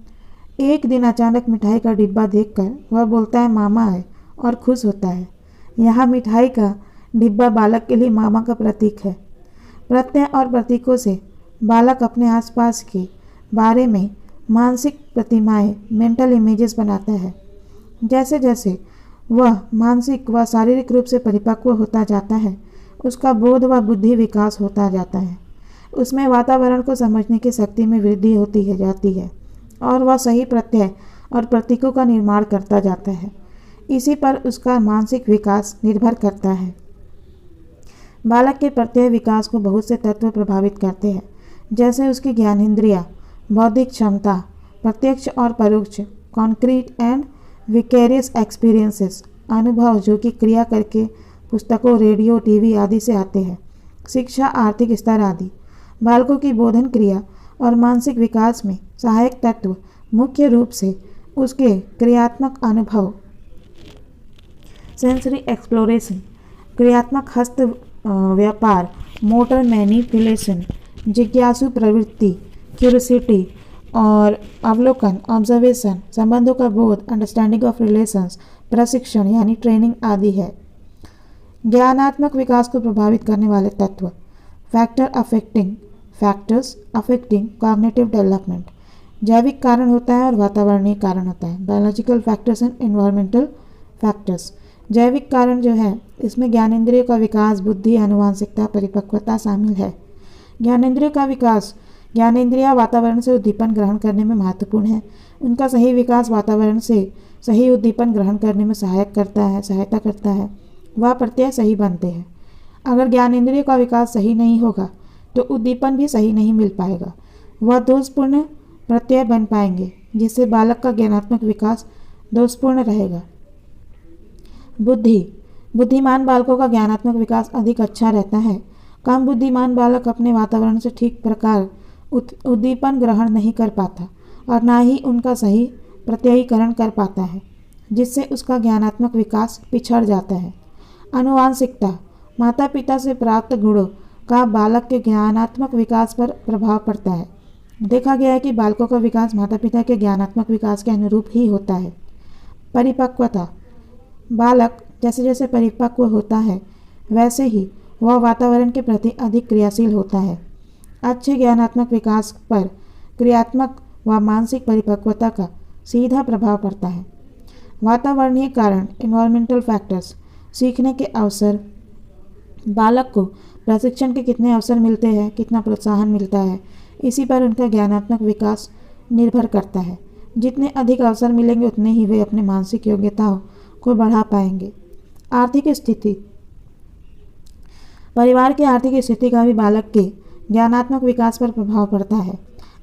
एक दिन अचानक मिठाई का डिब्बा देखकर वह बोलता है मामा आए और खुश होता है। यहाँ मिठाई का डिब्बा बालक के लिए मामा का प्रतीक है। प्रत्यय और प्रतीकों से बालक अपने आसपास के बारे में मानसिक प्रतिमाएं, मेंटल इमेजेस बनाता है। जैसे जैसे वह मानसिक व शारीरिक रूप से परिपक्व होता जाता है, उसका बोध व बुद्धि विकास होता जाता है। उसमें वातावरण को समझने की शक्ति में वृद्धि होती है जाती है और वह सही प्रत्यय और प्रतीकों का निर्माण करता जाता है। इसी पर उसका मानसिक विकास निर्भर करता है। बालक के प्रत्यय विकास को बहुत से तत्व प्रभावित करते हैं, जैसे उसकी ज्ञानेंद्रिया, बौद्धिक क्षमता, प्रत्यक्ष और परोक्ष, कॉन्क्रीट एंड विकेरियस एक्सपीरियंसेस, अनुभव जो कि क्रिया करके पुस्तकों, रेडियो, टीवी आदि से आते हैं, शिक्षा, आर्थिक स्तर आदि। बालकों की बोधन क्रिया और मानसिक विकास में सहायक तत्व मुख्य रूप से उसके क्रियात्मक अनुभव, सेंसरी एक्सप्लोरेशन, क्रियात्मक हस्त व्यापार, मोटर मैनिपुलेशन, जिज्ञासु प्रवृत्ति, क्यूरियोसिटी और अवलोकन, ऑब्जर्वेशन, संबंधों का बोध, अंडरस्टैंडिंग ऑफ रिलेशंस, प्रशिक्षण यानी ट्रेनिंग आदि है। ज्ञानात्मक विकास को प्रभावित करने वाले तत्व, फैक्टर्स अफेक्टिंग कॉग्निटिव डेवलपमेंट। जैविक कारण होता है और वातावरणीय कारण होता है, biological factors and environmental factors. जैविक कारण जो है इसमें ज्ञानेंद्रियों का विकास, बुद्धि, आनुवांशिकता, परिपक्वता शामिल है। ज्ञानेंद्रियों का विकास, ज्ञानेंद्रियां वातावरण से उद्दीपन ग्रहण करने में महत्वपूर्ण है। उनका सही विकास वातावरण से सही उद्दीपन ग्रहण करने में सहायता करता है। वह प्रत्यय सही बनते हैं। अगर ज्ञानेंद्रियों का विकास सही नहीं होगा तो उद्दीपन भी सही नहीं मिल पाएगा। वह दोषपूर्ण प्रत्यय बन पाएंगे, जिससे बालक का ज्ञानात्मक विकास दोषपूर्ण रहेगा। बुद्धिमान बालकों का ज्ञानात्मक विकास अधिक अच्छा रहता है। कम बुद्धिमान बालक अपने वातावरण से ठीक प्रकार उद्दीपन ग्रहण नहीं कर पाता और ना ही उनका सही प्रत्ययीकरण कर पाता है, जिससे उसका ज्ञानात्मक विकास पिछड़ जाता है। आनुवांशिकता, माता पिता से प्राप्त गुणों का बालक के ज्ञानात्मक विकास पर प्रभाव पड़ता है। देखा गया है कि बालकों का विकास माता पिता के ज्ञानात्मक विकास के अनुरूप ही होता है। परिपक्वता, बालक जैसे जैसे परिपक्व होता है वैसे ही वह वातावरण के प्रति अधिक क्रियाशील होता है। अच्छे ज्ञानात्मक विकास पर क्रियात्मक व मानसिक परिपक्वता का सीधा प्रभाव पड़ता है। वातावरणीय कारण, एनवायरमेंटल फैक्टर्स, सीखने के अवसर, बालक को प्रशिक्षण के कितने अवसर मिलते हैं, कितना प्रोत्साहन मिलता है, इसी पर उनका ज्ञानात्मक विकास निर्भर करता है। जितने अधिक अवसर मिलेंगे उतने ही वे अपने मानसिक योग्यताओं को बढ़ा पाएंगे। आर्थिक स्थिति। परिवार की आर्थिक स्थिति का भी बालक के ज्ञानात्मक विकास पर प्रभाव पड़ता है।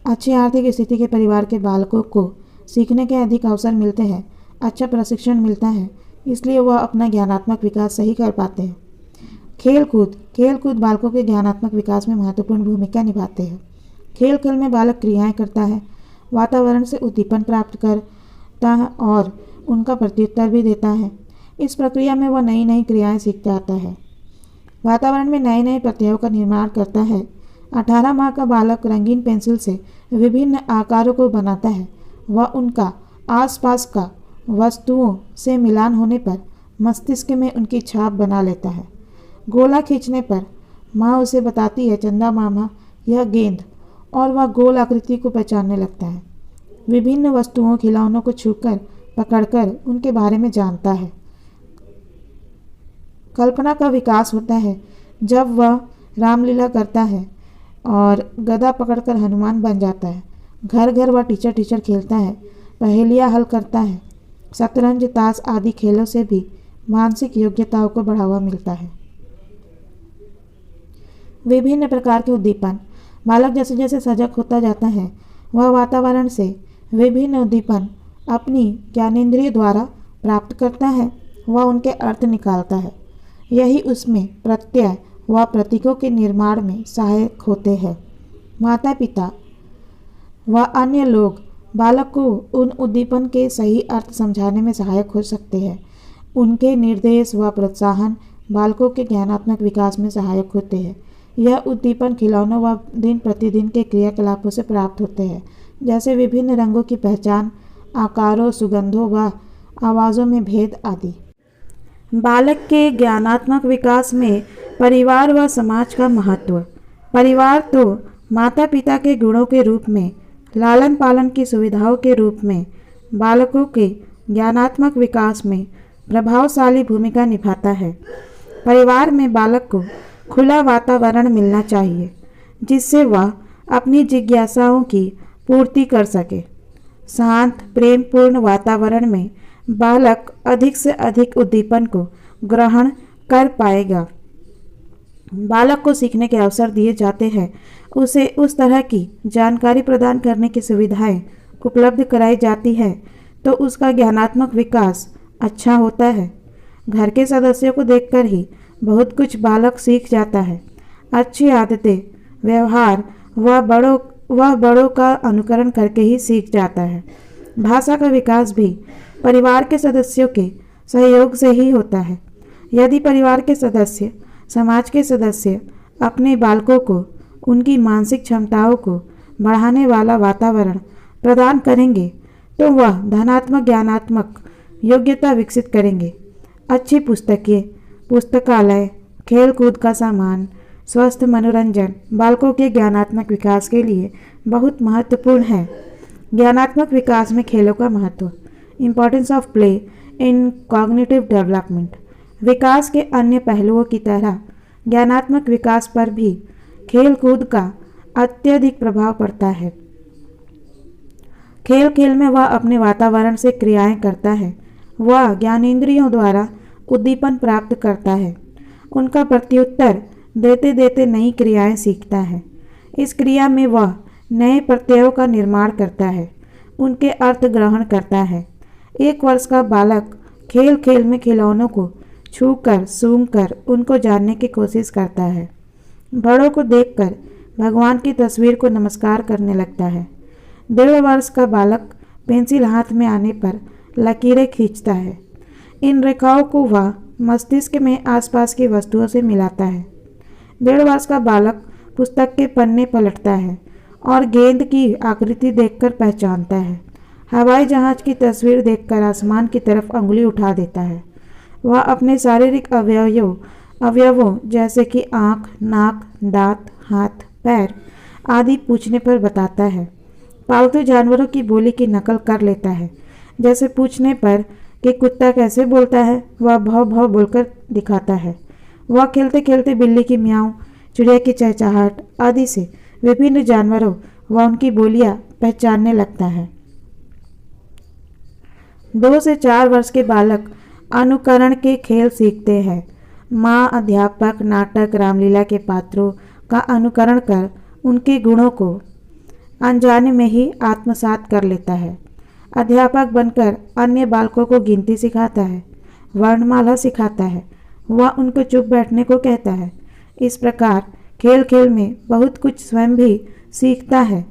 अच्छी आर्थिक स्थिति के परिवार के बालकों को सीखने के अधिक अवसर मिलते हैं, अच्छा प्रशिक्षण मिलता है, इसलिए वह अपना ज्ञानात्मक विकास सही कर पाते हैं। खेल कूद बालकों के ज्ञानात्मक विकास में महत्वपूर्ण भूमिका निभाते हैं। खेल में बालक क्रियाएं करता है, वातावरण से उद्दीपन प्राप्त करता है और उनका प्रत्युत्तर भी देता है। इस प्रक्रिया में वह नई नई क्रियाएं सीखता आता है, वातावरण में नए नए प्रत्ययों का निर्माण करता है। 18 माह का बालक रंगीन पेंसिल से विभिन्न आकारों को बनाता है। वह उनका आसपास का वस्तुओं से मिलान होने पर मस्तिष्क में उनकी छाप बना लेता है। गोला खींचने पर माँ उसे बताती है, चंदा मामा यह गेंद, और वह गोल आकृति को पहचानने लगता है। विभिन्न वस्तुओं खिलौनों को छूकर पकड़कर उनके बारे में जानता है। कल्पना का विकास होता है जब वह रामलीला करता है और गदा पकड़कर हनुमान बन जाता है। घर घर वह टीचर खेलता है, पहेलियाँ हल करता है। शतरंज, ताश आदि खेलों से भी मानसिक योग्यताओं को बढ़ावा मिलता है। विभिन्न प्रकार के उद्दीपन। बालक जैसे जैसे सजग होता जाता है, वह वातावरण से विभिन्न उद्दीपन अपनी ज्ञानेंद्रिय द्वारा प्राप्त करता है। वह उनके अर्थ निकालता है। यही उसमें प्रत्यय व प्रतीकों के निर्माण में सहायक होते हैं। माता पिता व अन्य लोग बालक को उन उद्दीपन के सही अर्थ समझाने में सहायक हो सकते हैं। उनके निर्देश व प्रोत्साहन बालकों के ज्ञानात्मक विकास में सहायक होते हैं। यह उद्दीपन खिलौनों व दिन प्रतिदिन के क्रियाकलापों से प्राप्त होते हैं, जैसे विभिन्न रंगों की पहचान, आकारों, सुगंधों व आवाज़ों में भेद आदि। बालक के ज्ञानात्मक विकास में परिवार व समाज का महत्व। परिवार तो माता पिता के गुणों के रूप में, लालन पालन की सुविधाओं के रूप में बालकों के ज्ञानात्मक विकास में प्रभावशाली भूमिका निभाता है। परिवार में बालक को खुला वातावरण मिलना चाहिए जिससे वह अपनी जिज्ञासाओं की पूर्ति कर सके। शांत, प्रेमपूर्ण वातावरण में बालक अधिक से अधिक उद्दीपन को ग्रहण कर पाएगा। बालक को सीखने के अवसर दिए जाते हैं, उसे उस तरह की जानकारी प्रदान करने की सुविधाएं उपलब्ध कराई जाती है तो उसका ज्ञानात्मक विकास अच्छा होता है। घर के सदस्यों को देखकर ही बहुत कुछ बालक सीख जाता है। अच्छी आदतें, व्यवहार वह बड़ों का अनुकरण करके ही सीख जाता है। भाषा का विकास भी परिवार के सदस्यों के सहयोग से ही होता है। यदि परिवार के सदस्य, समाज के सदस्य अपने बालकों को उनकी मानसिक क्षमताओं को बढ़ाने वाला वातावरण प्रदान करेंगे तो वह धनात्मक ज्ञानात्मक योग्यता विकसित करेंगे। अच्छी पुस्तकालय, खेल कूद का सामान, स्वस्थ मनोरंजन बालकों के ज्ञानात्मक विकास के लिए बहुत महत्वपूर्ण है। ज्ञानात्मक विकास में खेलों का महत्व। Importance of play in cognitive development. विकास के अन्य पहलुओं की तरह ज्ञानात्मक विकास पर भी खेल कूद का अत्यधिक प्रभाव पड़ता है। खेल में वह अपने वातावरण से क्रियाएं करता है। वह ज्ञानेंद्रियों द्वारा उद्दीपन प्राप्त करता है। उनका प्रत्युत्तर देते देते नई क्रियाएं सीखता है। इस क्रिया में वह नए प्रत्ययों का निर्माण करता है, उनके अर्थ ग्रहण करता है। 1 वर्ष का बालक खेल में खिलौनों को छूकर, सूंघकर उनको जानने की कोशिश करता है। बड़ों को देखकर भगवान की तस्वीर को नमस्कार करने लगता है। 1.5 वर्ष का बालक पेंसिल हाथ में आने पर लकीरें खींचता है। इन रेखाओं को वह मस्तिष्क में आसपास की वस्तुओं से मिलाता है। 1.5 वर्ष का बालक पुस्तक के पन्ने पलटता है और गेंद की आकृति देखकर पहचानता है। हवाई जहाज की तस्वीर देखकर आसमान की तरफ अंगुली उठा देता है। वह अपने शारीरिक अवयवों जैसे कि आँख, नाक, दांत, हाथ, पैर आदि पूछने पर बताता है। पालतू जानवरों की बोली की नकल कर लेता है। जैसे पूछने पर कि कुत्ता कैसे बोलता है, वह भौ भौ बोलकर दिखाता है। वह खेलते खेलते बिल्ली की म्याऊं चिड़िया की चहचहाट आदि से विभिन्न जानवरों व उनकी बोलियां पहचानने लगता है। 2 से 4 वर्ष के बालक अनुकरण के खेल सीखते हैं। माँ अध्यापक नाटक रामलीला के पात्रों का अनुकरण कर उनके गुणों को अनजाने में ही आत्मसात कर लेता है। अध्यापक बनकर अन्य बालकों को गिनती सिखाता है, वर्णमाला सिखाता है, वह उनको चुप बैठने को कहता है। इस प्रकार खेल खेल में बहुत कुछ स्वयं भी सीखता है।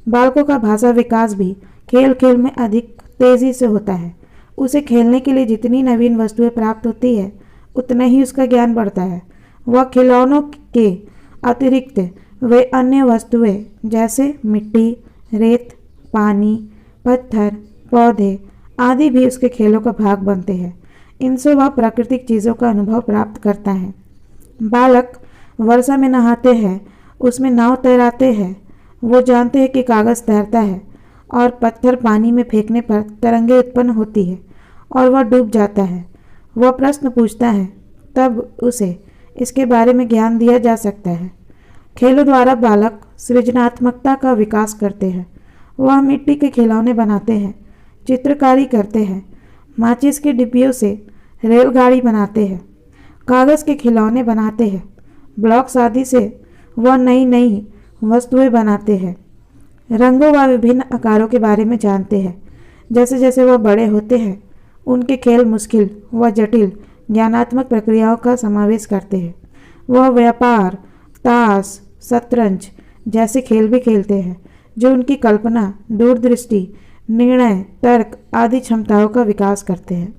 बालकों का भाषा विकास भी खेल खेल में अधिक तेजी से होता है। उसे खेलने के लिए जितनी नवीन वस्तुएं प्राप्त होती है उतना ही उसका ज्ञान बढ़ता है। वह खिलौनों के अतिरिक्त वे अन्य वस्तुएं जैसे मिट्टी, रेत, पानी, पत्थर, पौधे आदि भी उसके खेलों का भाग बनते हैं। इनसे वह प्राकृतिक चीज़ों का अनुभव प्राप्त करता है। बालक वर्षा में नहाते हैं, उसमें नाव तैराते हैं। वो जानते हैं कि कागज़ तैरता है और पत्थर पानी में फेंकने पर तरंगें उत्पन्न होती है और वह डूब जाता है। वह प्रश्न पूछता है, तब उसे इसके बारे में ज्ञान दिया जा सकता है। खेलों द्वारा बालक सृजनात्मकता का विकास करते हैं। वह मिट्टी के खिलौने बनाते हैं, चित्रकारी करते हैं, माचिस के डिब्बियों से रेलगाड़ी बनाते हैं, कागज़ के खिलौने बनाते हैं, ब्लॉक्स आदि से वह नई नई वस्तुएं बनाते हैं। रंगों व विभिन्न आकारों के बारे में जानते हैं। जैसे जैसे वह बड़े होते हैं उनके खेल मुश्किल व जटिल ज्ञानात्मक प्रक्रियाओं का समावेश करते हैं। वह व्यापार, ताश, शतरंज जैसे खेल भी खेलते हैं जो उनकी कल्पना, दूरदृष्टि, निर्णय, तर्क आदि क्षमताओं का विकास करते हैं।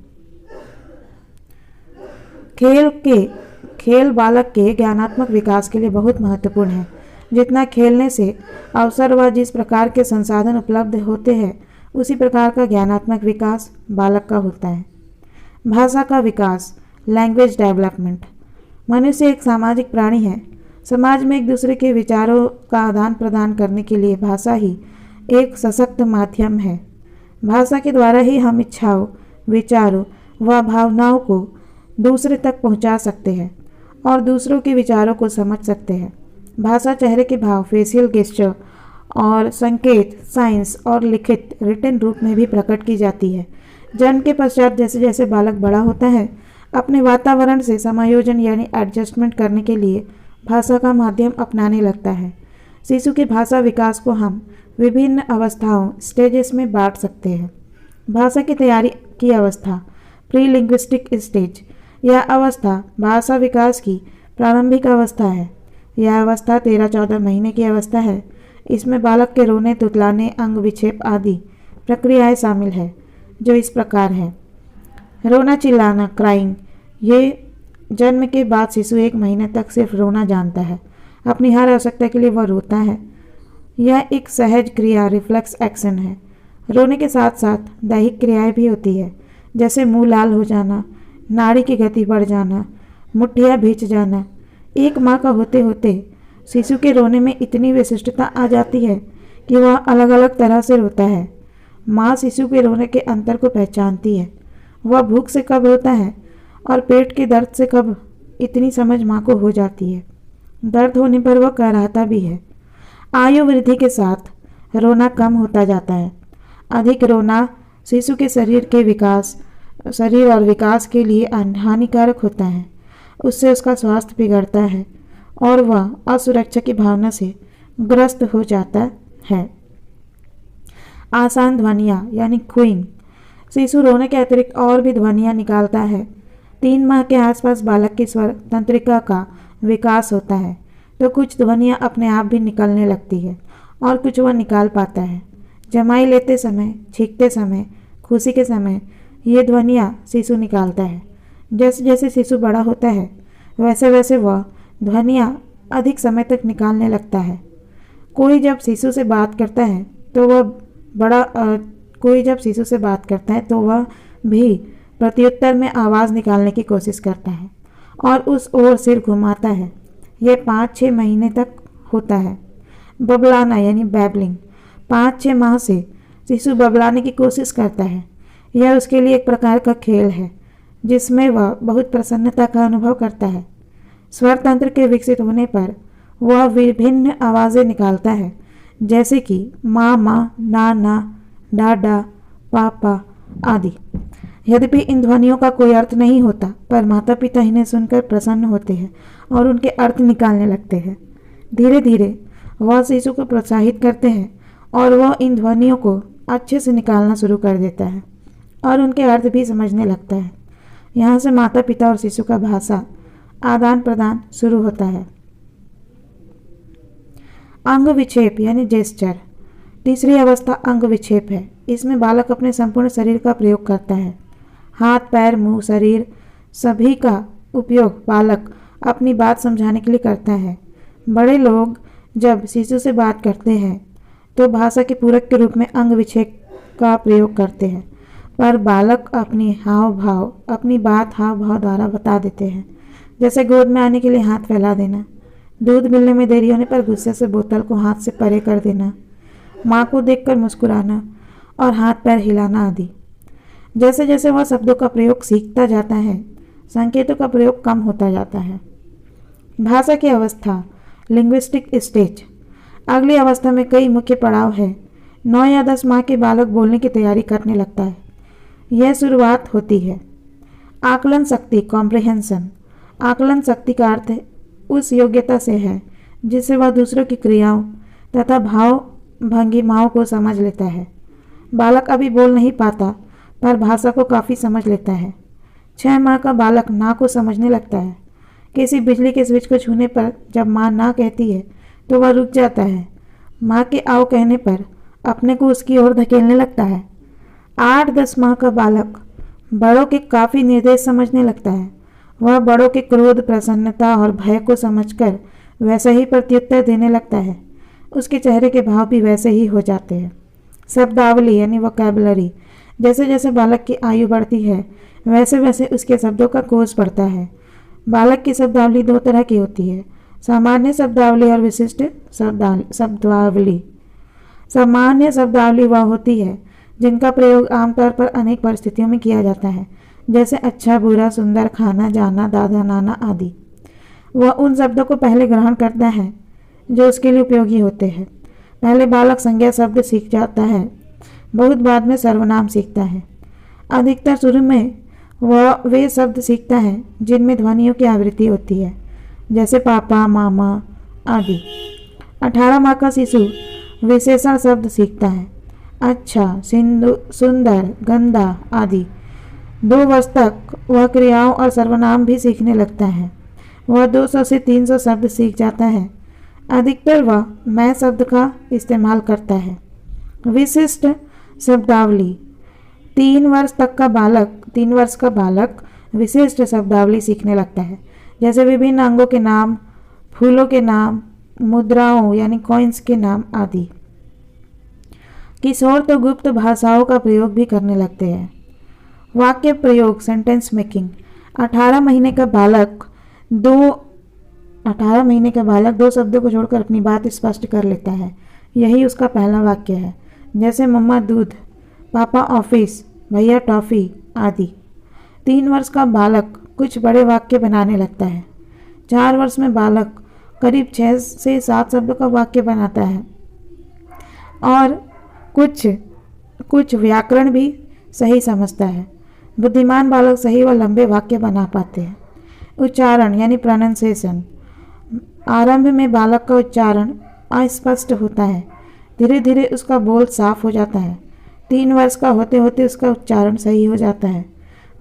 खेल बालक के ज्ञानात्मक विकास के लिए बहुत महत्वपूर्ण है। जितना खेलने से अवसर व जिस प्रकार के संसाधन उपलब्ध होते हैं उसी प्रकार का ज्ञानात्मक विकास बालक का होता है। भाषा का विकास, लैंग्वेज डेवलपमेंट। मनुष्य एक सामाजिक प्राणी है। समाज में एक दूसरे के विचारों का आदान प्रदान करने के लिए भाषा ही एक सशक्त माध्यम है। भाषा के द्वारा ही हम इच्छाओं, विचारों व भावनाओं को दूसरे तक पहुंचा सकते हैं और दूसरों के विचारों को समझ सकते हैं। भाषा चेहरे के भाव, फेशियल गेस्चर और संकेत, साइंस और लिखित रिटन रूप में भी प्रकट की जाती है। जन्म के पश्चात जैसे जैसे बालक बड़ा होता है अपने वातावरण से समायोजन यानी एडजस्टमेंट करने के लिए भाषा का माध्यम अपनाने लगता है। शिशु के भाषा विकास को हम विभिन्न अवस्थाओं स्टेजेस में बांट सकते हैं। भाषा की तैयारी की अवस्था, प्री लिंग्विस्टिक स्टेज। यह अवस्था भाषा विकास की प्रारंभिक अवस्था है। यह अवस्था 13-14 महीने की अवस्था है। इसमें बालक के रोने, तुतलाने, अंग विक्षेप आदि प्रक्रियाएं शामिल है जो इस प्रकार है। रोना, चिल्लाना, क्राइंग। ये जन्म के बाद शिशु 1 महीने तक सिर्फ रोना जानता है। अपनी हर आवश्यकता के लिए वह रोता है। यह एक सहज क्रिया, रिफ्लेक्स एक्शन है। रोने के साथ साथ दैहिक क्रियाएं भी होती है, जैसे मुंह लाल हो जाना, नाड़ी की गति बढ़ जाना, मुठ्ठियाँ भींच जाना। एक माँ का होते होते शिशु के रोने में इतनी विशिष्टता आ जाती है कि वह अलग अलग तरह से रोता है। माँ शिशु के रोने के अंतर को पहचानती है। वह भूख से कब रोता है और पेट के दर्द से कब, इतनी समझ माँ को हो जाती है। दर्द होने पर वह कराहता भी है। आयु वृद्धि के साथ रोना कम होता जाता है। अधिक रोना शिशु के शरीर और विकास के लिए हानिकारक होता है। उससे उसका स्वास्थ्य बिगड़ता है और वह असुरक्षा की भावना से ग्रस्त हो जाता है। आसान ध्वनियाँ यानी क्विंग। शिशु रोने के अतिरिक्त और भी ध्वनियाँ निकालता है। 3 माह के आसपास बालक की स्वर तंत्रिका का विकास होता है तो कुछ ध्वनियाँ अपने आप भी निकलने लगती है और कुछ वह निकाल पाता है। जमाई लेते समय, छींकते समय, खुशी के समय ये ध्वनियाँ शिशु निकालता है। जैसे जैसे शिशु बड़ा होता है वैसे वैसे वह ध्वनियाँ अधिक समय तक निकालने लगता है। कोई जब शिशु से बात करता है तो वह भी प्रत्युत्तर में आवाज़ निकालने की कोशिश करता है और उस ओर सिर घुमाता है। यह 5-6 महीने तक होता है। बबलाना यानी बैबलिंग। 5-6 माह से शिशु बबलाने की कोशिश करता है। यह उसके लिए एक प्रकार का खेल है जिसमें वह बहुत प्रसन्नता का अनुभव करता है। स्वर तंत्र के विकसित होने पर वह विभिन्न आवाज़ें निकालता है, जैसे कि माँ माँ, ना ना, डा डा, पा पा आदि। यद्यपि इन ध्वनियों का कोई अर्थ नहीं होता, पर माता पिता इन्हें सुनकर प्रसन्न होते हैं और उनके अर्थ निकालने लगते हैं। धीरे धीरे वह शिशु को प्रोत्साहित करते हैं और वह इन ध्वनियों को अच्छे से निकालना शुरू कर देता है और उनके अर्थ भी समझने लगता है। यहाँ से माता पिता और शिशु का भाषा आदान प्रदान शुरू होता है। अंग विक्षेप यानी जेस्चर। तीसरी अवस्था अंग विक्षेप है। इसमें बालक अपने संपूर्ण शरीर का प्रयोग करता है। हाथ, पैर, मुंह, शरीर सभी का उपयोग बालक अपनी बात समझाने के लिए करता है। बड़े लोग जब शिशु से बात करते हैं तो भाषा के पूरक के रूप में अंग विक्षेप का प्रयोग करते हैं, पर बालक अपनी बात हाव भाव द्वारा बता देते हैं। जैसे गोद में आने के लिए हाथ फैला देना, दूध मिलने में देरी होने पर गुस्से से बोतल को हाथ से परे कर देना, माँ को देखकर मुस्कुराना और हाथ पैर हिलाना आदि। जैसे जैसे वह शब्दों का प्रयोग सीखता जाता है, संकेतों का प्रयोग कम होता जाता है। भाषा की अवस्था लिंग्विस्टिक स्टेज। अगली अवस्था में कई मुख्य पड़ाव है। 9 या 10 माह के बालक बोलने की तैयारी करने लगता है। यह शुरुआत होती है। आकलन शक्ति कॉम्प्रिहेंशन। आकलन शक्ति का अर्थ उस योग्यता से है जिससे वह दूसरों की क्रियाओं तथा भाव भंगिमाओं को समझ लेता है। बालक अभी बोल नहीं पाता, पर भाषा को काफ़ी समझ लेता है। 6 माह का बालक ना को समझने लगता है। किसी बिजली के स्विच को छूने पर जब माँ ना कहती है तो वह रुक जाता है। माँ के आओ कहने पर अपने को उसकी ओर धकेलने लगता है। 8-10 माह का बालक बड़ों के काफ़ी निर्देश समझने लगता है। वह बड़ों के क्रोध, प्रसन्नता और भय को समझकर वैसा ही प्रत्युत्तर देने लगता है। उसके चेहरे के भाव भी वैसे ही हो जाते हैं। शब्दावली यानी वोकैबुलरी। जैसे जैसे बालक की आयु बढ़ती है वैसे वैसे उसके शब्दों का कोष बढ़ता है। बालक की शब्दावली 2 तरह की होती है, सामान्य शब्दावली और विशिष्ट शब्दावली। सामान्य शब्दावली वह होती है जिनका प्रयोग आमतौर पर अनेक परिस्थितियों में किया जाता है, जैसे अच्छा, बुरा, सुंदर, खाना, जाना, दादा, नाना आदि। वह उन शब्दों को पहले ग्रहण करता है जो उसके लिए उपयोगी होते हैं। पहले बालक संज्ञा शब्द सीख जाता है, बहुत बाद में सर्वनाम सीखता है। अधिकतर शुरू में वह वे शब्द सीखता है जिनमें ध्वनियों की आवृत्ति होती है, जैसे पापा, मामा आदि। 18 माह का शिशु विशेषण शब्द सीखता है, अच्छा, सिंधु, सुंदर, गंदा आदि। 2 वर्ष तक वह क्रियाओं और सर्वनाम भी सीखने लगता है। वह 200 से 300 शब्द सीख जाता है। अधिकतर वह मैं शब्द का इस्तेमाल करता है। विशिष्ट शब्दावली। 3 वर्ष का बालक विशिष्ट शब्दावली सीखने लगता है, जैसे विभिन्न अंगों के नाम, फूलों के नाम, मुद्राओं यानी कॉइन्स के नाम आदि। किशोर तो गुप्त भाषाओं का प्रयोग भी करने लगते हैं। वाक्य प्रयोग सेंटेंस मेकिंग। 18 महीने का बालक 2 शब्दों को छोड़कर अपनी बात स्पष्ट कर लेता है। यही उसका पहला वाक्य है, जैसे मम्मा दूध, पापा ऑफिस, भैया टॉफ़ी आदि। 3 वर्ष का बालक कुछ बड़े वाक्य बनाने लगता है। 4 वर्ष में बालक करीब 6 से 7 शब्दों का वाक्य बनाता है और कुछ व्याकरण भी सही समझता है। बुद्धिमान बालक सही व लंबे वाक्य बना पाते हैं। उच्चारण यानी प्रोनाउंसिएशन। आरंभ में बालक का उच्चारण अस्पष्ट होता है, धीरे धीरे उसका बोल साफ हो जाता है। 3 वर्ष का होते होते उसका उच्चारण सही हो जाता है।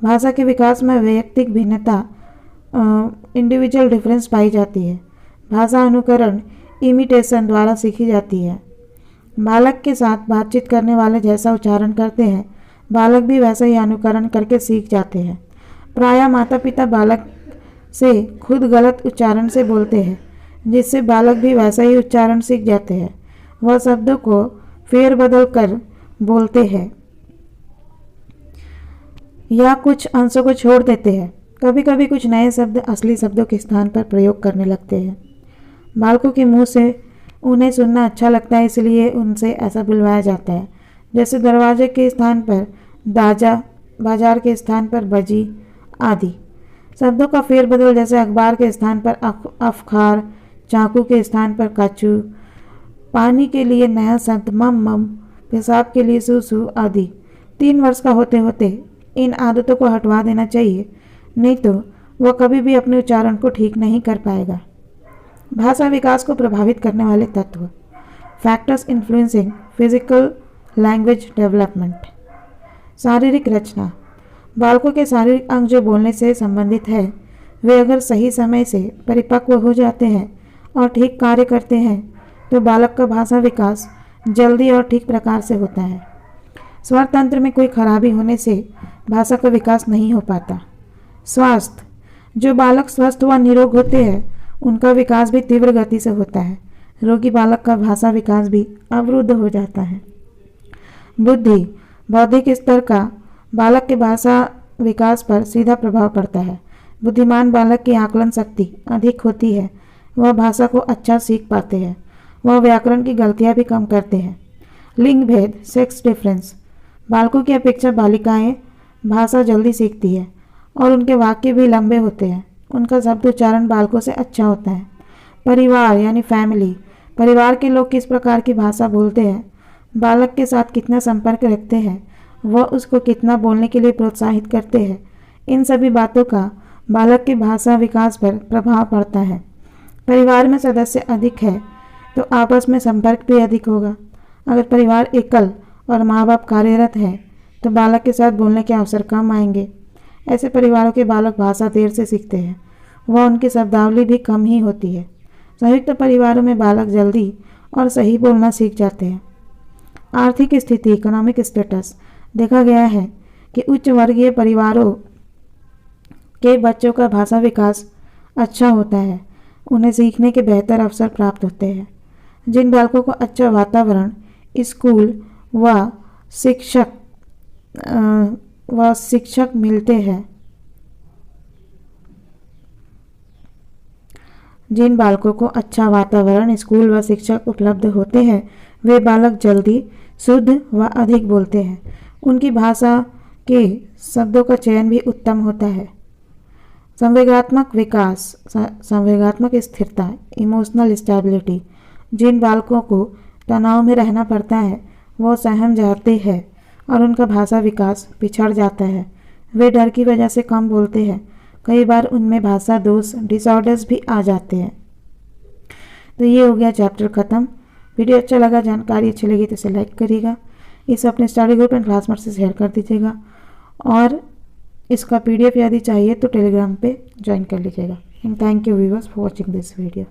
भाषा के विकास में वैयक्तिक भिन्नता इंडिविजुअल डिफरेंस पाई जाती है। भाषा अनुकरण इमिटेशन द्वारा सीखी जाती है। बालक के साथ बातचीत करने वाले जैसा उच्चारण करते हैं, बालक भी वैसा ही अनुकरण करके सीख जाते हैं। प्रायः माता पिता बालक से खुद गलत उच्चारण से बोलते हैं, जिससे बालक भी वैसा ही उच्चारण सीख जाते हैं। वह शब्दों को फेरबदल कर बोलते हैं या कुछ अंशों को छोड़ देते हैं। कभी कभी कुछ नए शब्द असली शब्दों के स्थान पर प्रयोग करने लगते हैं। बालकों के मुंह से उन्हें सुनना अच्छा लगता है, इसलिए उनसे ऐसा बुलवाया जाता है, जैसे दरवाजे के स्थान पर दाजा, बाजार के स्थान पर बजी आदि। शब्दों का फेरबदल, जैसे अखबार के स्थान पर अफखार, चाकू के स्थान पर काचू, पानी के लिए नया शब्द मम मम, पेशाब के लिए सूसू आदि। 3 वर्ष का होते होते इन आदतों को हटवा देना चाहिए, नहीं तो वह कभी भी अपने उच्चारण को ठीक नहीं कर पाएगा। भाषा विकास को प्रभावित करने वाले तत्व, factors influencing physical language development. शारीरिक रचना, बालकों के शारीरिक अंग जो बोलने से संबंधित है, वे अगर सही समय से परिपक्व हो जाते हैं और ठीक कार्य करते हैं तो बालक का भाषा विकास जल्दी और ठीक प्रकार से होता है। स्वर तंत्र में कोई खराबी होने से भाषा का विकास नहीं हो पाता। स्वास्थ्य, जो बालक स्वस्थ व निरोग होते हैं उनका विकास भी तीव्र गति से होता है। रोगी बालक का भाषा विकास भी अवरुद्ध हो जाता है। बुद्धि, बौद्धिक स्तर का बालक के भाषा विकास पर सीधा प्रभाव पड़ता है। बुद्धिमान बालक की आकलन शक्ति अधिक होती है, वह भाषा को अच्छा सीख पाते हैं, वह व्याकरण की गलतियां भी कम करते हैं। लिंग भेद, सेक्स डिफरेंस, बालकों की अपेक्षा बालिकाएं भाषा जल्दी सीखती है और उनके वाक्य भी लंबे होते हैं। उनका शब्द उच्चारण बालकों से अच्छा होता है। परिवार यानी फैमिली, परिवार के लोग किस प्रकार की भाषा बोलते हैं, बालक के साथ कितना संपर्क रखते हैं, वह उसको कितना बोलने के लिए प्रोत्साहित करते हैं, इन सभी बातों का बालक के भाषा विकास पर प्रभाव पड़ता है। परिवार में सदस्य अधिक है तो आपस में संपर्क भी अधिक होगा। अगर परिवार एकल और माँ बाप कार्यरत है तो बालक के साथ बोलने के अवसर कम आएंगे। ऐसे परिवारों के बालक भाषा देर से सीखते हैं, वह उनकी शब्दावली भी कम ही होती है। संयुक्त परिवारों में बालक जल्दी और सही बोलना सीख जाते हैं। आर्थिक स्थिति, इकोनॉमिक स्टेटस, देखा गया है कि उच्च वर्गीय परिवारों के बच्चों का भाषा विकास अच्छा होता है, उन्हें सीखने के बेहतर अवसर प्राप्त होते हैं। जिन बालकों को अच्छा वातावरण, स्कूल व शिक्षक मिलते हैं, जिन बालकों को अच्छा वातावरण, स्कूल व शिक्षक उपलब्ध होते हैं, वे बालक जल्दी, शुद्ध व अधिक बोलते हैं। उनकी भाषा के शब्दों का चयन भी उत्तम होता है। संवेगात्मक विकास, संवेगात्मक स्थिरता, इमोशनल स्टेबिलिटी, जिन बालकों को तनाव में रहना पड़ता है वो सहम जाते हैं और उनका भाषा विकास पिछड़ जाता है। वे डर की वजह से कम बोलते हैं, कई बार उनमें भाषा दोष, डिसऑर्डर्स भी आ जाते हैं। तो ये हो गया चैप्टर ख़त्म। वीडियो अच्छा लगा, जानकारी अच्छी लगी तो इसे लाइक करिएगा, इसे अपने स्टडी ग्रुप एंड क्लासमेट से शेयर कर दीजिएगा और इसका PDF यदि चाहिए तो टेलीग्राम पे ज्वाइन कर लीजिएगा। And thank you viewers for watching this video.